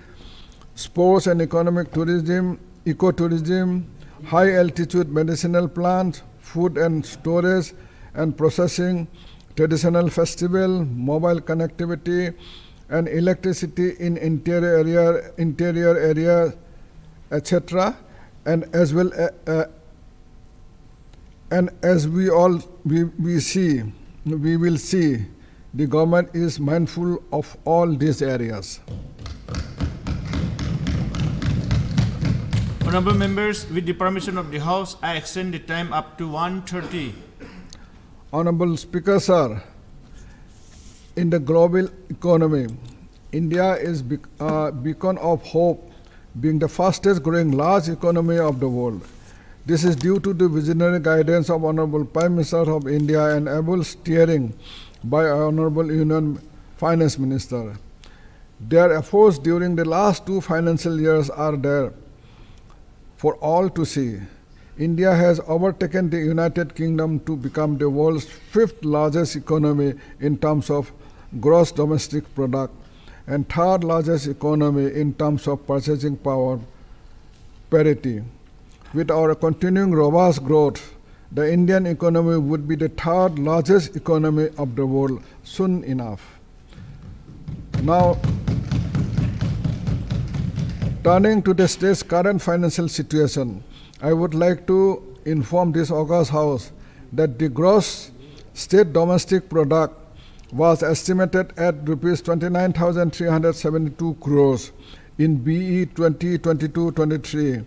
sports and economic tourism, ecotourism, high altitude medicinal plants, food and storage and processing, traditional festival, mobile connectivity, and electricity in interior area, etc. And as well, and as we will see, the government is mindful of all these areas. Honorable members, with the permission of the House, I extend the time up to 1:30. Honorable Speaker, sir, in the global economy, India is a beacon of hope, being the fastest growing large economy of the world. This is due to the visionary guidance of Honorable Prime Minister of India and able steering by Honorable Union Finance Minister. Their efforts during the last 2 financial years are there for all to see. India has overtaken the United Kingdom to become the world's 5th largest economy in terms of gross domestic product and 3rd largest economy in terms of purchasing power parity. With our continuing robust growth, the Indian economy would be the 3rd largest economy of the world soon enough. Now, turning to the state's current financial situation, I would like to inform this August House that the gross state domestic product was estimated at rupees 29,372 crores in BE 2022-23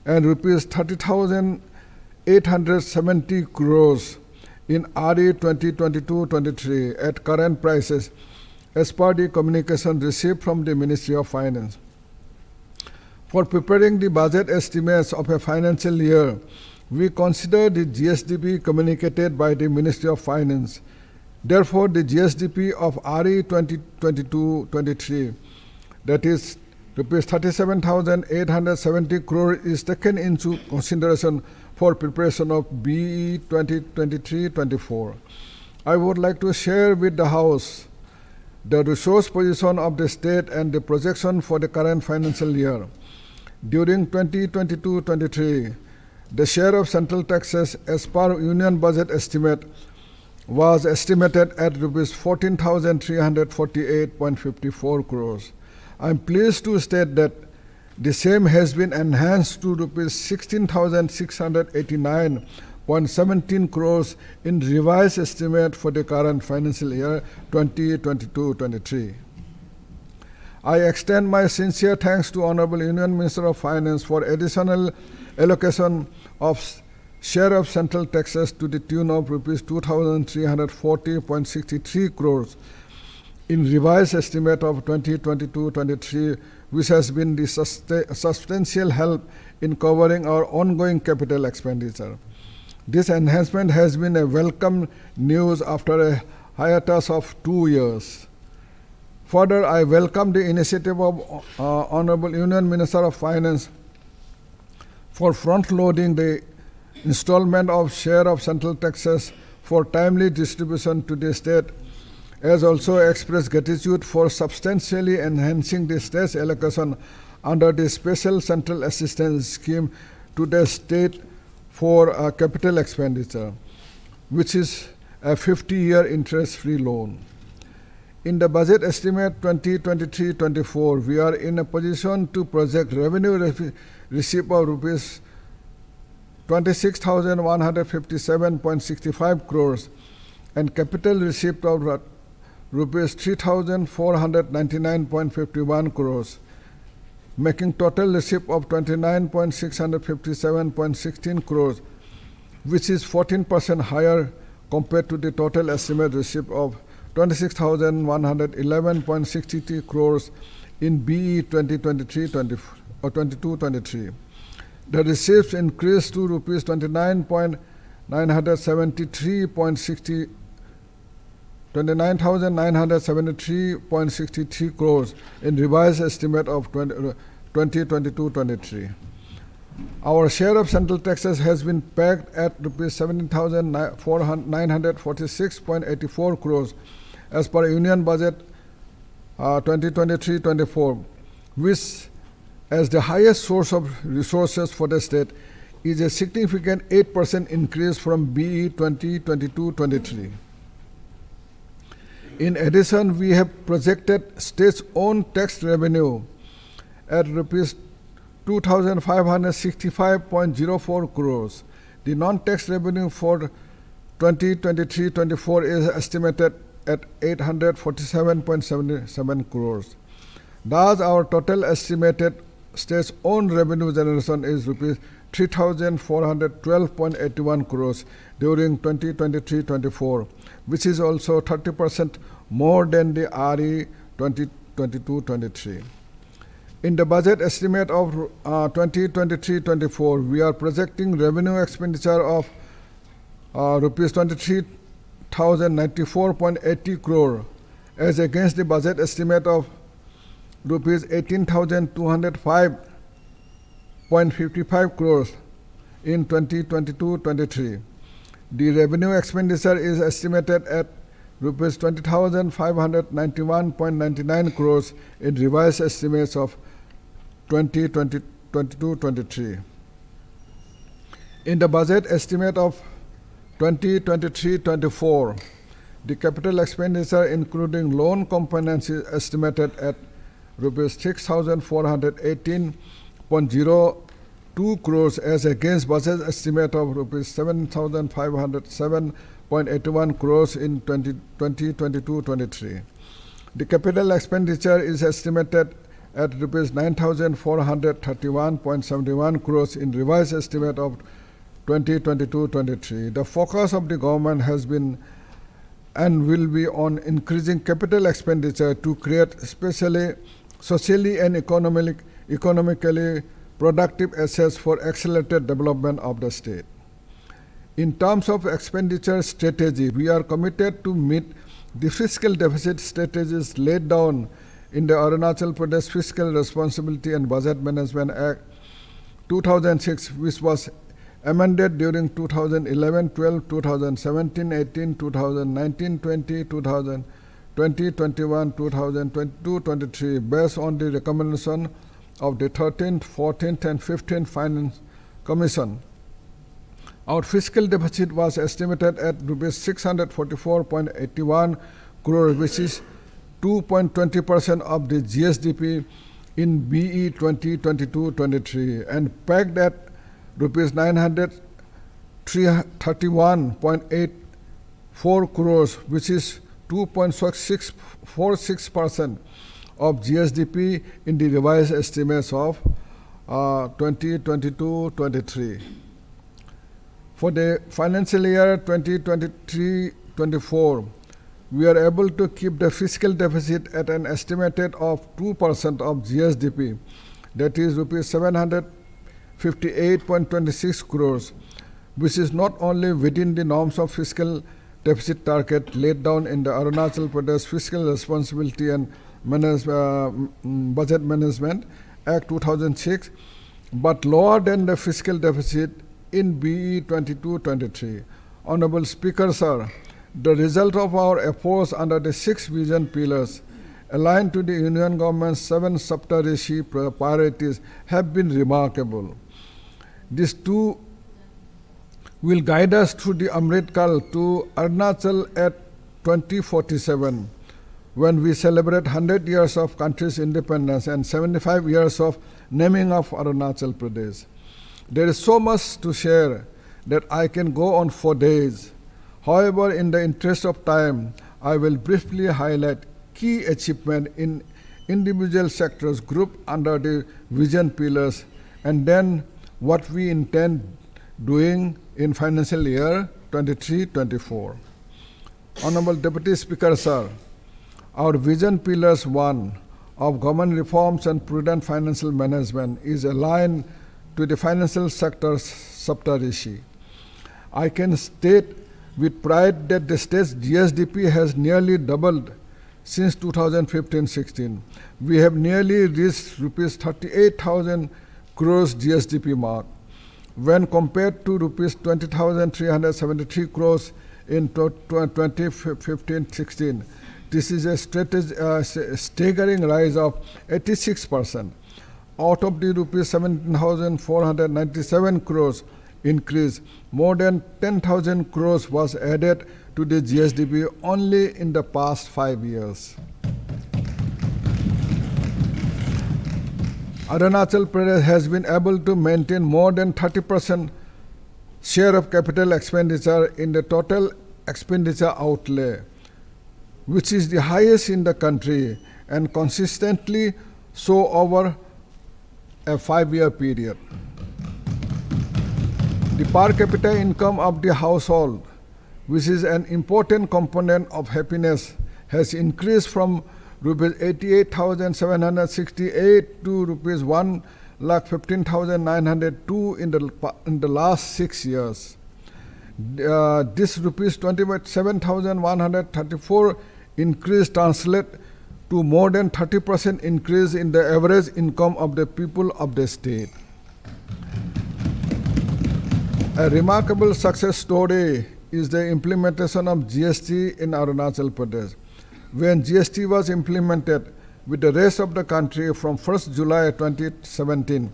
and rupees 30,870 crores in RE 2022-23 at current prices as per the communication received from the Ministry of Finance. For preparing the budget estimates of a financial year, we consider the GSDP communicated by the Ministry of Finance. Therefore, the GSDP of RE 2022-23, that is rupees 37,870 crore, is taken into consideration for preparation of BE 2023-24. I would like to share with the House the resource position of the state and the projection for the current financial year. During 2022-23, the share of central taxes as per union budget estimate was estimated at rupees 14,348.54 crores. I am pleased to state that the same has been enhanced to rupees 16,689.17 crores in revised estimate for the current financial year 2022-23. I extend my sincere thanks to Honorable Union Minister of Finance for additional allocation of share of central taxes to the tune of rupees 2,340.63 crores in revised estimate of 2022-23, which has been the substantial help in covering our ongoing capital expenditure. This enhancement has been a welcome news after a hiatus of 2 years. Further, I welcome the initiative of Honorable Union Minister of Finance for front-loading the installment of share of central taxes for timely distribution to the state, as also express gratitude for substantially enhancing the state's allocation under the Special Central Assistance Scheme to the state for capital expenditure, which is a 50-year interest-free loan. In the budget estimate 2023-24, we are in a position to project revenue receipt of rupees 26,157.65 crores and capital receipt of rupees 3,499.51 crores, making total receipt of 29,657.16 crores, which is 14% higher compared to the total estimate receipt of 26,111.63 crores in BE 2023-24. or 22-23. The receipts increased to rupees 29,973.63 crores in revised estimate of 2022-23. Our share of central taxes has been pegged at rupees 17,946.84 crores as per Union Budget 2023-24, which, as the highest source of resources for the state, is a significant 8% increase from BE 2022-23. In addition, we have projected state's own tax revenue at rupees 2,565.04 crores. The non-tax revenue for 2023-24 is estimated at 847.77 crores. Thus, our total estimated state's own revenue generation is rupees 3,412.81 crores during 2023-24, which is also 30% more than the RE 2022-23. In the budget estimate of 2023-24, we are projecting revenue expenditure of rupees 23,094.80 crore as against the budget estimate of rupees 18,205.55 crores in 2022-23. The revenue expenditure is estimated at rupees 20,591.99 crores in revised estimates of 2022-23. In the budget estimate of 2023-24, the capital expenditure including loan components is estimated at rupees 6,418.02 crores as against budget estimate of rupees 7,507.81 crores in 2022-23. The capital expenditure is estimated at rupees 9,431.71 crores in revised estimate of 2022-23. The focus of the government has been and will be on increasing capital expenditure to create socially and economically productive assets for accelerated development of the state. In terms of expenditure strategy, we are committed to meet the fiscal deficit strategies laid down in the Arunachal Pradesh Fiscal Responsibility and Budget Management Act 2006, which was amended during 2011-12, 2017-18, 2019-20, 2020-21, 2022-23, based on the recommendation of the 13th, 14th, and 15th Finance Commission. Our fiscal deficit was estimated at rupees 644.81 crore, which is 2.20% of the GSDP in BE 2022-23, and pegged at rupees 931.84 crores, which is 2.46% of GSDP in the revised estimates of 2022-23. For the financial year 2023-24, we are able to keep the fiscal deficit at an estimated of 2% of GSDP, that is rupees 758.26 crores, which is not only within the norms of fiscal deficit target laid down in the Arunachal Pradesh Fiscal Responsibility and Budget Management Act 2006, but lower than the fiscal deficit in BE 22-23. Honorable Speaker, sir, the result of our efforts under the 6 vision pillars aligned to the Union Government's 7 Saptarishi priorities have been remarkable. These two will guide us through the Amrit Kal to Arunachal at 2047, when we celebrate 100 years of country's independence and 75 years of naming of Arunachal Pradesh. There is so much to share that I can go on for days. However, in the interest of time, I will briefly highlight key achievements in individual sectors grouped under the vision pillars, and then what we intend doing in financial year 23-24. Honorable Deputy Speaker, sir, our vision pillars 1, of government reforms and prudent financial management is aligned to the financial sector's saptarishi. I can state with pride that the state's GSDP has nearly doubled since 2015-16. We have nearly reached rupees 38,000 crores GSDP mark when compared to rupees 20,373 crores in 2015-16. This is a staggering rise of 86%. Out of the rupees 17,497 crores increase, more than 10,000 crores was added to the GSDP only in the past 5 years. Arunachal Pradesh has been able to maintain more than 30% share of capital expenditure in the total expenditure outlay, which is the highest in the country and consistently so over a 5-year period. The per capita income of the household, which is an important component of happiness, has increased from rupees 88,768 to rupees 1,15,902 in the last 6 years. This rupees 27,134 increase translate to more than 30% increase in the average income of the people of the state. A remarkable success story is the implementation of GST in Arunachal Pradesh. When GST was implemented with the rest of the country from 1st July 2017,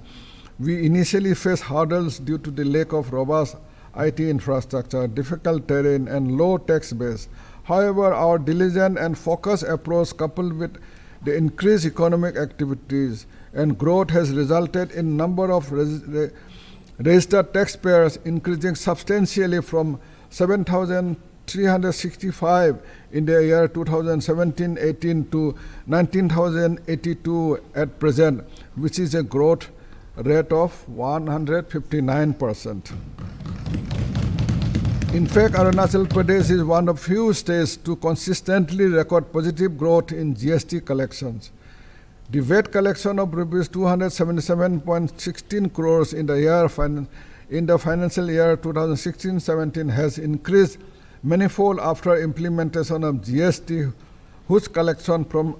we initially faced hurdles due to the lack of robust IT infrastructure, difficult terrain, and low tax base. However, our diligent and focused approach coupled with the increased economic activities and growth has resulted in number of registered taxpayers increasing substantially from 7,365 in the year 2017-18 to 19,082 at present, which is a growth rate of 159%. In fact, Arunachal Pradesh is one of few states to consistently record positive growth in GST collections. The VAT collection of rupees 277.16 crores in the financial year 2016-17 has increased manifold after implementation of GST, whose collection from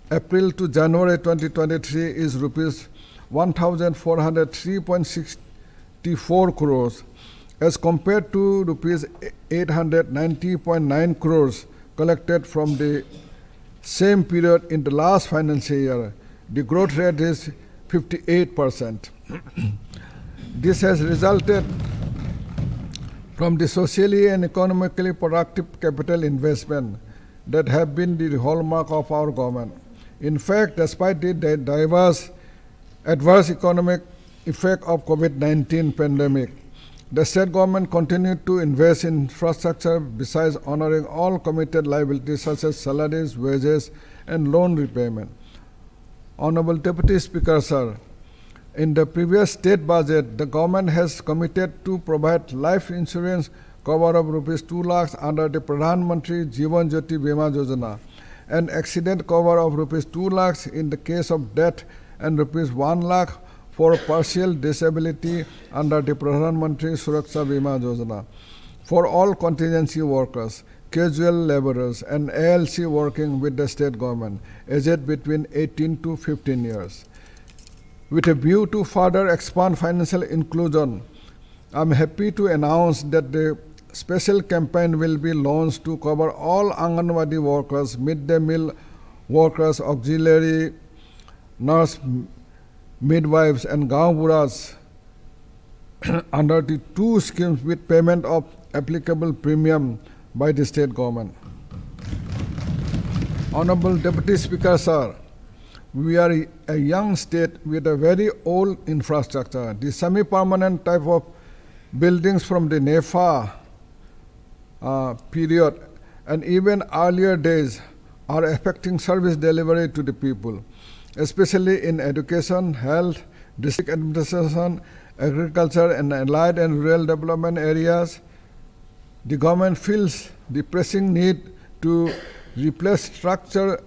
April to January 2023 is rupees 1,403.64 crores as compared to rupees 890.9 crores collected from the same period in the last financial year. The growth rate is 58%. This has resulted from the socially and economically productive capital investment that have been the hallmark of our government. In fact, despite the adverse economic effect of COVID-19 pandemic, the state government continued to invest in infrastructure besides honoring all committed liabilities such as salaries, wages, and loan repayment. Honorable Deputy Speaker, sir, in the previous state budget, the government has committed to provide life insurance cover of rupees 2 lakhs under the Pradhan Mantri Jeevan Jyoti Bima Yojana, and accident cover of rupees 2 lakhs in the case of death and rupees 1 lakh for partial disability under the Pradhan Mantri Suraksha Bima Yojana for all contingency workers, casual laborers, and ALC working with the state government, aged between 18 to 15 years. With a view to further expand financial inclusion, I am happy to announce that the special campaign will be launched to cover all Anganwadi workers, midday meal workers, auxiliary nurse, midwives, and Gaon Buras under the 2 schemes with payment of applicable premium by the state government. Honorable Deputy Speaker, sir, we are a young state with a very old infrastructure. The semi-permanent type of buildings from the NEFA period and even earlier days are affecting service delivery to the people, especially in education, health, district administration, agriculture, and allied and rural development areas. The government feels the pressing need to replace structure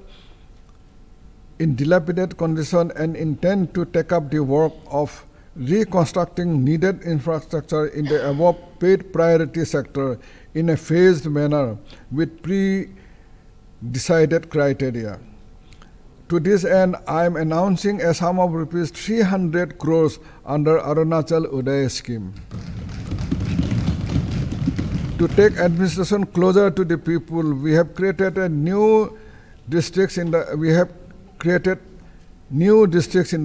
in dilapidated condition and intend to take up the work of reconstructing needed infrastructure in the above paid priority sector in a phased manner with pre-decided criteria. To this end, I am announcing a sum of rupees 300 crores under Arunachal Uday scheme. To take administration closer to the people, we have created new districts in the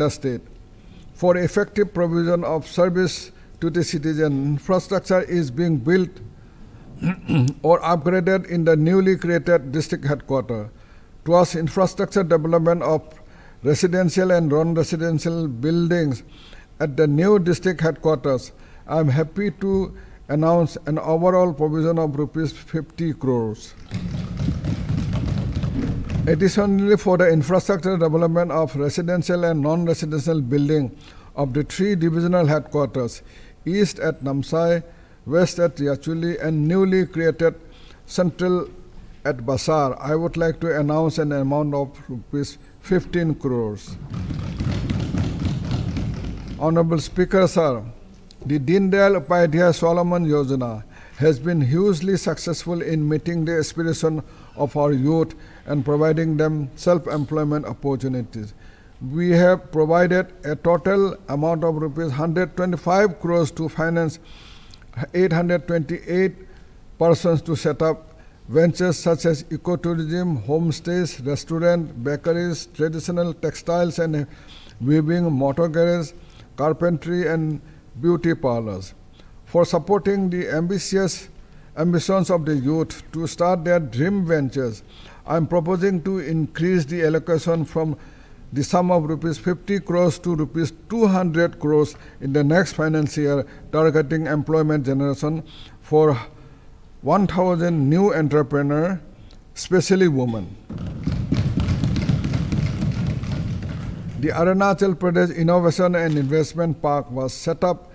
state. For effective provision of service to the citizen, infrastructure is being built or upgraded in the newly created district headquarters. Towards infrastructure development of residential and non-residential buildings at the new district headquarters, I am happy to announce an overall provision of rupees 50 crores. Additionally, for the infrastructure development of residential and non-residential building of the 3 divisional headquarters, east at Namsai, west at Yachuli, and newly created central at Basar, I would like to announce an amount of rupees 15 crores. Honorable Speaker, sir, the Deen Dayal Upadhyaya Solomon Yojana has been hugely successful in meeting the aspiration of our youth and providing them self-employment opportunities. We have provided a total amount of rupees 125 crores to finance 828 persons to set up ventures such as ecotourism, homestays, restaurants, bakeries, traditional textiles and weaving, motor garage, carpentry and beauty parlors. For supporting the ambitions of the youth to start their dream ventures, I am proposing to increase the allocation from the sum of rupees 50 crores to rupees 200 crores in the next financial year, targeting employment generation for 1,000 new entrepreneurs, especially women. The Arunachal Pradesh Innovation and Investment Park was set up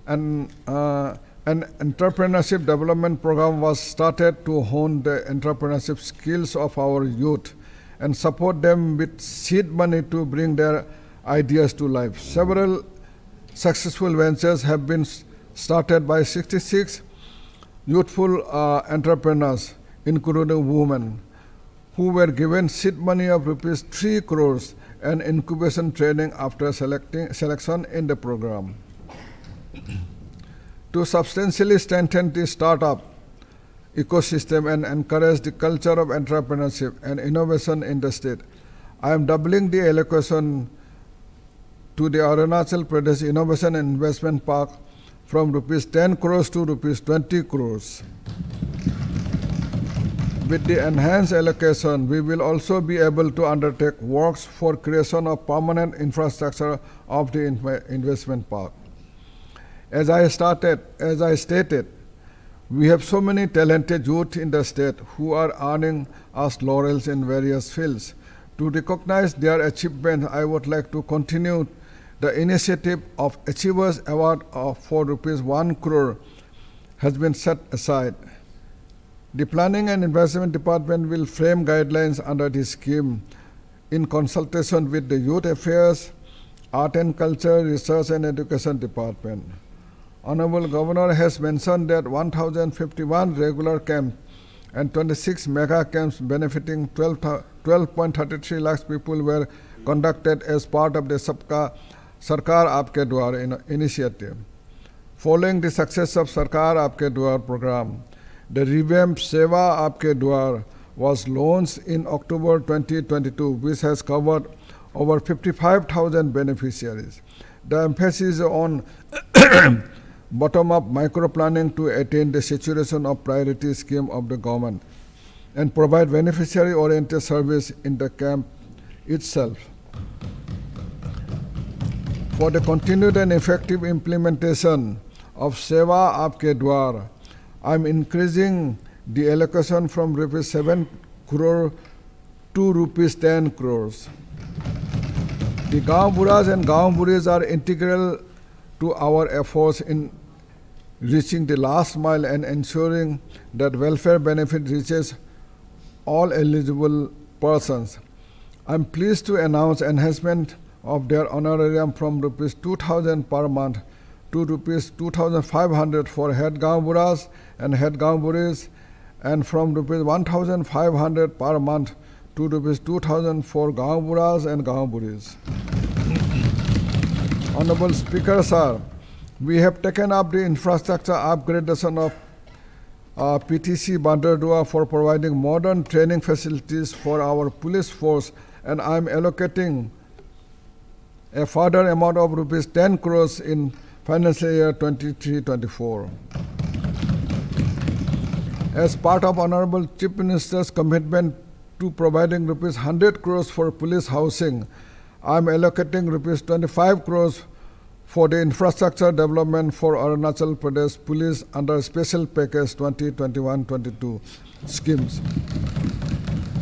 and an entrepreneurship development program was started to hone the entrepreneurship skills of our youth and support them with seed money to bring their ideas to life. Several successful ventures have been started by 66 youthful entrepreneurs, including women, who were given seed money of rupees 3 crores and incubation training after selection in the program. To substantially strengthen the startup ecosystem and encourage the culture of entrepreneurship and innovation in the state, I am doubling the allocation to the Arunachal Pradesh Innovation and Investment Park from rupees 10 crores to rupees 20 crores. With the enhanced allocation, we will also be able to undertake works for creation of permanent infrastructure of the investment park. As I stated, we have so many talented youth in the state who are earning us laurels in various fields. To recognize their achievements, I would like to continue the initiative of Achievers Award for rupees 1 crore has been set aside. The Planning and Investment Department will frame guidelines under this scheme in consultation with the Youth Affairs, Art and Culture, Research and Education Department. Honorable Governor has mentioned that 1,051 regular camps and 26 mega camps benefiting 12.33 lakhs people were conducted as part of the Sabka Sarkar Aapke Dwar initiative. Following the success of Sarkar Aapke Dwar program, the revamped Seva Aapke Dwar was launched in October 2022, which has covered over 55,000 beneficiaries. The emphasis on bottom-up micro-planning to attain the saturation of priority scheme of the government and provide beneficiary-oriented service in the camp itself. For the continued and effective implementation of Seva Aapke Dwar, I am increasing the allocation from rupees 7 crore to rupees 10 crores. The Gaon Buras and Gaon Buris are integral to our efforts in reaching the last mile and ensuring that welfare benefit reaches all eligible persons. I'm pleased to announce enhancement of their honorarium from rupees 2,000 per month to rupees 2,500 for head Gaunburas and head Gaunburis, and from rupees 1,500 per month to rupees 2,000 for Gaunburas and Gaunburis. Honorable Speaker, sir, we have taken up the infrastructure upgradation of PTC Bandardua for providing modern training facilities for our police force, and I am allocating a further amount of rupees 10 crores in financial year 23-24. As part of Honorable Chief Minister's commitment to providing rupees 100 crores for police housing, I am allocating rupees 25 crores for the infrastructure development for Arunachal Pradesh Police under Special Package 2021-22 schemes.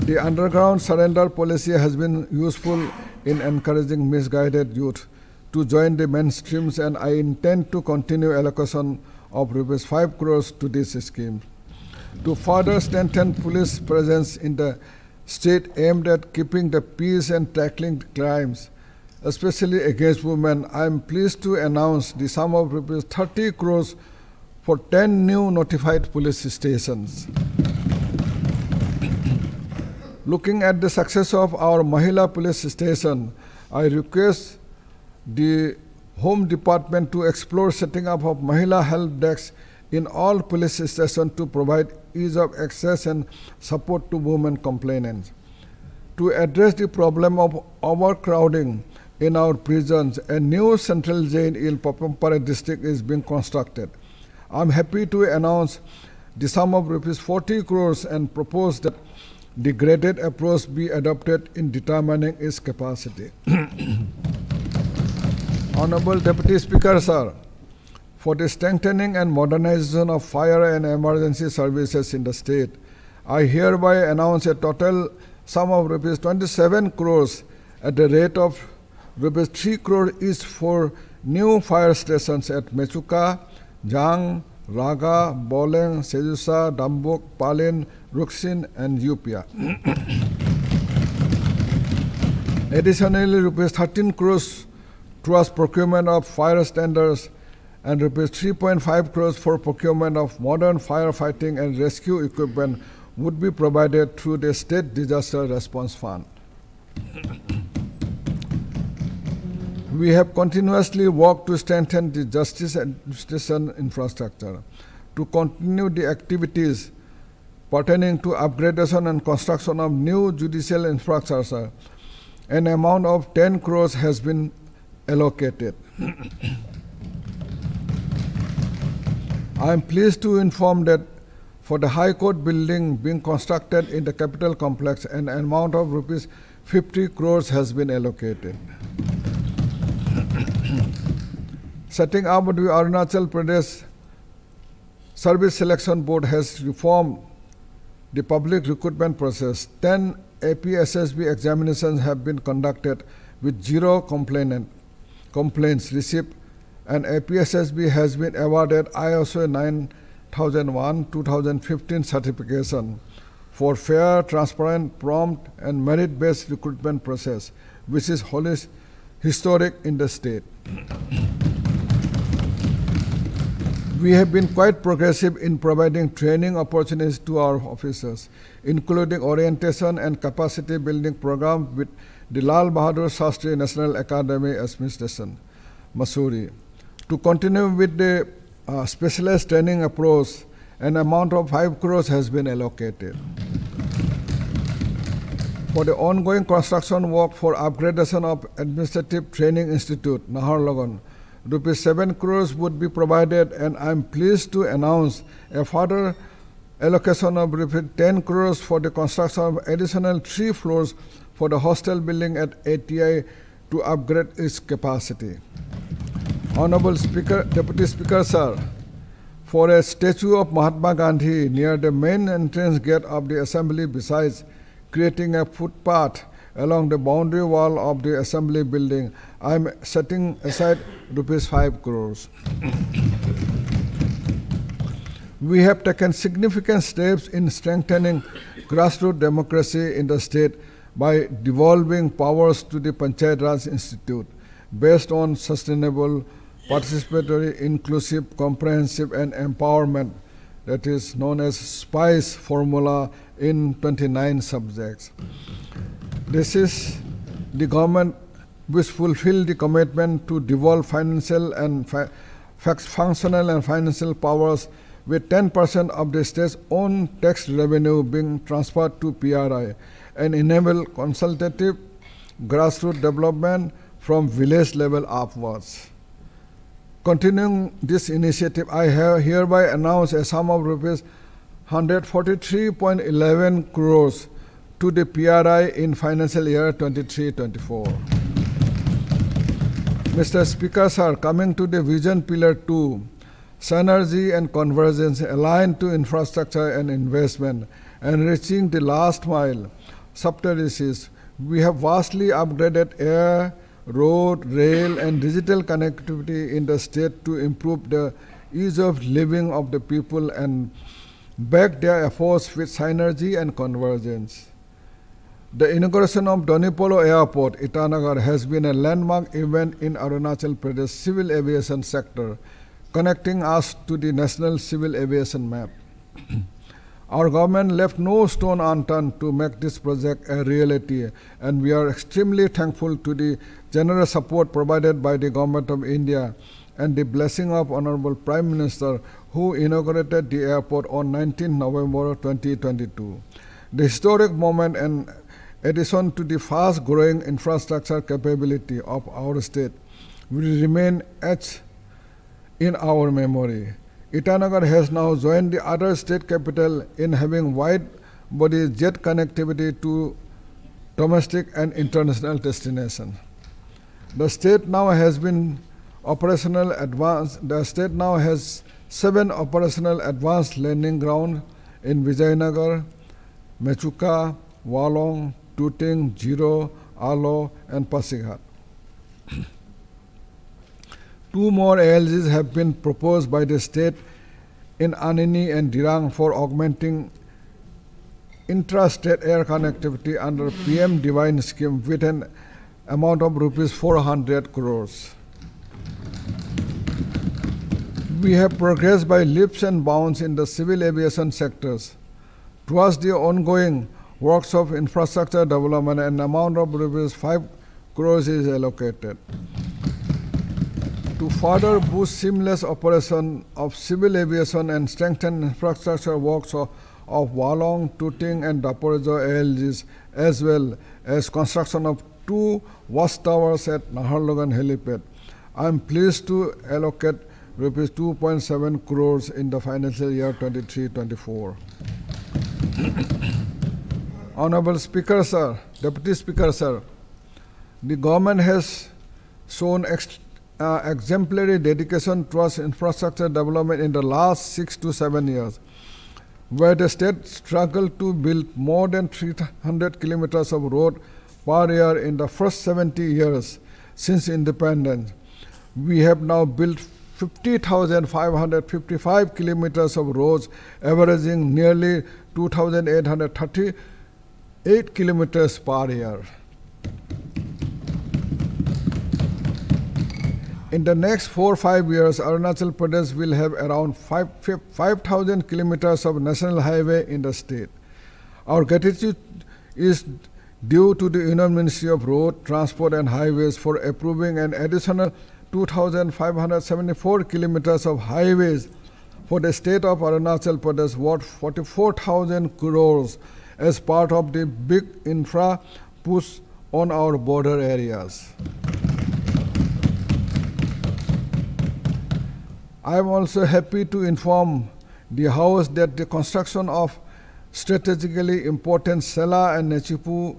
The underground surrender policy has been useful in encouraging misguided youth to join the mainstreams, and I intend to continue allocation of rupees 5 crores to this scheme. To further strengthen police presence in the state aimed at keeping the peace and tackling crimes, especially against women, I am pleased to announce the sum of rupees 30 crores for 10 new notified police stations. Looking at the success of our Mahila police station, I request the Home Department to explore setting up of Mahila help desks in all police stations to provide ease of access and support to women complainants. To address the problem of overcrowding in our prisons, a new central jail in Papampara district is being constructed. I am happy to announce the sum of rupees 40 crores and propose that the graded approach be adopted in determining its capacity. Honorable Deputy Speaker, sir, for the strengthening and modernization of fire and emergency services in the state, I hereby announce a total sum of rupees 27 crores at the rate of rupees 3 crore each for new fire stations at Mechuka, Jang, Raga, Boleng, Sejusa, Dambuk, Palin, Ruksin, and Yupia. Additionally, rupees 13 crores towards procurement of fire standards and rupees 3.5 crores for procurement of modern firefighting and rescue equipment would be provided through the State Disaster Response Fund. We have continuously worked to strengthen the justice administration infrastructure. To continue the activities pertaining to upgradation and construction of new judicial infrastructure, an amount of 10 crores has been allocated. I am pleased to inform that for the High Court building being constructed in the capital complex, an amount of rupees 50 crores has been allocated. Setting up the Arunachal Pradesh Service Selection Board has reformed the public recruitment process. 10 APSSB examinations have been conducted with zero complaints received, and APSSB has been awarded ISO 9001-2015 certification for fair, transparent, prompt, and merit-based recruitment process, which is historic in the state. We have been quite progressive in providing training opportunities to our officers, including orientation and capacity building program with the Lal Bahadur Shastri National Academy Administration, Mussoorie. To continue with the specialized training approach, an amount of 5 crores has been allocated. For the ongoing construction work for upgradation of Administrative Training Institute, Naharlagun, rupees 7 crores would be provided, and I am pleased to announce a further allocation of rupees 10 crores for the construction of additional 3 floors for the hostel building at ATI to upgrade its capacity. Honorable Speaker, Deputy Speaker, sir, for a statue of Mahatma Gandhi near the main entrance gate of the Assembly, besides creating a footpath along the boundary wall of the Assembly building, I am setting aside rupees 5 crores. We have taken significant steps in strengthening grassroots democracy in the state by devolving powers to the Panchayat Raj Institute based on sustainable, participatory, inclusive, comprehensive and empowerment, that is known as SPICE formula in 29 subjects. This is the government which fulfill the commitment to devolve financial and functional and financial powers, with 10% of the state's own tax revenue being transferred to PRI, and enable consultative grassroots development from village level upwards. Continuing this initiative, I have hereby announced a sum of rupees 143.11 crores to the PRI in financial year 23-24. Mr. Speaker, sir, coming to the Vision Pillar 2, synergy and convergence aligned to infrastructure and investment, and reaching the last mile, subterraces, we have vastly upgraded air, road, rail, and digital connectivity in the state to improve the ease of living of the people and back their efforts with synergy and convergence. The inauguration of Donipolo Airport, Itanagar, has been a landmark event in Arunachal Pradesh civil aviation sector, connecting us to the national civil aviation map. Our government left no stone unturned to make this project a reality, and we are extremely thankful to the generous support provided by the Government of India and the blessing of Honorable Prime Minister, who inaugurated the airport on 19 November 2022. The historic moment and addition to the fast-growing infrastructure capability of our state will remain etched in our memory. Itanagar has now joined the other state capital in having wide-body jet connectivity to domestic and international destinations. The state now has 7 operational advanced landing grounds in Vijayanagar, Mechuka, Walong, Tuting, Jiro, Alo, and Pasighat. 2 more ALGs have been proposed by the state in Anini and Dirang for augmenting intra-state air connectivity under PM Divine scheme with an amount of rupees 400 crores. We have progressed by leaps and bounds in the civil aviation sectors. Towards the ongoing works of infrastructure development, an amount of rupees 5 crores is allocated. To further boost seamless operation of civil aviation and strengthen infrastructure works of Walong, Tuting and Daporejo ALGs, as well as construction of 2 watchtowers at Naharlogan helipad, I am pleased to allocate rupees 2.7 crores in the financial year 23-24. Honorable Speaker, sir, Deputy Speaker, sir, the government has shown exemplary dedication towards infrastructure development in the last 6 to 7 years, where the state struggled to build more than 300 kilometers of road per year in the first 70 years since independence. We have now built 50,555 kilometers of roads, averaging nearly 2,838 kilometers per year. In the next 4 or 5 years, Arunachal Pradesh will have around 5,000 kilometers of national highway in the state. Our gratitude is due to the Union Ministry of Road, Transport and Highways for approving an additional 2,574 kilometers of highways for the state of Arunachal Pradesh, worth 44,000 crores as part of the big infra push on our border areas. I am also happy to inform the House that the construction of strategically important Sela and Nechipu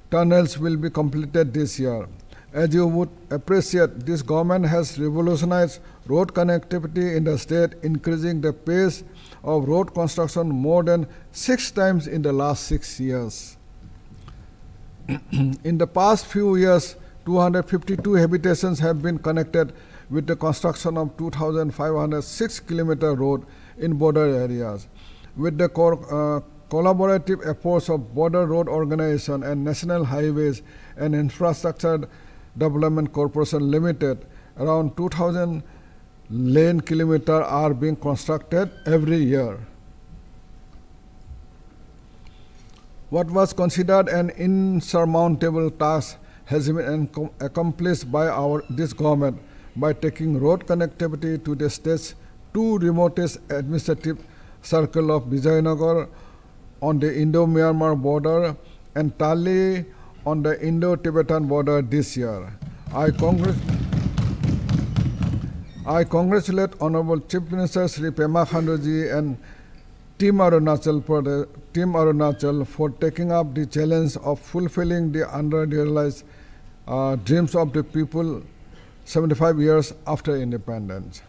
tunnels will be completed this year. As you would appreciate, this government has revolutionized road connectivity in the state, increasing the pace of road construction more than 6 times in the last 6 years. In the past few years, 252 habitations have been connected with the construction of 2,506 kilometer road in border areas. With the collaborative efforts of Border Road Organization and National Highways and Infrastructure Development Corporation Limited, around 2,000 lane kilometers are being constructed every year. What was considered an insurmountable task has been accomplished by this government by taking road connectivity to the state's two remotest administrative circles of Vijayanagar on the Indo-Myanmar border and Tali on the Indo-Tibetan border this year. I congratulate Honorable Chief Minister Sri Pema Khanduji and Team Arunachal for taking up the challenge of fulfilling the under-realized dreams of the people 75 years after independence.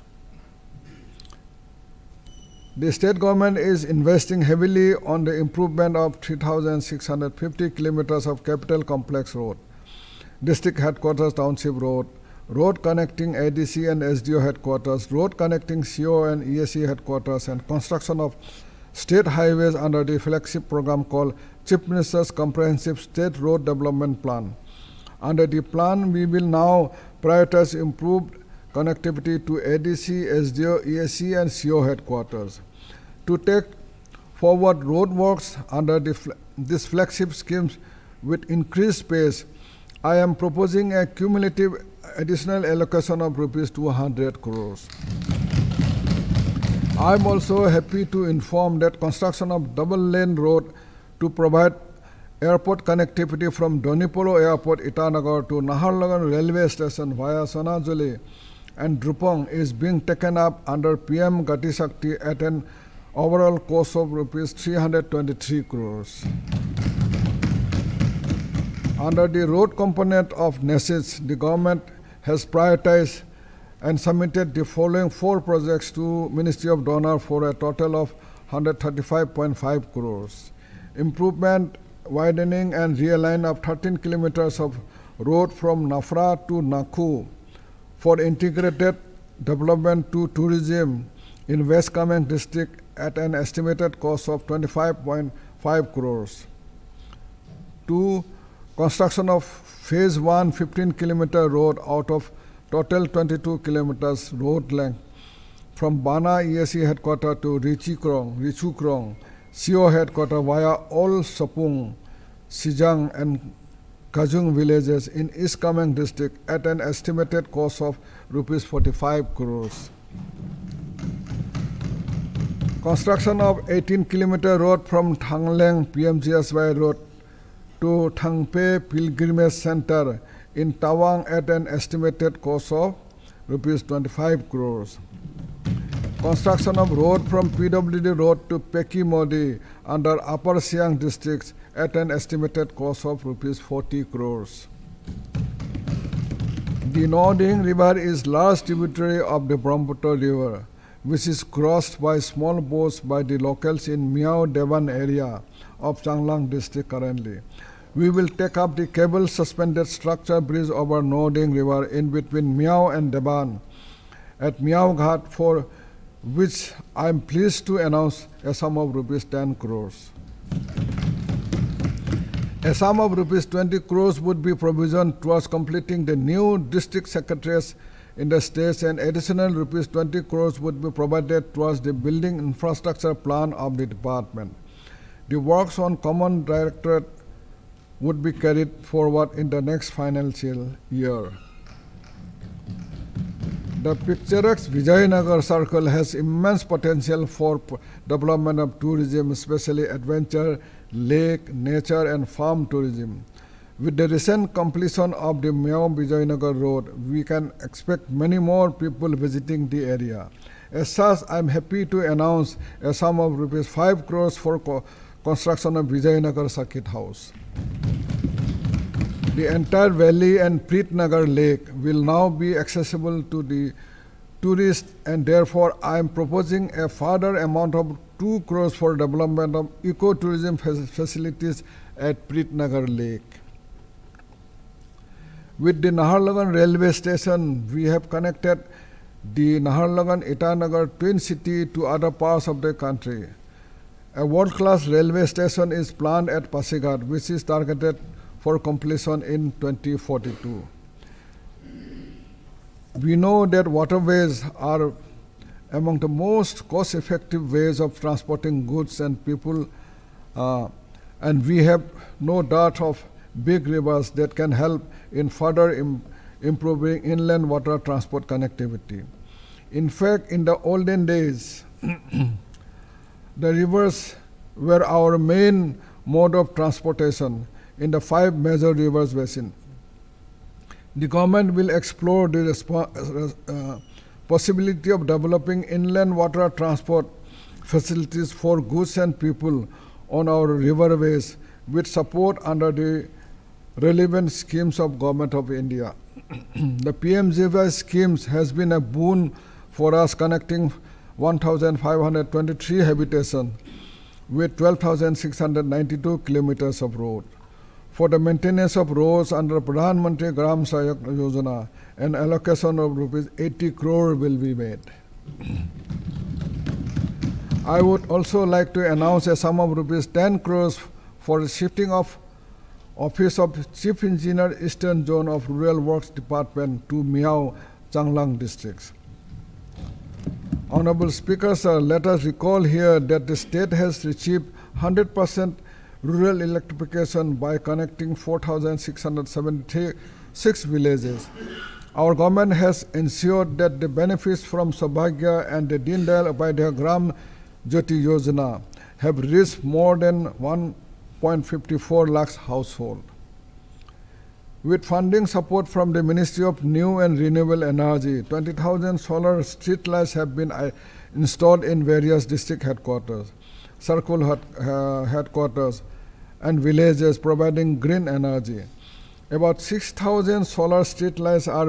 The state government is investing heavily on the improvement of 3,650 kilometers of capital complex road, district headquarters township road, road connecting ADC and SDO headquarters, road connecting CO and ESC headquarters, and construction of state highways under the flagship program called Chief Minister's Comprehensive State Road Development Plan. Under the plan, we will now prioritize improved connectivity to ADC, SDO, ESC, and CO headquarters. To take forward road works under this flagship schemes with increased pace, I am proposing a cumulative additional allocation of rupees 200 crores. I am also happy to inform that construction of double-lane road to provide airport connectivity from Donipolo Airport, Itanagar to Naharlagan Railway Station via Sonajuli and Drupong is being taken up under PM Gati Shakti at an overall cost of rupees 323 crores. Under the road component of NESIS, the government has prioritized and submitted the following 4 projects to Ministry of Donor for a total of 135.5 crores. Improvement, widening and realign of 13 kilometers of road from Nafra to Nakhu for integrated development to tourism in West Kameng district at an estimated cost of 25.5 crores. 2. Construction of Phase 1 15-kilometer road out of total 22 kilometers road length from Bana ESC headquarters to Richukrong, CO headquarters via all Sapung, Sijang and Kajung villages in East Kameng district at an estimated cost of rupees 45 crores. Construction of 18-kilometer road from Thangleng PMGSY road to Thangpe Pilgrimage Center in Tawang at an estimated cost of rupees 25 crores. Construction of road from PWD road to Peki Modi under Upper Siang districts at an estimated cost of rupees 40 crores. The Noding River is large tributary of the Brahmaputra River, which is crossed by small boats by the locals in Miao Devan area of Changlang district currently. We will take up the cable suspended structure bridge over Noding River in between Miao and Devan at Miao Ghat, for which I am pleased to announce a sum of rupees 10 crores. A sum of rupees 20 crores would be provisioned towards completing the new district secretariats in the states, and additional rupees 20 crores would be provided towards the building infrastructure plan of the department. The works on common directorate would be carried forward in the next financial year. The picturesque Vijayanagar Circle has immense potential for development of tourism, especially adventure, lake, nature and farm tourism. With the recent completion of the Miao Vijayanagar Road, we can expect many more people visiting the area. As such, I am happy to announce a sum of rupees 5 crores for construction of Vijayanagar Circuit House. The entire valley and Preetnagar Lake will now be accessible to the tourists, and therefore I am proposing a further amount of 2 crores for development of ecotourism facilities at Preetnagar Lake. With the Naharlagan railway station, we have connected the Naharlagan-Itanagar twin city to other parts of the country. A world-class railway station is planned at Pasighat, which is targeted for completion in 2042. We know that waterways are among the most cost-effective ways of transporting goods and people, and we have no doubt of big rivers that can help in further improving inland water transport connectivity. In fact, in the olden days, the rivers were our main mode of transportation in the 5 major rivers basin. The government will explore the possibility of developing inland water transport facilities for goods and people on our riverways with support under the relevant schemes of Government of India. The PMGY schemes has been a boon for us, connecting 1,523 habitation with 12,692 kilometers of road. For the maintenance of roads under Pradhan Mantri Gram Sahayak Yojana, an allocation of rupees 80 crore will be made. I would also like to announce a sum of rupees 10 crores for the shifting of Office of Chief Engineer Eastern Zone of Rural Works Department to Miao, Changlang districts. Honorable Speaker, sir, let us recall here that the state has achieved 100% rural electrification by connecting 4,676 villages. Our government has ensured that the benefits from Saubhagya and the Deen Dayal Upadhyaya Gram Jyoti Yojana have reached more than 1.54 lakhs households. With funding support from the Ministry of New and Renewable Energy, 20,000 solar street lights have been installed in various district headquarters, circle headquarters, and villages, providing green energy. About 6,000 solar street lights are